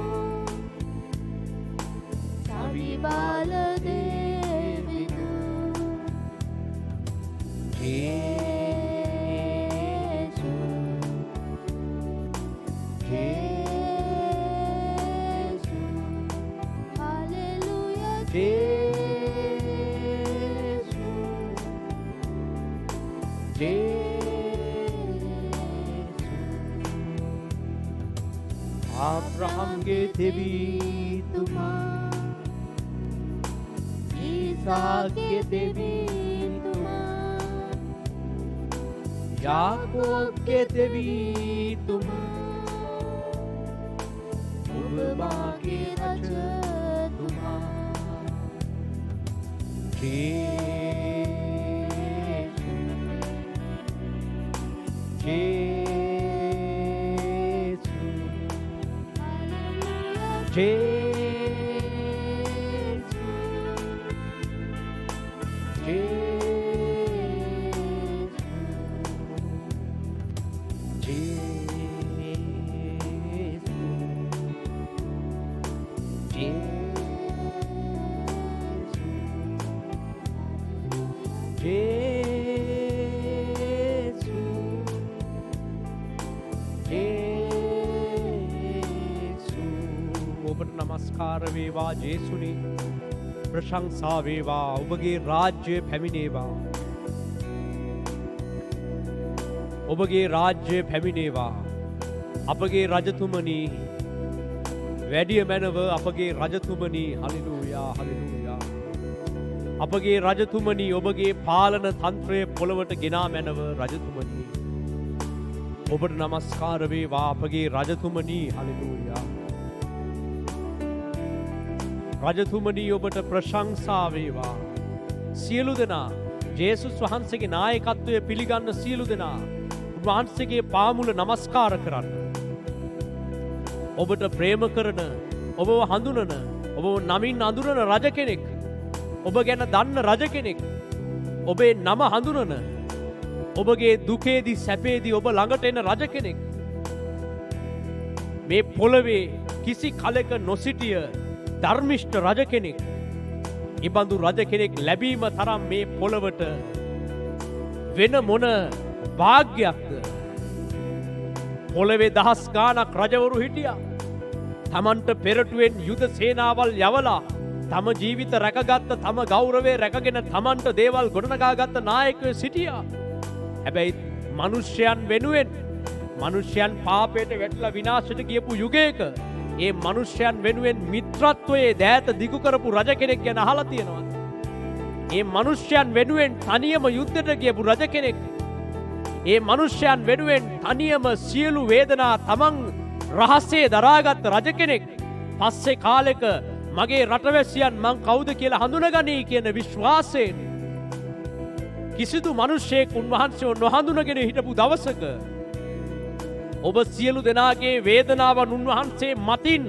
Savibala Devidu Abrahamගේ දෙවිතුමා, ඊසාක්ගේ දෙවිතුමා, යාකෝබ්ගේ දෙවිතුමා, ඔබ මාගේ රජතුමා. ඔබට නමස්කාර වේවා ජේසුනි. ප්‍රශංසා වේවා. ඔබගේ රාජ්‍ය පැමිණේවා. ඔබගේ රාජ්‍ය පැමිණේවා. අපගේ රජතුමනි, වැඩිය මැනව අපගේ රජතුමනි. Hallelujah hallelujah. අපගේ රජතුමනි, ඔබගේ පාලන තන්ත්‍රය පොළවට ගෙනා මැනව රජතුමනි. ඔබට නමස්කාර වේවා අපගේ රජතුමනි. හලෙලූයා. රජතුමනි, ඔබට ප්‍රශංසා වේවා. සියලු දෙනා ජේසුස් වහන්සේගේ නායකත්වය පිළිගන්න සියලු දෙනා උන්වහන්සේගේ පාමුල නමස්කාර කරන්න. ඔබට ප්‍රේම කරන, ඔබව හඳුනන, ඔබව නමින් අඳුරන රජ කෙනෙක්, ඔබ ගැන දන්න රජ කෙනෙක්, ඔබේ නම හඳුනන, ඔබගේ දුකේදී සැපේදී ඔබ ළඟට එන රජ කෙනෙක්, මේ පොළවේ කිසි කලක නොසිටිය ධර්මිෂ්ඨ රජ කෙනෙක්. ඉබඳු රජ කෙනෙක් ලැබීම තරම් මේ පොළවට වෙන මොන වාග්යක්ද? පොළවේ දහස් ගානක් රජවරු හිටියා. තමන්ට පෙරටුවෙන් යුද සේනාවල් යවලා තම ජීවිත රැකගත්ත, තම ගෞරවය රැකගෙන තමන්ට දේවල් ගොඩනගාගත්ත නායකයෝ සිටියා. හැබැයි මිනිස්යන් වෙනුවෙන්, මිනිස්යන් පාපයට වැටලා විනාශයට ගියපු යුගයක ඒ මිනිස්යන් වෙනුවෙන් මිත්‍රත්වයේ දෑත දිගු කරපු රජ කෙනෙක් ගැන අහලා තියෙනවා. ඒ මිනිස්යන් වෙනුවෙන් තනියම යුද්ධයට ගියපු රජ කෙනෙක්. ඒ මිනිස්යන් වෙනුවෙන් තනියම සියලු වේදනා තමන් රහසේ දරාගත් රජ කෙනෙක්. පස්සේ කාලෙක මගේ රටවැසියන් මං කවුද කියලා හඳුනගනී කියන විශ්වාසයෙන් කිසිදු මිනිසෙක් උන්වහන්සේව නොහඳුනගෙන හිටපු දවසක ඔබ සියලු දෙනාගේ වේදනාවන් උන්වහන්සේ මතින්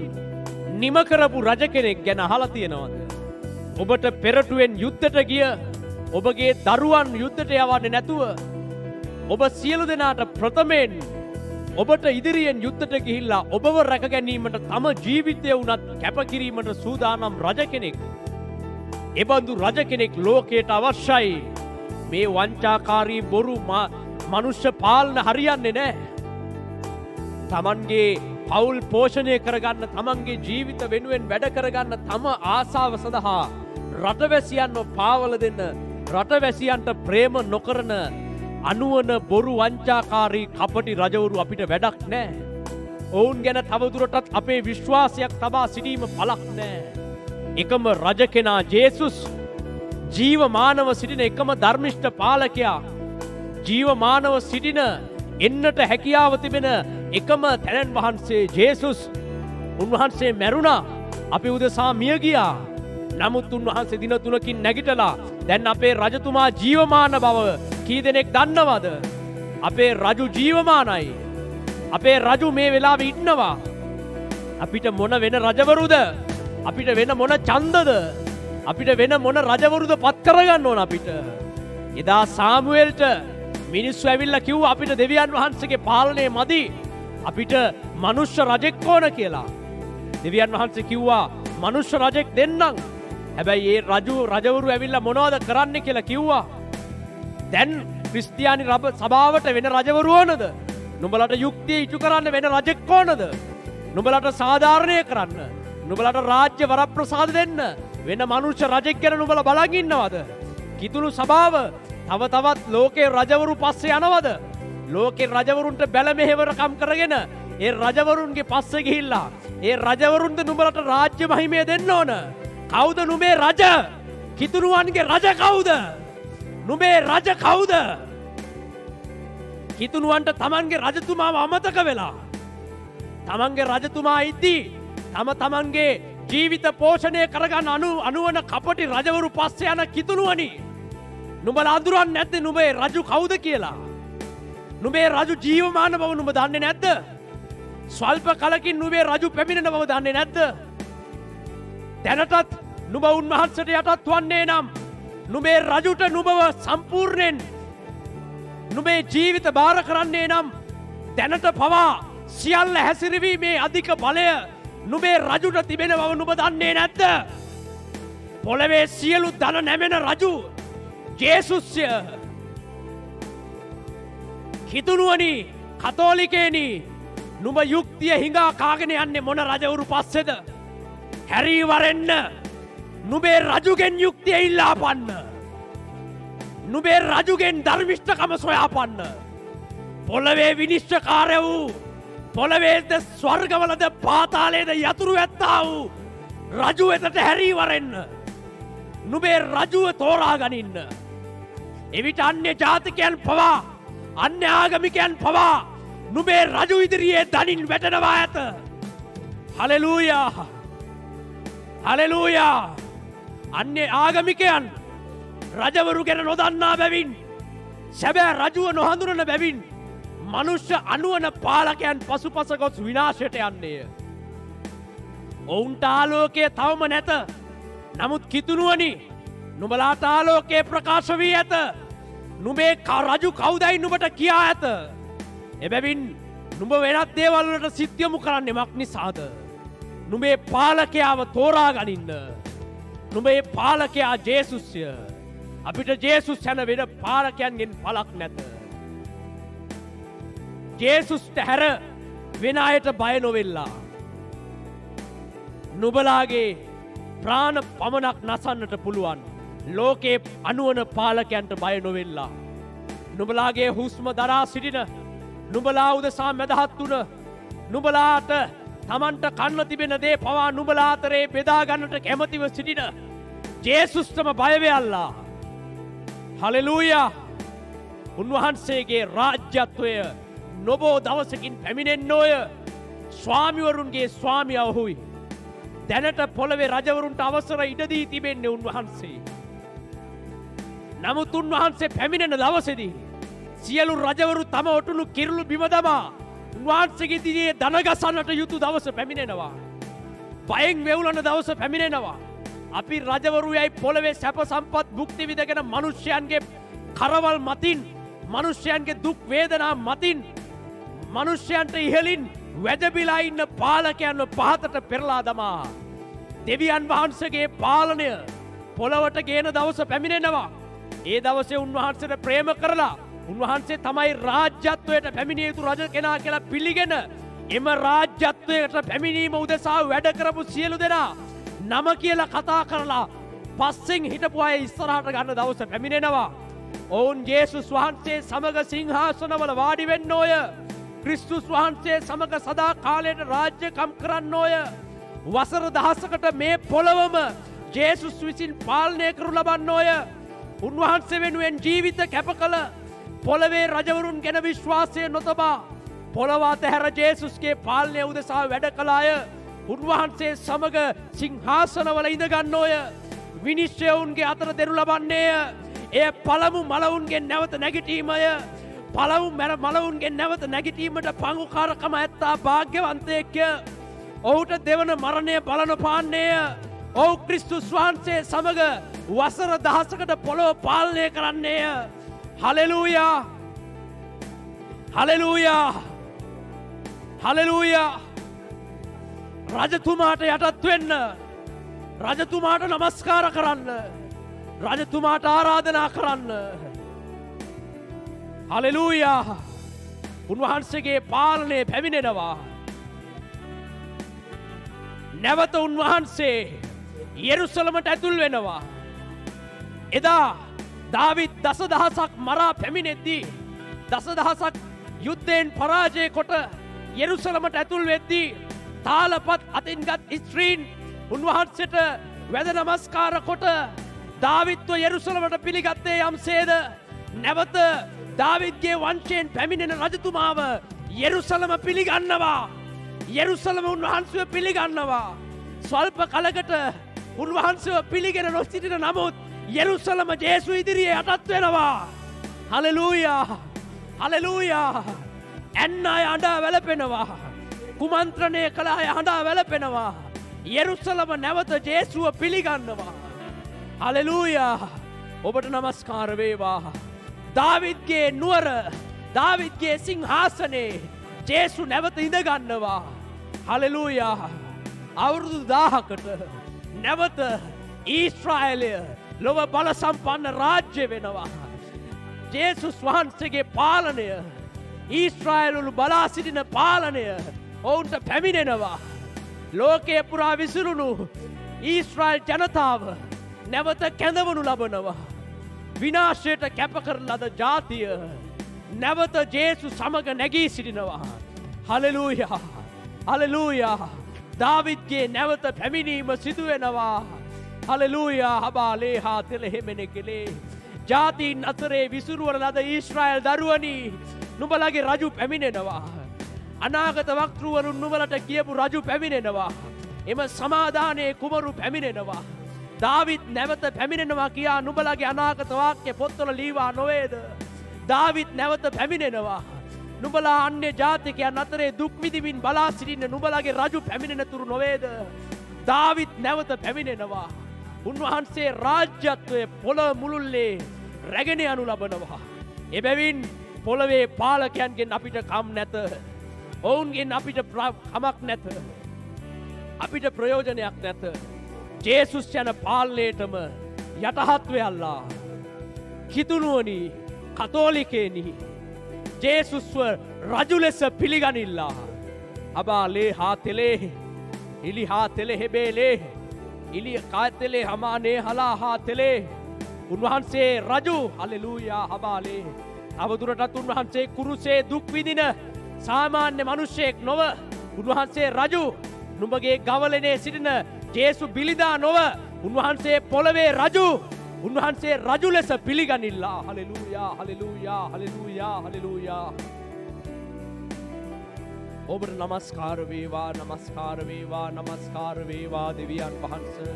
නිම කරපු රජ කෙනෙක් ගැන අහලා තියෙනවද? ඔබට පෙරටුවෙන් යුද්ධයට ගිය ඔබගේ දරුවන් යුද්ධයට යවන්නේ නැතුව ඔබ සියලු දෙනාට ප්‍රථමයෙන් ඔබට ඉදිරියෙන් යුද්ධයට ගිහිල්ලා ඔබව රැක ගැනීමට තම ජීවිතය වුණත් කැපකිරීමට සූදානම් රජ කෙනෙක්. එබඳු රජ කෙනෙක් ලෝකයට අවශ්‍යයි. මේ වංචාකාරී බොරු මනුෂ්‍ය පාලන හරියන්නේ නැහැ. තමන්ගේ පවුල් පෝෂණය කරගන්න, තමන්ගේ ජීවිත වෙනුවෙන් වැඩ කරගන්න තම ආසාව සඳහා රටවැසියන්ව පාවල දෙන්න, රටවැසියන්ට ප්‍රේම නොකරන අනුවන බොරු වංචාකාරී කපටි රජවරු අපිට වැඩක් නෑ. ඔවුන් ගැන තවදුරටත් අපේ විශ්වාසයක් තබා සිටීම පලක් නෑ. එකම රජ කෙනා ජේසුස්, ජීවමානව සිටින එකම ධර්මිෂ්ඨ පාලකයා, ජීවමානව සිටින එන්නට හැකියාව තිබෙන එකම තැනැන් වහන්සේ ජේසුස්. උන්වහන්සේ මැරුණා, අපි උදෙසා මිය ගියා. නමුත් උන්වහන්සේ දින 3කින් නැගිටලා දැන් අපේ රජතුමා ජීවමාන බව කී දෙනෙක් දන්නවද? අපේ රජු ජීවමානයි. අපේ රජු මේ වෙලාවේ ඉන්නවා. අපිට මොන වෙන රජවරුද? අපිට වෙන මොන ඡන්දද? අපිට වෙන මොන රජවරුද පත් කරගන්න ඕන අපිට? එදා සාමුවෙල්ට මිනිස්සු ඇවිල්ලා කිව්වා අපිට දෙවියන් වහන්සේගේ පාලනය මදි. අපිට මනුෂ්‍ය රජෙක් ඕන කියලා. දෙවියන් වහන්සේ කිව්වා මනුෂ්‍ය රජෙක් දෙන්නම්. හැබැයි ඒ රජවරු ඇවිල්ලා මොනවද කරන්න කියලා කිව්වා. දැන් ක්‍රිස්තියානි සභාවට වෙන රජවරු ඕනද? නුඹලට යුක්තිය ඉටු කරන්න වෙන රජෙක් ඕනද? නුඹලට සාධාරණය කරන්න, නුඹලට රාජ්‍ය වරප්‍රසාද දෙන්න වෙන මනුෂ්‍ය රජෙක් ගැන නුඹලා බලන් ඉන්නවද? කිතුණු සභාව තව තවත් ලෝකේ රජවරු පස්සේ යනවද? ලෝකේ රජවරුන්ට බැල මෙහෙවරකම් කරගෙන ඒ රජවරුන්ගේ පස්සේ ගිහිල්ලා ඒ රජවරුන්ට නුඹලට රාජ්‍ය මහිමය දෙන්න ඕන. කවුද නුඹේ රජ? කිතුණුවන්ගේ රජ කවුද? නුඹේ රජ කවුද? කිතුණුවන්ට තමන්ගේ රජතුමාව අමතක වෙලා තමන්ගේ රජතුමා ඉද්දී තමන්ගේ ජීවිත පෝෂණය කරගන්න අනුවන කපටි රජවරු පස්සේ යන කිතුණුවනි, නුඹලා අඳුරන්නේ නැද්ද නුඹේ රජු කවුද කියලා? නුඹේ රජු ජීවමාන බව නුඹ දන්නේ නැද්ද? ස්වල්ප කලකින් නුඹේ රජු පැමිණෙන බව දන්නේ නැද්ද? දැනටත් නුඹ උන්වහන්සේට යටත් වන්නේ නම් නුඹේ රජුට නුඹව සම්පූර්ණයෙන් නුඹේ ජීවිත බාර කරන්නේ නම් දැනට පවා සියල්ල හැසිරවීමේ අධික බලය නුඹේ රජුට තිබෙන බව නුඹ දන්නේ නැද්ද? පොළවේ සියලු ධන නැමෙන රජු ජේසුස්ය. කිතුණුවනි, කතෝලිකේනි, නුඹ යුක්තිය හිඟා කාගෙන යන්නේ මොන රජවරු පස්සේද? හැරී වරෙන්න නුඹේ රජුගෙන් යුක්තිය ඉල්ලාපන්න. නුඹේ රජුගෙන් ධර්මිෂ්ඨකම සොයාපන්න. පොළවේ විනිශ්චකාරය වූ, පොළවේද ස්වර්ගවලද පාතාලයේද යතුරු ඇත්තා වූ රජු වෙතට හැරී වරෙන්න. නුඹේ රජුව තෝරා ගනින්න. එවිට අන්‍ය ජාතිකයන් පවා, අන්‍ය ආගමිකයන් පවා නුඹේ රජු ඉදිරියේ දනින් වැටෙනවා ඇත. Hallelujah, hallelujah. අන්‍ය ආගමිකයන් රජවරු ගැන නොදන්නා බැවින්, සැබෑ රජුව නොහඳුනන බැවින් මනුෂ්‍ය අනුවන පාලකයන් පසුපස ගොස් විනාශයට යන්නේය. ඔවුන්ට ආලෝකය තවම නැත. නමුත් කිතුණුවනි, නුඹලාට ආලෝකය ප්‍රකාශ වී ඇත. නුඹේ රජු කවුදයි නුඹට කියා ඇත. එබැවින් නුඹ වෙනත් දේවල් වලට සිත් යොමු කරන්නේ මක් නිසාද? නුඹේ පාලකයාව තෝරා ගනින්න. නුඹේ පාලකයා ජේසුස්ය. අපිට ජේසුස් යන වෙන පාලකයන්ගෙන් පලක් නැත. ජේසුස්ට හැර වෙන අයට බය නොවෙල්ලා නුඹලාගේ ප්‍රාණ පමණක් නසන්නට පුළුවන් ලෝකේ අනුවන පාලකයන්ට බය නොවෙල්ලා, නුඹලාගේ හුස්ම දරා සිටින, නුඹලා උදෙසා මැදහත් වුණ, නුඹලාට තමන්ට කන්න තිබෙන දේ පවා නුඹලා අතරේ බෙදා ගන්නට කැමතිව සිටින ජේසුස්ටම බය වෙයල්ලා. හලෙලූයා. උන්වහන්සේගේ රාජ්‍යත්වය නොබෝ දවසකින් පැමිණෙන්නෝය. ස්වාමිවරුන්ගේ ස්වාමියා ඔහුයි. දැනට පොළවේ රජවරුන්ට අවසර ඉඩදී තිබෙන්නේ උන්වහන්සේ. නමුත් උන්වහන්සේ පැමිණෙන දවසේදී සියලු රජවරු තම ඔටුනු කිරුළු බිම දමා උන්වහන්සේගේ ඉදිරියේ දන ගසන්නට යුතු දවස පැමිණෙනවා. බයෙන් වෙවුලන දවස පැමිණෙනවා. අපි රජවරු යයි පොළවේ සැප සම්පත් භුක්ති විඳගෙන මිනිස්යන්ගේ කරවල් මතින් මිනිස්යන්ගේ දුක් වේදනා මතින් මිනිස්යන්ට ඉහළින් වැදබිලා ඉන්න පාලකයන්ව පහතට පෙරලා දමා දෙවියන් වහන්සේගේ පාලනය පොළවට ගේන දවස පැමිණෙනවා. ඒ දවසේ උන්වහන්සේට ප්‍රේම කරලා උන්වහන්සේ තමයි රාජ්‍යත්වයට පැමිණිය යුතු රජ කෙනා කියලා පිළිගෙන එම රාජ්‍යත්වයට පැමිණීම උදෙසා වැඩ කරපු සියලු දෙනා නම කියලා කතා කරලා පස්සෙන් හිටපු අය ඉස්සරහට ගන්න දවස පැමිණෙනවා. ඔවුන් යේසුස් වහන්සේ සමග සිංහාසනවල වාඩි වෙන්න ඕය. ක්‍රිස්තුස් වහන්සේ සමග සදා කාලයට රාජ්‍යකම් කරන්න ඕය. වසර දහසකට මේ පොළොවම ජේසුස් විසින් පාලනය කරු ලබන්න ඕය. උන්වහන්සේ වෙනුවෙන් ජීවිත කැප කළ පොළවේ රජවරුන් ගැන විශ්වාසය නොතබා පොළොව අතහැර ජේසුස්ගේ පාලනය උදෙසා වැඩ කළාය. උන්වහන්සේ සමග සිංහාසනවල ඉඳගන්න ඕය. විනිශ්චයවුන්ගේ අතර දෙනු ලබන්නේය. එය පළමු මලවුන්ගේ නැවත නැගිටීමය. පළමු මලවුන්ගේ නැවත නැගිටීමට පංගුකාරකම ඇත්තා භාග්‍යවන්තයෙක්ය. ඔහුට දෙවන මරණය බලන පාන්නේය. ඔහු ක්‍රිස්තුස් වහන්සේ සමග වසර දහසකට පොළොව පාලනය කරන්නේය. හලෙලූයා හලෙලූයා හලෙලූයා. රජතුමාට යටත් වෙන්න. රජතුමාට නමස්කාර කරන්න. රජතුමාට ආරාධනා කරන්න. හලෙලූයා. උන්වහන්සේගේ පාලනය පැමිණෙනවා. නැවත උන්වහන්සේ යෙරුසලමට ඇතුල් වෙනවා. එදා දාවිත් දසදහසක් මරා පැමිණෙද්දී දසදහසක් යුද්ධයෙන් පරාජය කොට යෙරුසලමට ඇතුල් වෙද්දී තාලපත් අතින්ගත් ස්ත්‍රීන් උන්වහන්සේට වැද නමස්කාර කොට දාවිත්ව යෙරුසලමට පිළිගත්තේ යම්සේද නැවත දාවිත්ගේ වංශයෙන් පැමිණෙන රජතුමාව යෙරුසලම පිළිගන්නවා. යෙරුසලම උන්වහන්සේව පිළිගන්නවා. ස්වල්ප කලකට උන්වහන්සේව පිළිගෙන නොසිටින නමුත් යෙරුසලම ජේසු ඉදිරියේ යටත් වෙනවා. Hallelujah hallelujah. ඇන්න අය අඬා වැළපෙනවා. කුමන්ත්‍රණය කළ අය අඬා වැළපෙනවා. යෙරුසලම නැවත ජේසුව පිළිගන්නවා. හලෙලූයා. ඔබට නමස්කාර වේවා. දාවිද්ගේ නුවර දාවිද්ගේ සිංහාසනේ ජේසු නැවත ඉඳගන්නවා. හලෙලූයා. අවුරුදු 1000කට නැවත ඊශ්‍රායලය ලොව බල සම්පන්න රාජ්‍ය වෙනවා. ජේසුස් වහන්සේගේ පාලනය ඊශ්‍රායලු බලා සිටින පාලනය ඔවුන්ට පැමිණෙනවා. ලෝකයේ පුරා විසිරුණු ඊශ්‍රායල් ජනතාව නැවත කැඳවනු ලබනවා. විනාශයට කැපකරන ලද ජාතිය නැවත ජේසු සමග නැගී සිටිනවා. Hallelujah hallelujah. දාවිද්ගේ නැවත පැමිණීම සිදුවෙනවා. හලෙලූයා. හබාලේ හා තෙලෙහෙමෙන කෙලේ. ජාතීන් අතරේ විසුරුවන ලද ඊශ්‍රායල් දරුවනි නුඹලගේ රජු පැමිණෙනවා. අනාගත වක්තෘවරුන් නුඹලට කියපු රජු පැමිණෙනවා. එම සමාදානයේ කුමරු පැමිණෙනවා. දාවිත් නැවත පැමිණෙනවා කියා නුඹලගේ අනාගත වාක්‍ය පොත්වල ලීවා නොවේද? දාවිත් නැවත පැමිණෙනවා. නුඹලා අන්‍ය ජාතිකයන් අතරේ දුක් විඳිමින් බලා සිටින්න නුඹලගේ රජු පැමිණෙන තුරු නොවේද? දාවිත් නැවත පැමිණෙනවා. උන්වහන්සේ රාජ්‍යත්වයේ පොළොව මුළුල්ලේ රැගෙන යනු ලබනවා. එබැවින් පොළවේ පාලකයන්ගෙන් අපිට කම් නැත. ඔවුන්ගෙන් අපිට කමක් නැත. අපිට ප්‍රයෝජනයක් නැත. ජේසුස් යන පාලනයටම යටහත් වෙයල්ලා. කිතුනුවනි කතෝලිකේනි ජේසුස්ව රජු ලෙස පිළිගනිල්ලා. අබාලේ හා තෙලේ ඉලි හා තෙලෙ හෙබේලේ ඉලි කාතෙලේ හමානේ හලා හා තෙලේ. උන්වහන්සේ රජු. හලෙලූයා. හබාලේ අවදුරටත් උන්වහන්සේ කුරුසේ දුක් විඳින සාමාන්‍ය මනුෂ්‍යයෙක් නොව උන්වහන්සේ රජු. නුඹගේ ගවලනේ සිටින ජේසු බිලිදා නොව උන්වහන්සේ පොළවේ රජු. උන්වහන්සේ රජු ලෙස පිළිගනිල්ලා. හලෙලූයා හලෙලූයා හලෙලූයා හලෙලූයා. ඔබට නමස්කාර වේවා නමස්කාර වේවා නමස්කාර වේවා දෙවියන් වහන්සේ.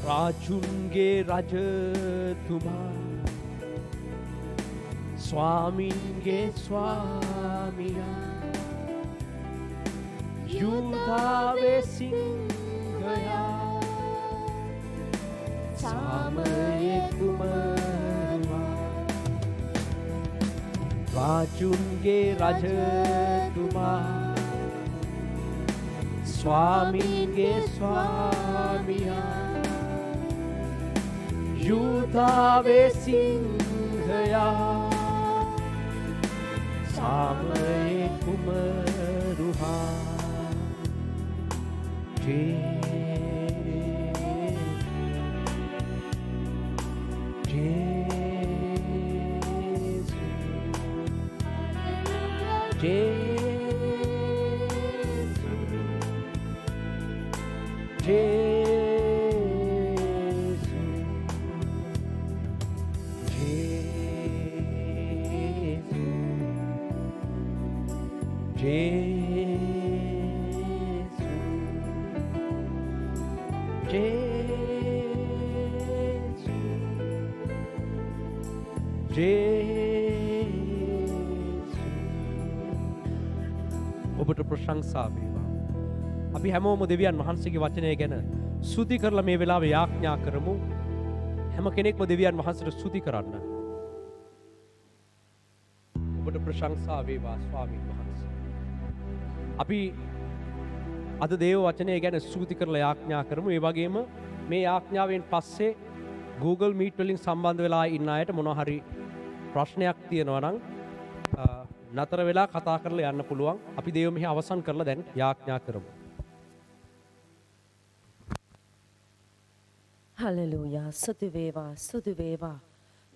රාජුන්ගේ රජතුමා ස්වාමින්ගේ ස්වාමියා යුදාවේ සිංහයා සාමයේ කුමරුවා රාජුන්ගේ රජතුමා ස්වාමින්ගේ ස්වාමියා යුදාවේ සිංහයා සාමයේ කුමරුවා ඔබට ප්‍රශංසා වේවා. අපි හැමෝම දෙවියන් වහන්සේගේ වචනය ගැන ස්තුති කරලා මේ වෙලාවේ යාඥා කරමු. හැම කෙනෙක්ම දෙවියන් වහන්සේට ස්තුති කරන්න. ඔබට ප්‍රශංසා වේවා ස්වාමීන් වහන්සේ. අපි අද දේව වචනය ගැන ස්තුති කරලා යාඥා කරමු. ඒ වගේම මේ යාඥාවෙන් පස්සේ Google Meet වලින් සම්බන්ධ වෙලා ඉන්න අයට මොනවා හරි ප්‍රශ්නයක් තියෙනවා නම් නතර වෙලා කතා කරලා යන්න පුළුවන්. අපි දේව මෙහි අවසන් කරලා දැන් යාඥා කරමු. හලෙලූයා. ස්තුති වේවා, ස්තුති වේවා.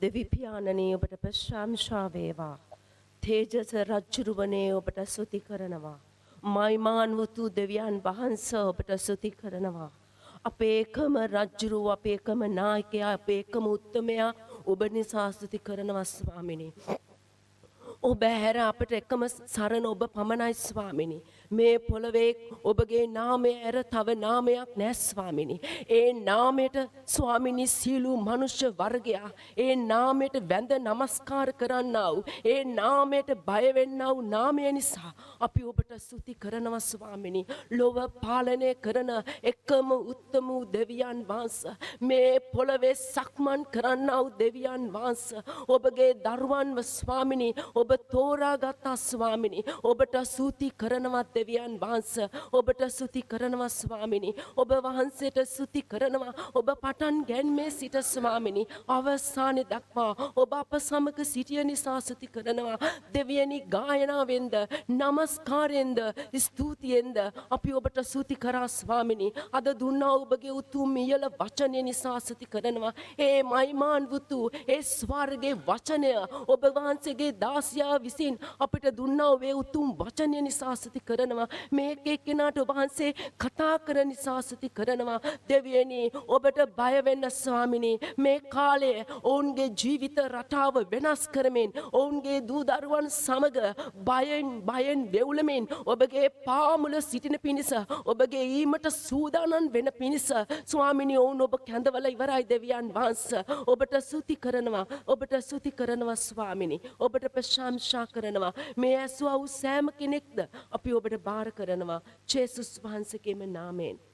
දෙවි පියාණනේ ඔබට ප්‍රශංසා වේවා. තේජස රජුරුවනේ ඔබට ස්තුති කරනවා. මයිමාන් වූ දෙවියන් වහන්සේ ඔබට ස්තුති කරනවා. අපේ එකම රජුරුව, අපේ එකම නායකයා, අපේ එකම උත්තමයා ඔබ නිසා ස්තුති කරනවා ස්වාමිනේ. ඔබ හැර අපට එකම සරණ ඔබ පමණයි ස්වාමිනි. මේ පොළවේ ඔබගේ නාමය ඇර තව නාමයක් නැහැ ස්වාමිනි. ඒ නාමයට ස්වාමිනි සියලු මනුෂ්‍ය වර්ගයා ඒ නාමයට වැඳ නමස්කාර කරන්නා වූ ඒ නාමයට බය වෙන්නා වූ නාමය නිසා අපි ඔබට ස්තුති කරනවා ස්වාමිනි. ලොව පාලනය කරන එකම උත්තම වූ දෙවියන් වහන්සේ, මේ පොළවේ සක්මන් කරන්නා වූ දෙවියන් වහන්සේ, ඔබගේ දරුවන්ව ස්වාමිනි ඔබ තෝරාගත්තා ස්වාමිනි. ඔබට ස්තුති කරනවා දෙවියන් වහන්සේ. ඔබට ස්තුති කරනවා ස්වාමිනි. ඔබ වහන්සේට ස්තුති කරනවා. ඔබ පටන් ගැන්මේ සිට ස්වාමිනි අවසානයේ දක්වා ඔබ අප සමග සිටිය නිසා ස්තුති කරනවා. දෙවියනි ගායනාවෙන්ද, නමස්කාරයෙන්ද, ස්තුතියෙන්ද අපි ඔබට ස්තුති කරා ස්වාමිනි. අද දුන්නා ඔබගේ උතුම් ඉහළ වචනය නිසා ස්තුති කරනවා. ඒ මහිමාන් වූ ඒ ස්වර්ගයේ වචනය ඔබ වහන්සේගේ දාසියා විසින් අපිට දුන්නා ඔබේ උතුම් වචනය නිසා ස්තුති කරනවා. මේක එක්කෙනාට ඔබ වහන්සේ කතා කරන නිසා ස්තුති කරනවා. දෙවියනි ඔබට බය වෙන්න ස්වාමිනි. මේ කාලේ ඔවුන්ගේ ජීවිත රටාව වෙනස් කරමින්, ඔවුන්ගේ දූ දරුවන් සමග බයෙන් වෙවුලමින් ඔබගේ පාමුල සිටින පිණිස, ඔබගේ ඊමට සූදානම් වෙන පිණිස ස්වාමිනි ඔවුන් ඔබ කැඳවලා ඉවරයි දෙවියන් වහන්සේ. ඔබට ස්තුති කරනවා. ඔබට ස්තුති කරනවා ස්වාමිනි. ඔබට ප්‍රශංසා කරනවා. මේ ඇසුවා වූ සෑම කෙනෙක්ද අපි ඔබට බාර කරනවා. ජේසුස් වහන්සේගේම නාමයෙන්.